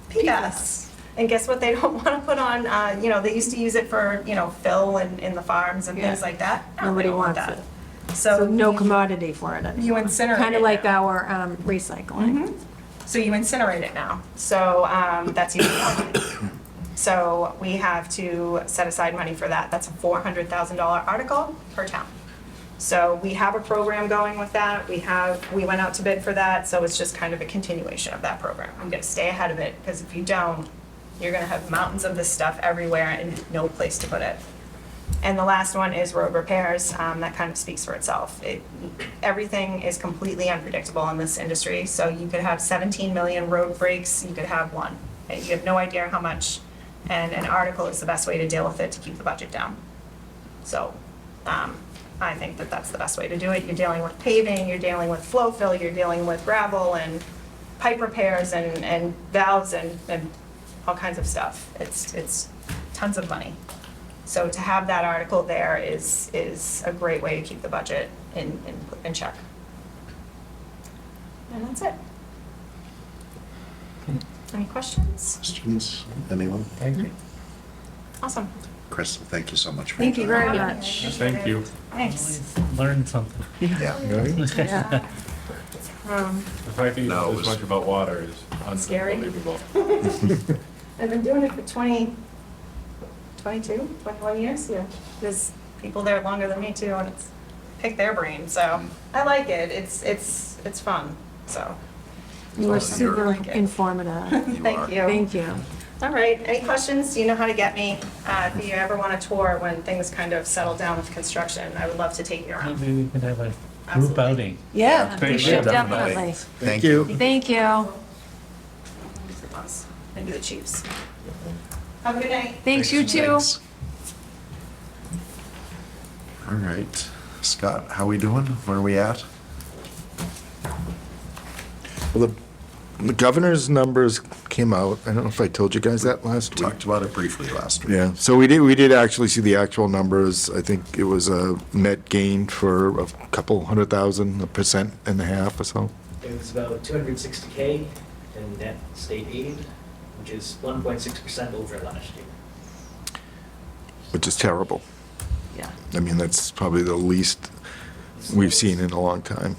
PFAS. And guess what they don't wanna put on, they used to use it for, fill in the farms and things Yeah. like that. No, Nobody they don't want wants that. it. So So no you- commodity for it anymore. You incinerate Kind of it like now. our recycling. So you incinerate it now. So that's even more. So we have to set aside money for that. That's a $400,000 article per town. So we have a program going with that. We went out to bid for that, so it's just kind of a continuation of that program. I'm gonna stay ahead of it, because if you don't, you're gonna have mountains of this stuff everywhere and no place to put it. And the last one is road repairs. That kind of speaks for itself. Everything is completely unpredictable in this industry. So you could have 17 million road breaks, you could have one. And you have no idea how much. And an article is the best way to deal with it to keep the budget down. So I think that that's the best way to do it. You're dealing with paving, you're dealing with flow fill, you're dealing with gravel and pipe repairs and valves and all kinds of stuff. It's tons of money. So to have that article there is a great way to keep the budget in check. And that's it. Any questions? Questions? Anyone? Thank you. Awesome. Chris, thank you so much for Thank you your time. very much. Thank you. Thanks. Learn something. Yeah. Yeah. The fact that you No, know it this was- much about water is Scary. unbelievable. I've been doing it for 22, 21 years. Yeah. There's people there longer than me too, and it's pick their brain. So I like it. It's fun. So You were Well, super you're- informative. thank are. you. Thank you. All right. Any questions? You know how to get me. If you ever want a tour when things kind of settle down with construction, I would love to take you around. Maybe we could have a group Absolutely. outing. Yeah, we Thank should you. definitely. Thank you. Thank you. Maybe the Chiefs. Have a good night. Thanks, you too. Thanks. All right. Scott, how we doing? Where are we at? Well, the governor's numbers came out. I don't know if I told you guys that last week. Talked about it briefly last week. Yeah, so we did actually see the actual numbers. I think it was a net gain for a couple 100,000, 1.5% or so. It was about 260K in net state aid, which is 1.6% over last year. Which is terrible. Yeah. I mean, that's probably the least we've seen in a long time.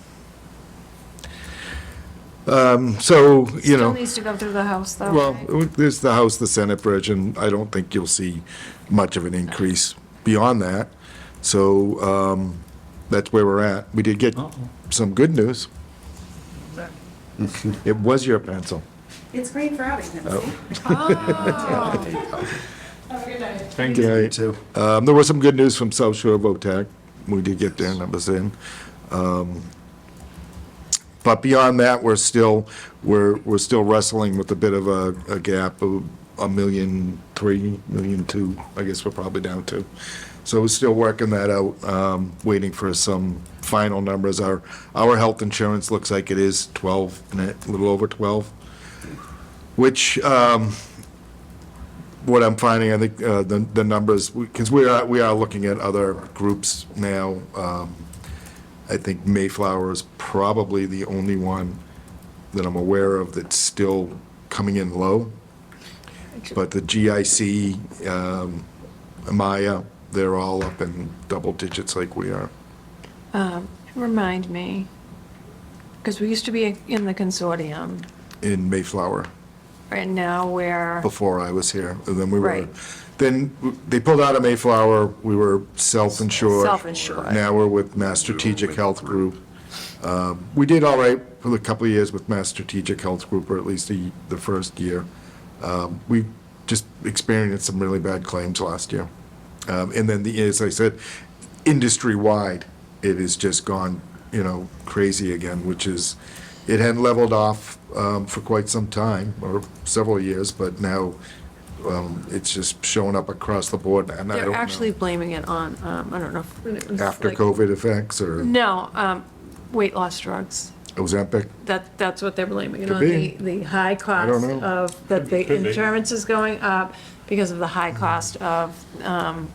So, you Still know, needs to go through the house, though. well, right? there's the House, the Senate bridge, and I don't think you'll see much of an increase beyond that. So that's where we're at. We did get Uh-oh. some good news. It was your pencil. It's great for Abington. Oh. Oh, Have a good night. Thank you. Okay. too. There was some good news from South Shore VOTAC. We did get their numbers in. But beyond that, we're still wrestling with a bit of a gap of $1.3 million, $1.2 million, I guess we're probably down to. So we're still working that out, waiting for some final numbers. Our health insurance looks like it is 12, a little over 12, which, what I'm finding, I think, the numbers, because we are looking at other groups now. I think Mayflower is probably the only one that I'm aware of that's still coming in low. But the GIC, Maya, they're all up in double digits like we are. remind me, because we used to be in the consortium, In Mayflower, right now we're, before I was here. And then we were, Right. then they pulled out of Mayflower, we were self-insured. Self-insured. Now we're with Mass Strategic Health Group. We did all right for a couple of years with Mass Strategic Health Group, or at least the first year. We just experienced some really bad claims last year. And then, as I said, industry-wide, it has just gone, crazy again, which is, it had leveled off for quite some time, or several years, but now it's just showing up across the board, and I they're don't actually know. blaming it on, I don't know. if it was After like- COVID effects, or? No, weight loss drugs. Ozempic? That's what they're blaming it Could on, be. the high cost don't know. of, that the Could be. insurance is going up because of the high cost of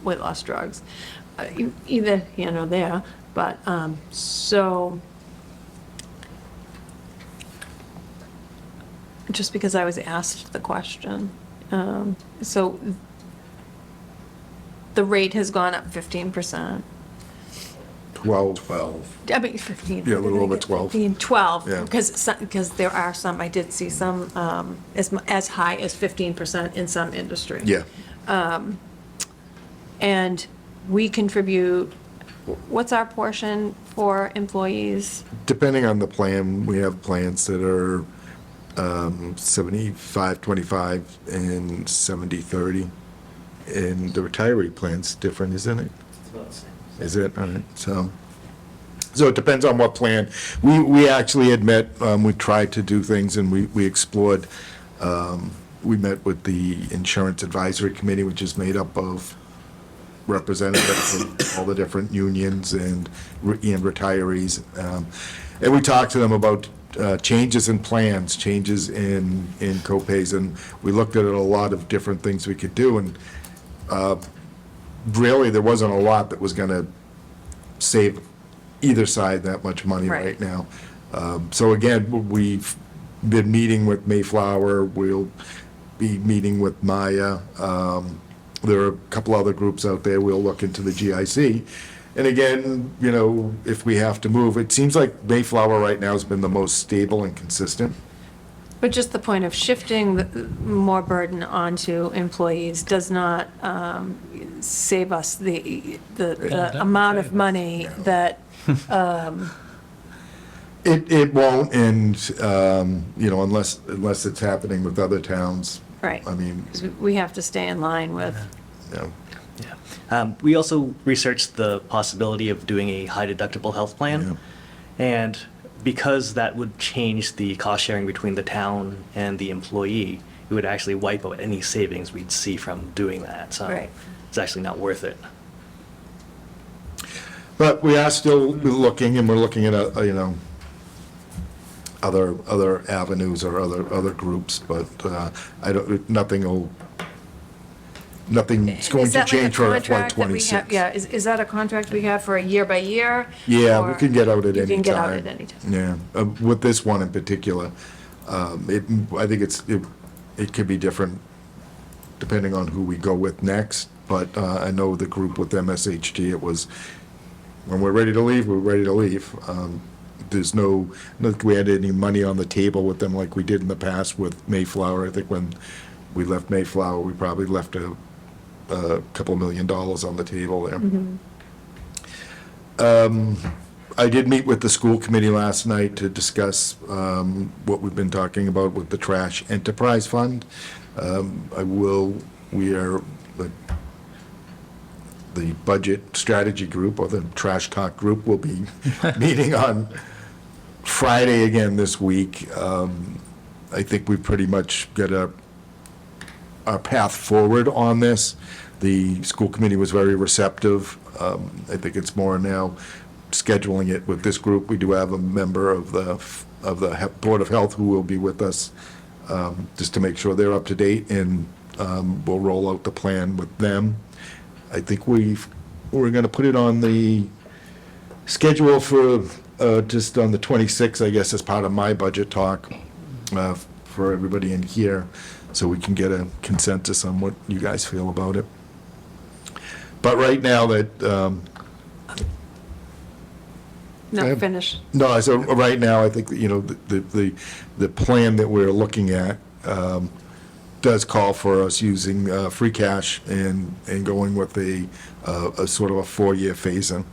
weight loss drugs. Either, there, but, so, just because I was asked the question. So the rate has gone up 15%. 12. I mean, 15. Yeah, a little over 12. 15, 12, Yeah. because there are some, I did see some as high as 15% in some industry. Yeah. And we contribute, what's our portion for employees? Depending on the plan, we have plans that are 75-25 and 70-30. And the retiree plan's different, isn't it? It's about the same. Is it? All right, so it depends on what plan. We actually admit, we tried to do things and we explored, we met with the Insurance Advisory Committee, which is made up of representatives from all the different unions and retirees. And we talked to them about changes in plans, changes in co-pays, and we looked at a lot of different things we could do, and really, there wasn't a lot that was gonna save either side that much money Right. right now. So again, we've been meeting with Mayflower, we'll be meeting with Maya. There are a couple other groups out there, we'll look into the GIC. And again, if we have to move, it seems like Mayflower right now has been the most stable and consistent. But just the point of shifting more burden onto employees does not save us the amount of money that, It won't, and, unless it's happening with other towns. right, I mean, we have to stay in line with. We also researched the possibility of doing a high deductible health plan. And because that would change the cost sharing between the town and the employee, it would actually wipe out any savings we'd see from doing that. So Right. it's actually not worth it. But we are still looking, and we're looking at, other avenues or other groups, but nothing's going Is to that like a change for FY contract that we have? '26. Yeah, is that a contract we have for a year by year? Yeah, we Or can get out at any time. You can get out at any time. Yeah, with this one in particular, I think it could be different depending on who we go with next, but I know the group with MSHG, it was, when we're ready to leave, we're ready to leave. There's no, we had any money on the table with them like we did in the past with Mayflower. I think when we left Mayflower, we probably left a couple $1 million on the table there. I did meet with the school committee last night to discuss what we've been talking about with the trash enterprise fund. We are, the budget strategy group, or the trash talk group, will be meeting on Friday again this week. I think we've pretty much got our path forward on this. The school committee was very receptive. I think it's more now scheduling it with this group. We do have a member of the Board of Health who will be with us, just to make sure they're up to date, and we'll roll out the plan with them. I think we're going to put it on the schedule for just on the 26th, I guess, as part of my budget talk for everybody in here, so we can get a consensus on what you guys feel about it. But right now that, No, finish. no, so right now, I think, the plan that we're looking at does call for us using free cash and going with a sort of a 4-year phase-in.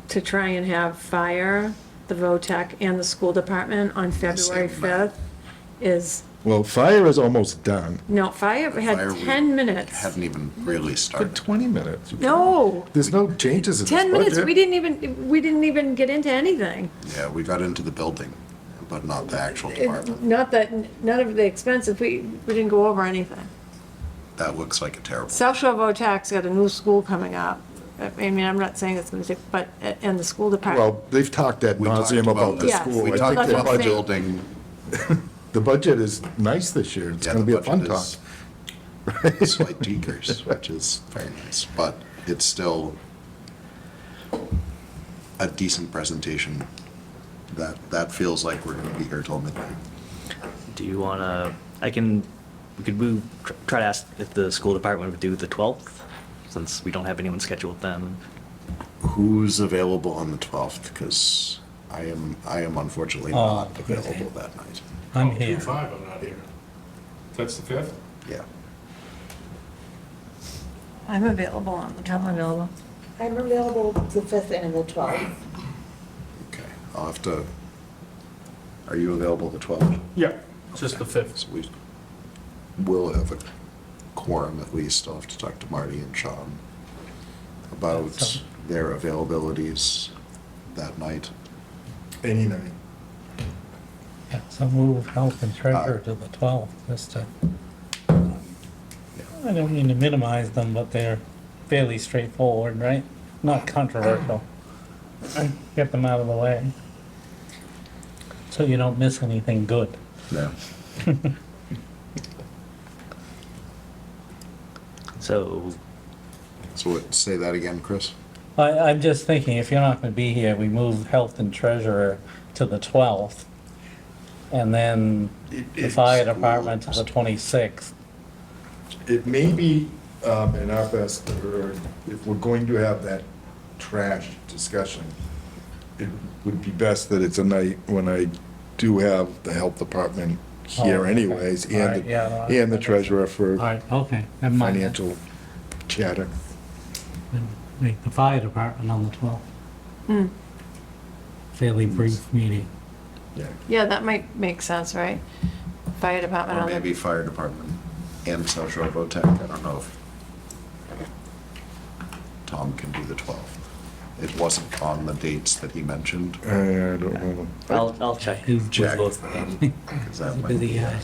To try and have fire, the VOTEC, and the school department on February 5th is, Well, fire is almost done. no, fire had Fire, we 10 minutes. Hadn't even really For started. 20 minutes. No, There's no changes in this 10 minutes, budget. we didn't even get into anything. Yeah, we got into the building, but not the actual department. Not that, none of the expenses, we didn't go over anything. That looks like a terrible. South Shore VOTEC's got a new school coming up. I mean, I'm not saying it's going to take, but in the school department. Well, they've talked ad We talked nauseam about about the Yes. school. We I talked think that's about what I'm the saying. building. the budget is nice this year. It's Yeah, gonna the be a fun budget talk. is Slight decrease, which is very nice, but it's still a decent presentation. That feels like we're gonna be here till midnight. Do you want to, we could move, try to ask if the school department would do the 12th, since we don't have anyone scheduled then. Who's available on the 12th? Because I am unfortunately not Oh, okay. available that night. I'm Oh, here. 2/5, I'm not here. That's the 5th? Yeah. I'm available on the 12th. I'm available. I'm available the 5th and the 12th. Okay, I'll have to, are you available the 12th? Yeah, just the 5th. So we will have a quorum at least. I'll have to talk to Marty and Sean about So- their availabilities that night. Any night. Yeah, so move health and treasure to the 12th, just to, I don't mean to minimize them, but they're fairly straightforward, right? Not controversial. Get them out of the way. So you don't miss anything good. Yeah. So, So what, say that again, Chris? I'm just thinking, if you're not gonna be here, we move health and treasurer to the 12th. And then the fire department to the 26th. It may be in our best, or if we're going to have that trash discussion, it would be best that it's a night when I do have the health department here Oh, okay. anyways, All right, and yeah, no, the, and the that- treasurer All for right, okay, never mind. then. financial chatter. Then Make the fire department on the 12th. Hmm. Fairly brief meeting. Yeah. Yeah, that might make sense, right? Fire department Or on the. maybe fire department and South Shore VOTEC. I don't know if Tom can do the 12th. It wasn't on the dates that he mentioned. I don't know. I'll check. He's with Check. both of them. 'Cause that a might busy be, guy.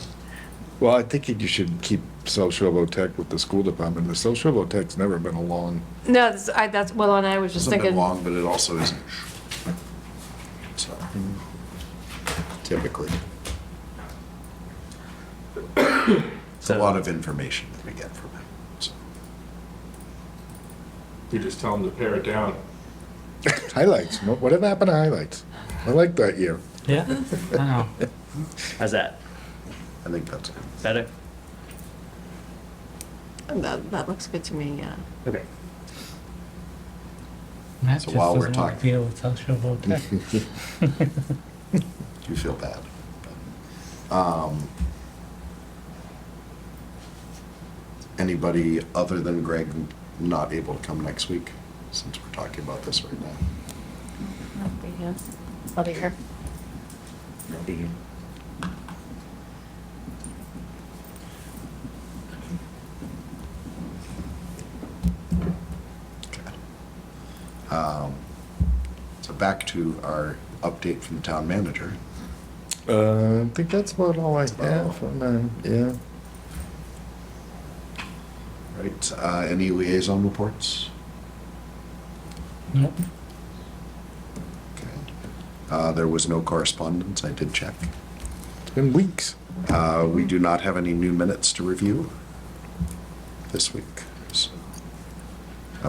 Well, I think you should keep South Shore VOTEC with the school department. The South Shore VOTEC's never been a long, No, that's, well, and I was just Hasn't been thinking, long, but it also isn't. So, typically, it's a lot of information that we get from him, so. You just tell them to pare it down. highlights, whatever happened to highlights? I like that year. Yeah, I know. How's that? I think that's it. Better? that looks good to me, yeah. Okay. Matt So just while we're doesn't want to talking- deal with social vote. You feel bad. Anybody other than Greg not able to come next week, since we're talking about this right now? I'll be here. I'll be here. I'll be here. So back to our update from the town manager. I think that's about all I have. Yeah. Right, any liaison reports? Nope. Okay. There was no correspondence, I did check. It's been weeks. We do not have any new minutes to review this week. So,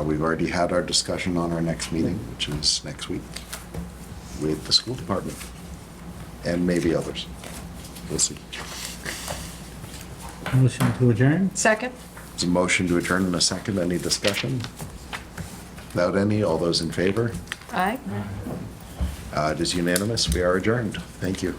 we've already had our discussion on our next meeting, which is next week, with the school department, and maybe others. We'll see. Motion to adjourn? Second? There's a motion to adjourn in a second. Any discussion? Without any, all those in favor? Aye. It is unanimous. We are adjourned. Thank you.